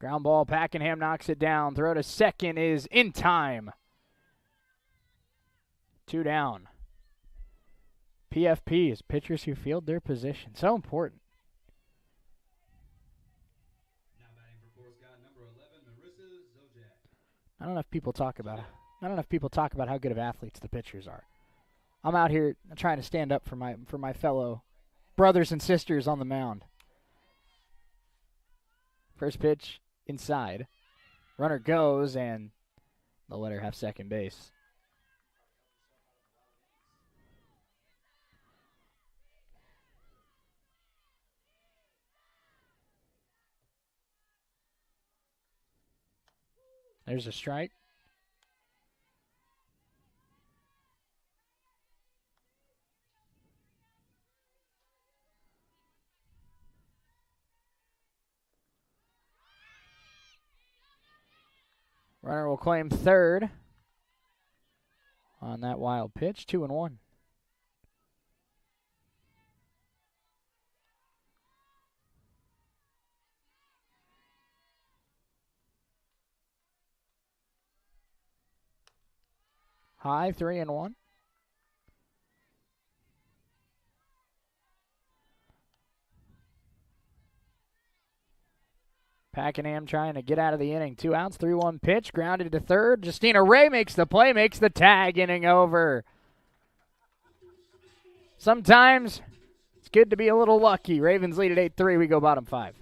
Ground ball, Pakenham knocks it down. Throw to second is in time. 2 down. PFP is pitchers who field their position. So important.
Now batting for Fort Scott, number 11, Marissa Zojak.
Not enough people talk about how good of athletes the pitchers are. I'm out here trying to stand up for my fellow brothers and sisters on the mound. First pitch inside. Runner goes, and they'll let her have second base. There's a strike. Runner will claim third on that wild pitch. 2-1. High, 3-1. Pakenham trying to get out of the inning. 2 outs, 3-1 pitch. Grounded to third. Justina Ray makes the play, makes the tag. Inning over. Sometimes it's good to be a little lucky. Ravens lead at 8-3. We go bottom 5.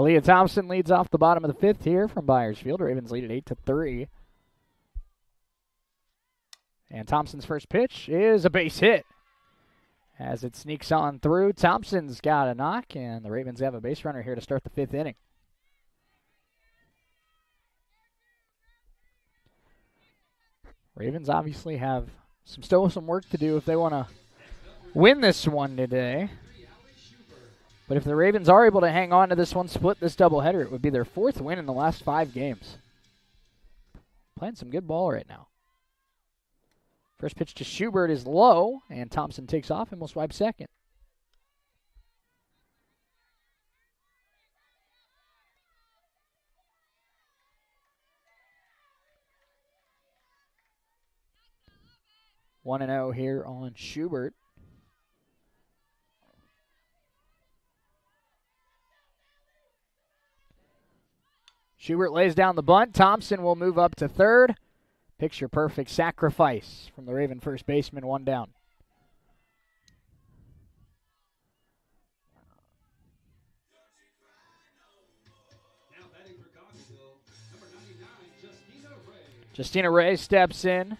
Aaliyah Thompson leads off the bottom of the 5th here from Byersfield. Ravens lead at 8-3. And Thompson's first pitch is a base hit. As it sneaks on through, Thompson's got a knock, and the Ravens have a base runner here to start the 5th inning. Ravens obviously have still some work to do if they want to win this one today. But if the Ravens are able to hang on to this one, split this doubleheader, it would be their 4th win in the last 5 games. Playing some good ball right now. First pitch to Schubert is low, and Thompson takes off and will swipe second. One and 0 here on Schubert. Schubert lays down the bunt. Thompson will move up to third. Picture perfect sacrifice from the Raven first baseman, 1 down.
Now batting for Coffeyville, number 99, Justina Ray.
Justina Ray steps in.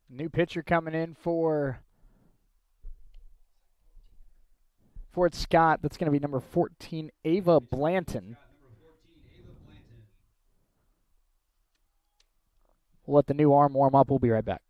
New pitcher coming in for Fort Scott. That's going to be number 14, Ava Blanton. We'll let the new arm warm up. We'll be right back.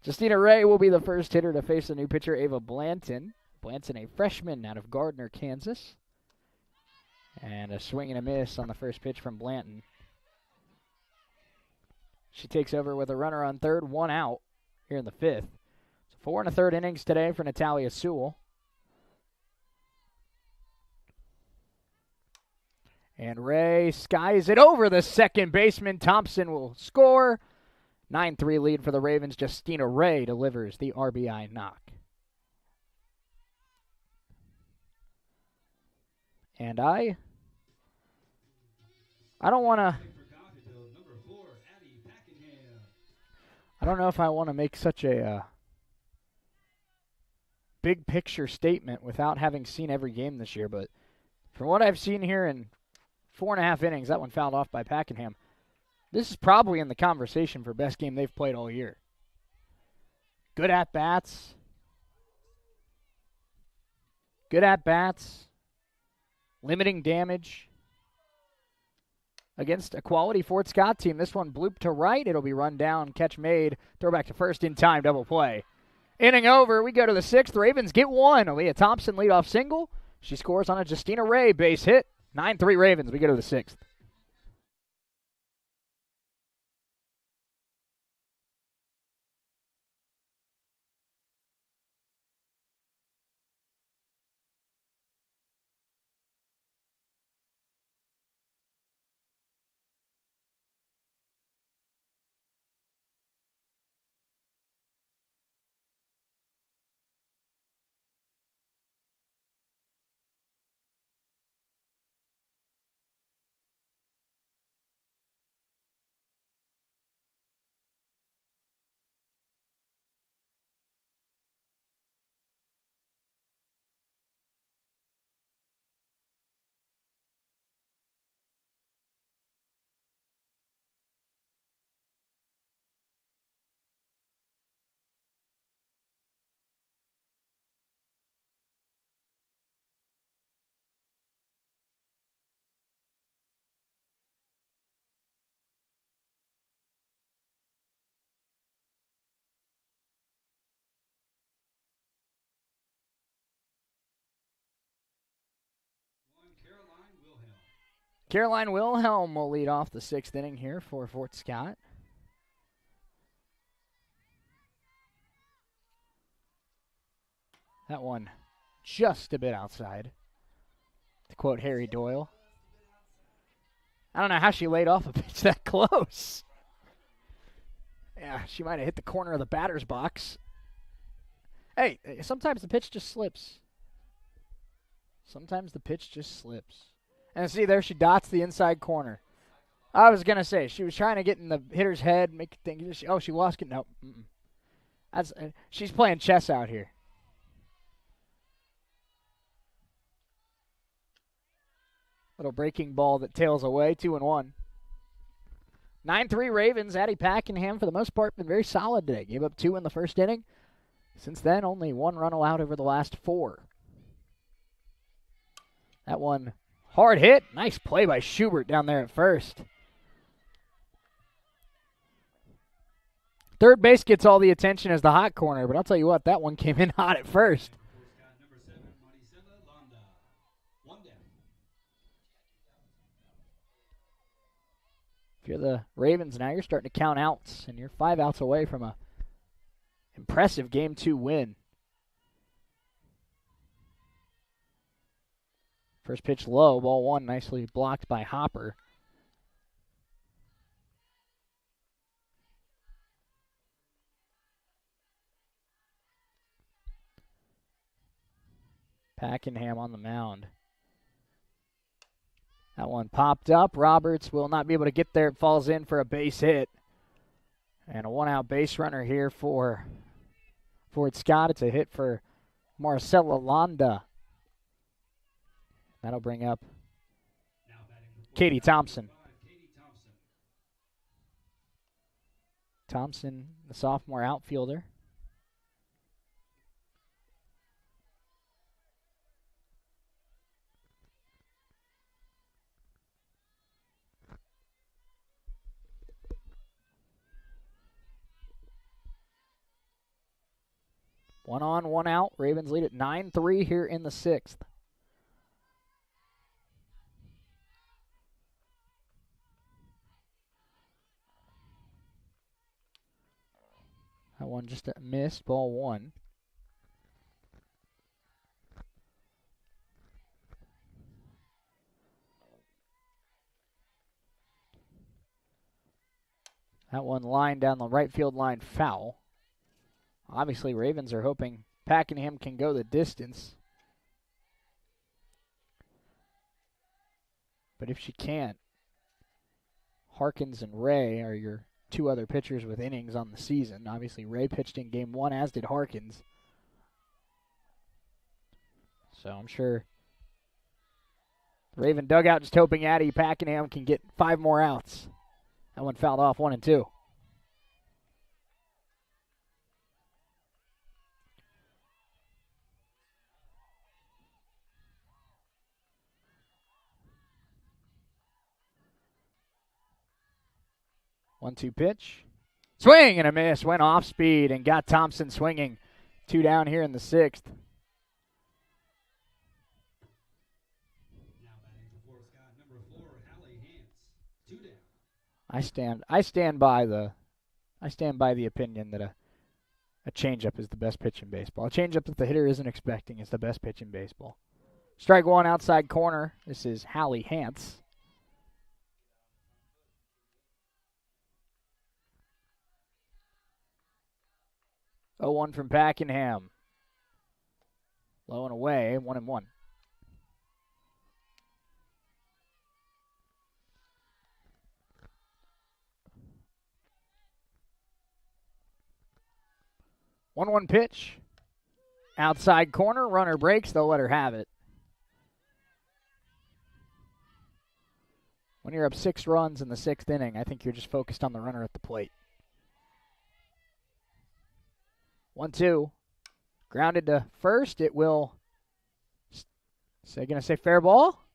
Justina Ray will be the first hitter to face the new pitcher, Ava Blanton. Blanton, a freshman out of Gardner, Kansas. And a swing and a miss on the first pitch from Blanton. She takes over with a runner on third, 1 out here in the 5th. So 4 1/3 innings today for Natalia Sewell. And Ray skies it over the second baseman. Thompson will score. 9-3 lead for the Ravens. Justina Ray delivers the RBI knock. And I don't want to. I don't know if I want to make such a big picture statement without having seen every game this year, but from what I've seen here in 4.5 innings, that one fouled off by Pakenham. This is probably in the conversation for best game they've played all year. Good at-bats. Limiting damage. Against a quality Fort Scott team. This one blooped to right. It'll be run down, catch made, throw back to first in time, double play. Inning over. We go to the 6th. Ravens get 1. Aaliyah Thompson leadoff single. She scores on a Justina Ray base hit. 9-3 Ravens. We go to the 6th. Caroline Wilhelm will lead off the 6th inning here for Fort Scott. That one just a bit outside, to quote Harry Doyle. I don't know how she laid off a pitch that close. Yeah, she might have hit the corner of the batter's box. Hey, sometimes the pitch just slips. Sometimes the pitch just slips. And see, there she dots the inside corner. I was going to say, she was trying to get in the hitter's head, make it think, oh, she lost it. No. She's playing chess out here. Little breaking ball that tails away, 2-1. 9-3 Ravens. Addie Packenham, for the most part, been very solid today. Gave up 2 in the first inning. Since then, only 1 run allowed over the last 4. That one, hard hit. Nice play by Schubert down there at first. Third base gets all the attention as the hot corner, but I'll tell you what, that one came in hot at first. If you're the Ravens now, you're starting to count outs, and you're 5 outs away from a impressive Game 2 win. First pitch low, ball 1 nicely blocked by Hopper. Packenham on the mound. That one popped up. Roberts will not be able to get there. It falls in for a base hit. And a 1-out base runner here for Fort Scott. It's a hit for Marcella Londa. That'll bring up Katie Thompson. Thompson, the sophomore outfielder. One on, 1 out. Ravens lead at 9-3 here in the 6th. That one just missed, ball 1. That one lined down the right field line, foul. Obviously, Ravens are hoping Packenham can go the distance. But if she can't, Harkins and Ray are your 2 other pitchers with innings on the season. Obviously, Ray pitched in Game 1, as did Harkins. So I'm sure the Raven dugout just hoping Addie Packenham can get 5 more outs. That one fouled off, 1-2. One-two pitch. Swing and a miss. Went off speed and got Thompson swinging. 2 down here in the 6th.
Now batting for Fort Scott, number 4, Hallie Hance. 2 down.
I stand by the opinion that a changeup is the best pitch in baseball. A changeup that the hitter isn't expecting is the best pitch in baseball. Strike 1 outside corner. This is Hallie Hance. Oh, 1 from Packenham. Low and away, 1-1. One pitch. Outside corner, runner breaks, they'll let her have it. When you're up 6 runs in the 6th inning, I think you're just focused on the runner at the plate. 1-2. Grounded to first. It will. Going to say fair ball?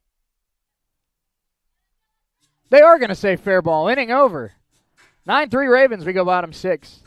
They are going to say fair ball. Inning over. 9-3 Ravens. We go bottom 6.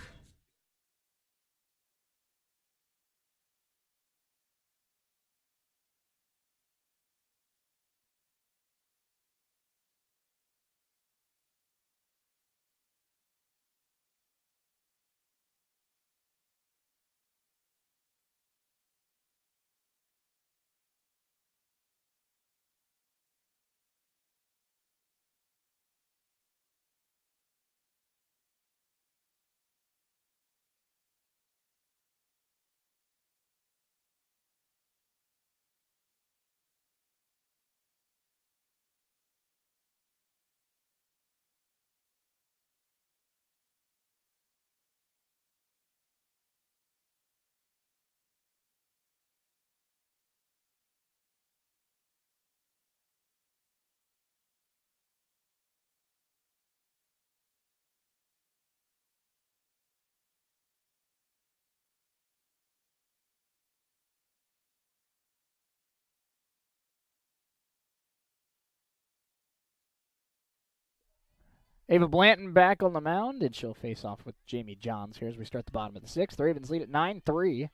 Ava Blanton back on the mound, and she'll face off with Jamie Johns here as we start the bottom of the 6th. The Ravens lead at 9-3.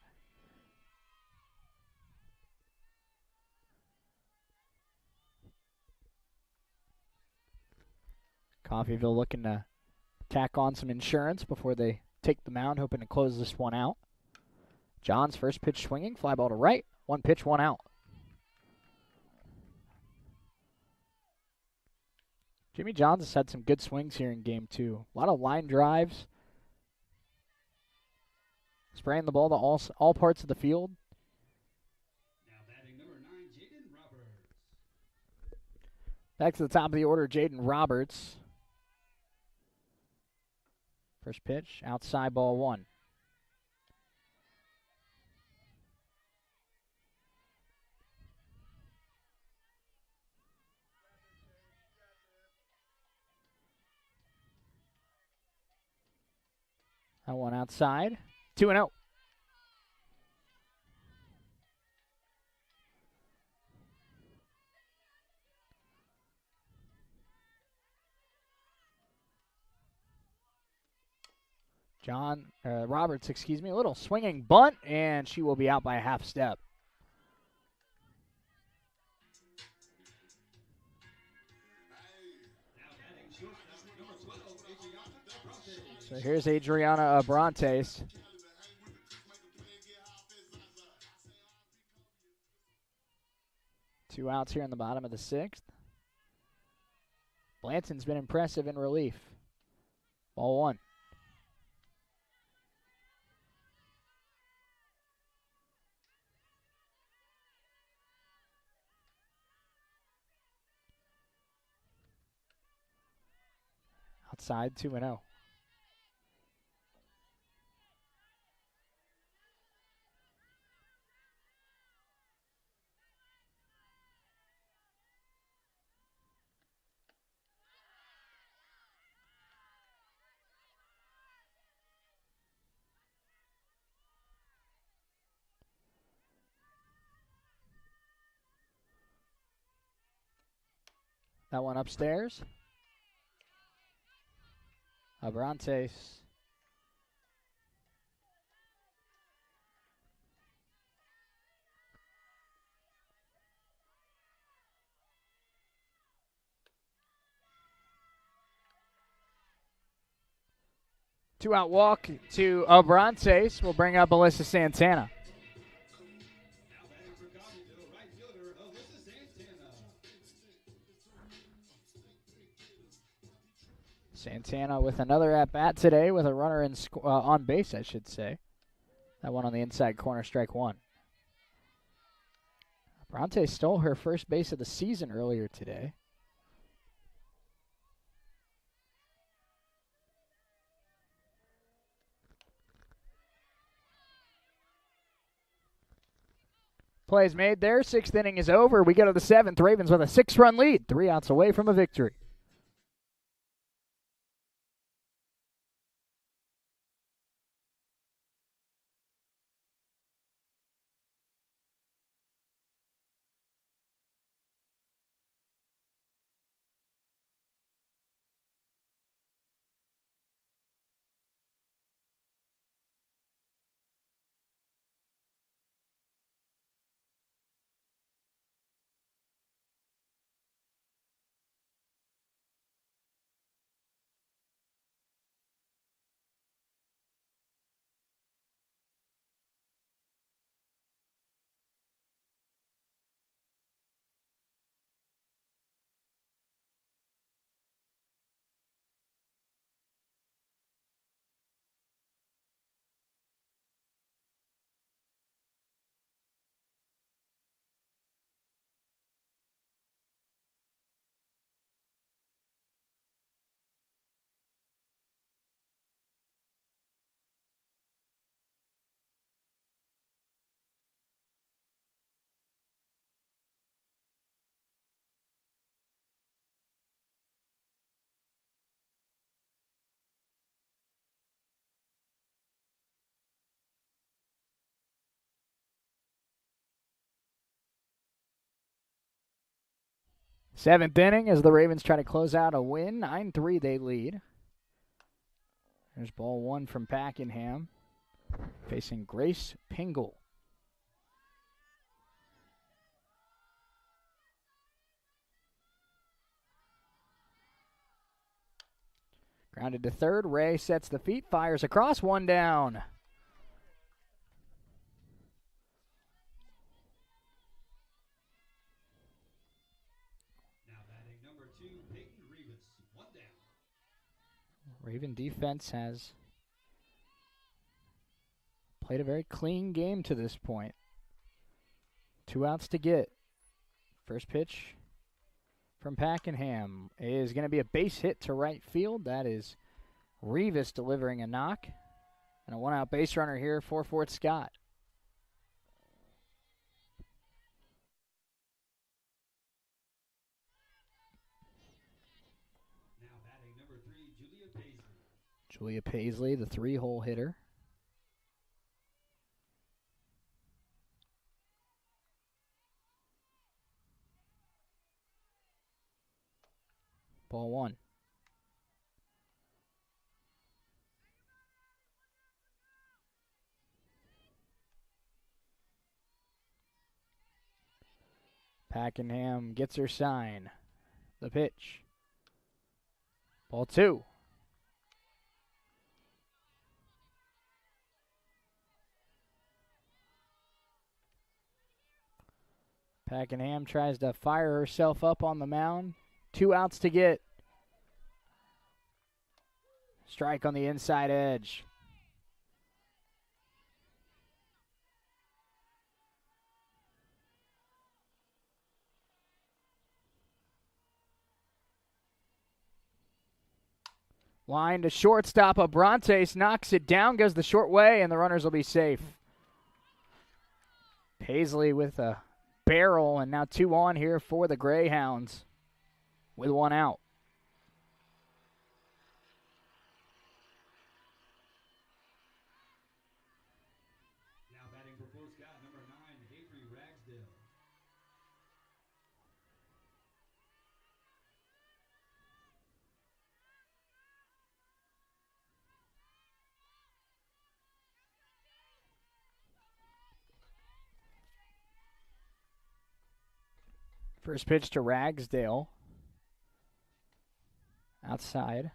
Coffeyville looking to tack on some insurance before they take the mound, hoping to close this one out. Johns first pitch swinging, fly ball to right. 1 pitch, 1 out. Jimmy Johns has had some good swings here in game 2. A lot of line drives. Spraying the ball to all parts of the field.
Now batting number 9, Jaden Roberts.
Back to the top of the order, Jaden Roberts. First pitch, outside ball 1. That one outside. 2-0. Roberts, a little swinging bunt, and she will be out by a half step. So here's Adriana Abrantes. Two outs here in the bottom of the 6th. Blanton's been impressive in relief. Ball 1. Outside, 2-0. That one upstairs. Abrantes. Two-out walk to Abrantes will bring up Alyssa Santana.
Now batting for Coffeyville, right fielder, Alyssa Santana.
Santana with another at-bat today with a runner on base, I should say. That one on the inside corner, strike 1. Abrantes stole her first base of the season earlier today. Plays made there. 6th inning is over. We go to the 7th. Ravens with a 6-run lead. 3 outs away from a victory. Seventh inning as the Ravens try to close out a win. 9-3 they lead. There's ball one from Packenham facing Grace Pingle. Grounded to third. Ray sets the feet, fires across, one down. Raven defense has played a very clean game to this point. 2 outs to get. First pitch from Packenham is going to be a base hit to right field. That is Revis delivering a knock. And a 1-out base runner here for Fort Scott. Julia Paisley, the 3-hole hitter. Ball one. Packenham gets her sign. The pitch. Ball two. Packenham tries to fire herself up on the mound. 2 outs to get. Strike on the inside edge. Line to shortstop. Abrantes knocks it down, goes the short way, and the runners will be safe. Paisley with a barrel, and now 2 on here for the Greyhounds with 1 out.
Now batting for Fort Scott, number 9, Avery Ragsdale.
First pitch to Ragsdale. Outside.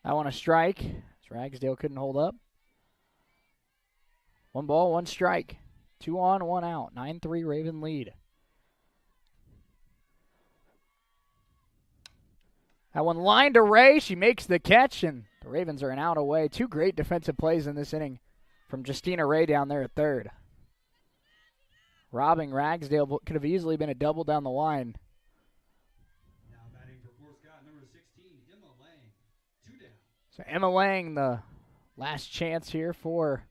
I want a strike. As Ragsdale couldn't hold up. 1 ball, 1 strike. 2 on, 1 out. 9-3 Raven lead. That one lined to Ray. She makes the catch, and the Ravens are an out away. 2 great defensive plays in this inning from Justina Ray down there at third. Robbing Ragsdale could have easily been a double down the line.
Now batting for Fort Scott, number 16, Emma Lang. 2 down.
So Emma Lang, the last chance here for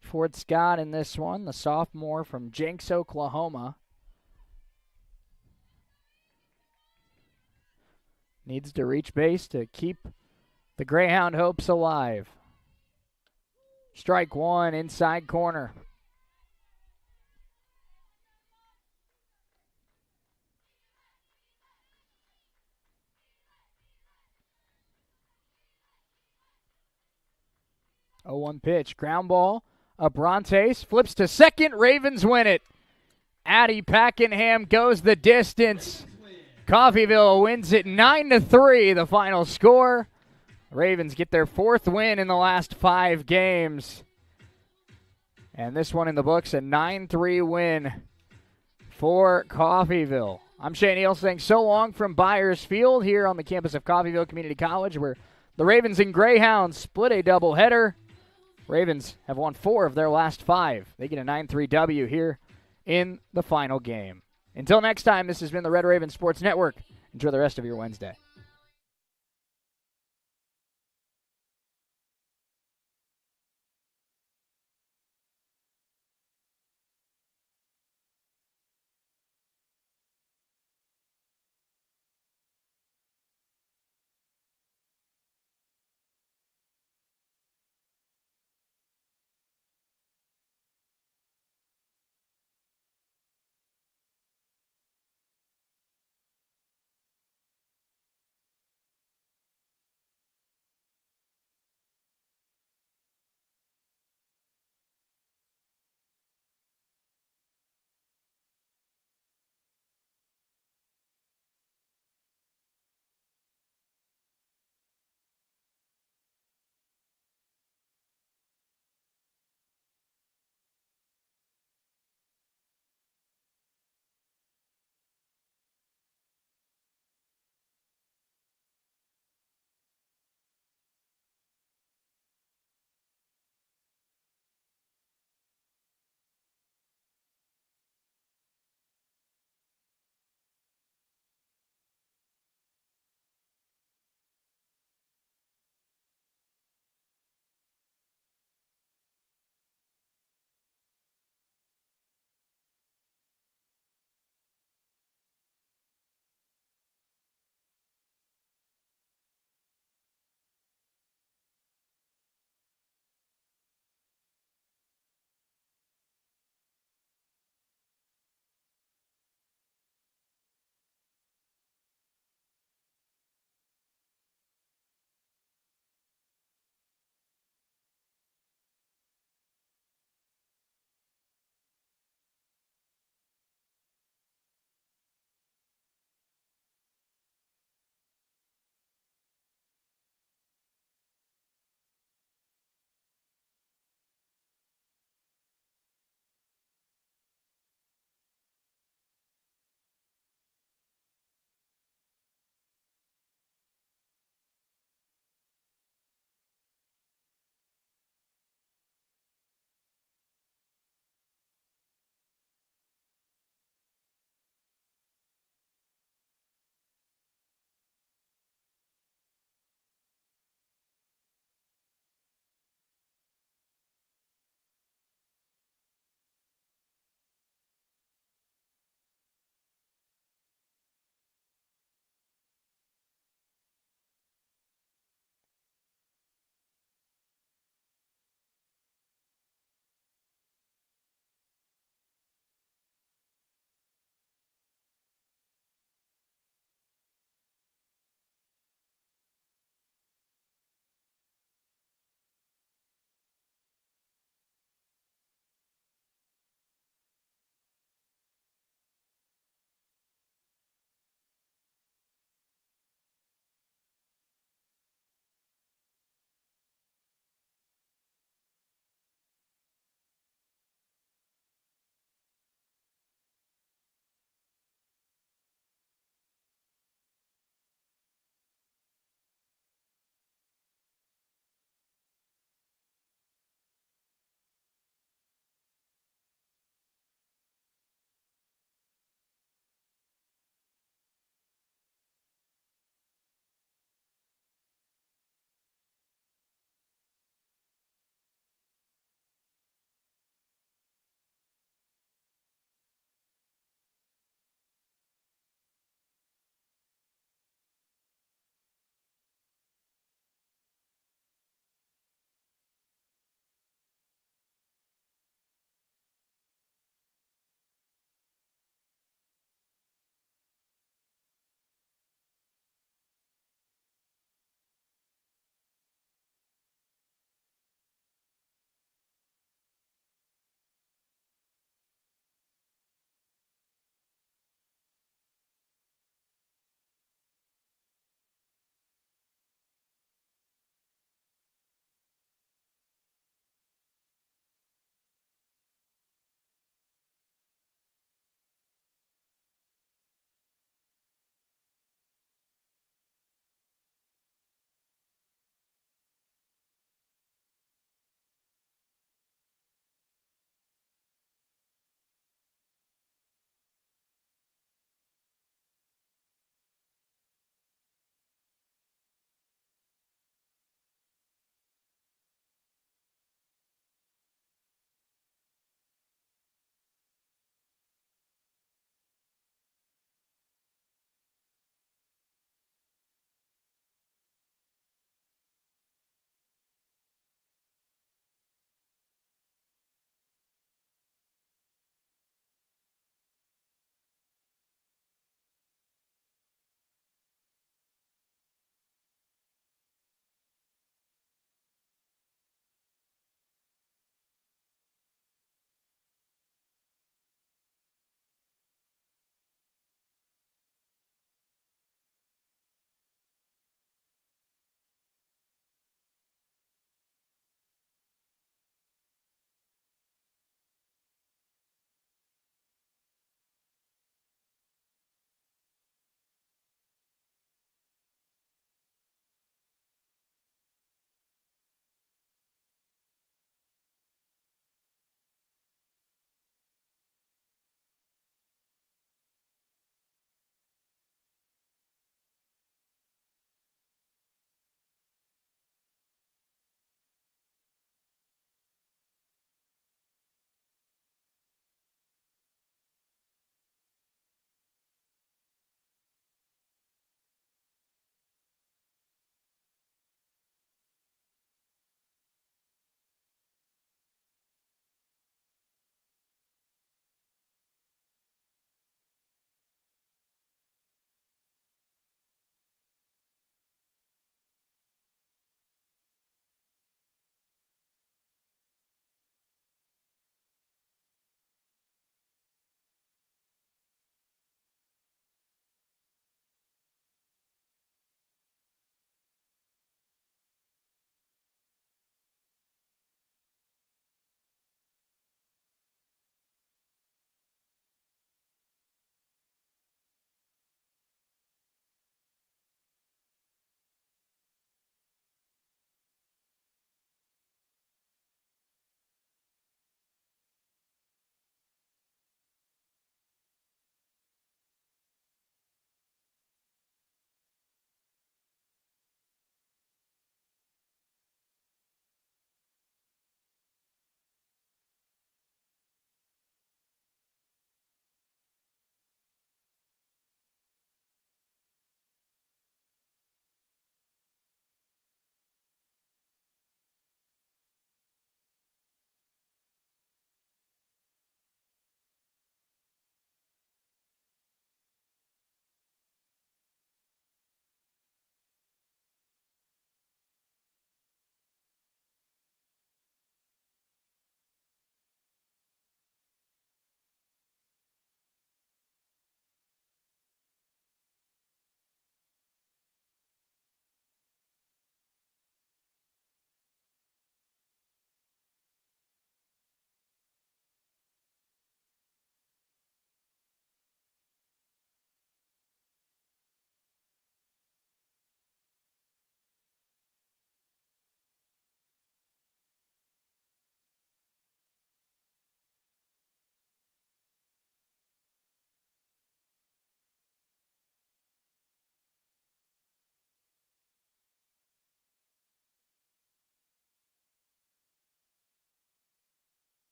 Fort Scott in this one. The sophomore from Jenks, Oklahoma. Needs to reach base to keep the Greyhound hopes alive. Strike 1, inside corner. Oh, 1 pitch. Ground ball. Abrantes flips to second. Ravens win it. Addie Packenham goes the distance. Coffeyville wins it 9-3, the final score. Ravens get their 4th win in the last 5 games. And this one in the books, a 9-3 win for Coffeyville. I'm Shane Neal saying so long from Byers Field here on the campus of Coffeyville Community College, where the Ravens and Greyhounds split a doubleheader. Ravens have won 4 of their last 5. They get a 9-3 W here in the final game. Until next time, this has been the Red Raven Sports Network. Enjoy the rest of your Wednesday.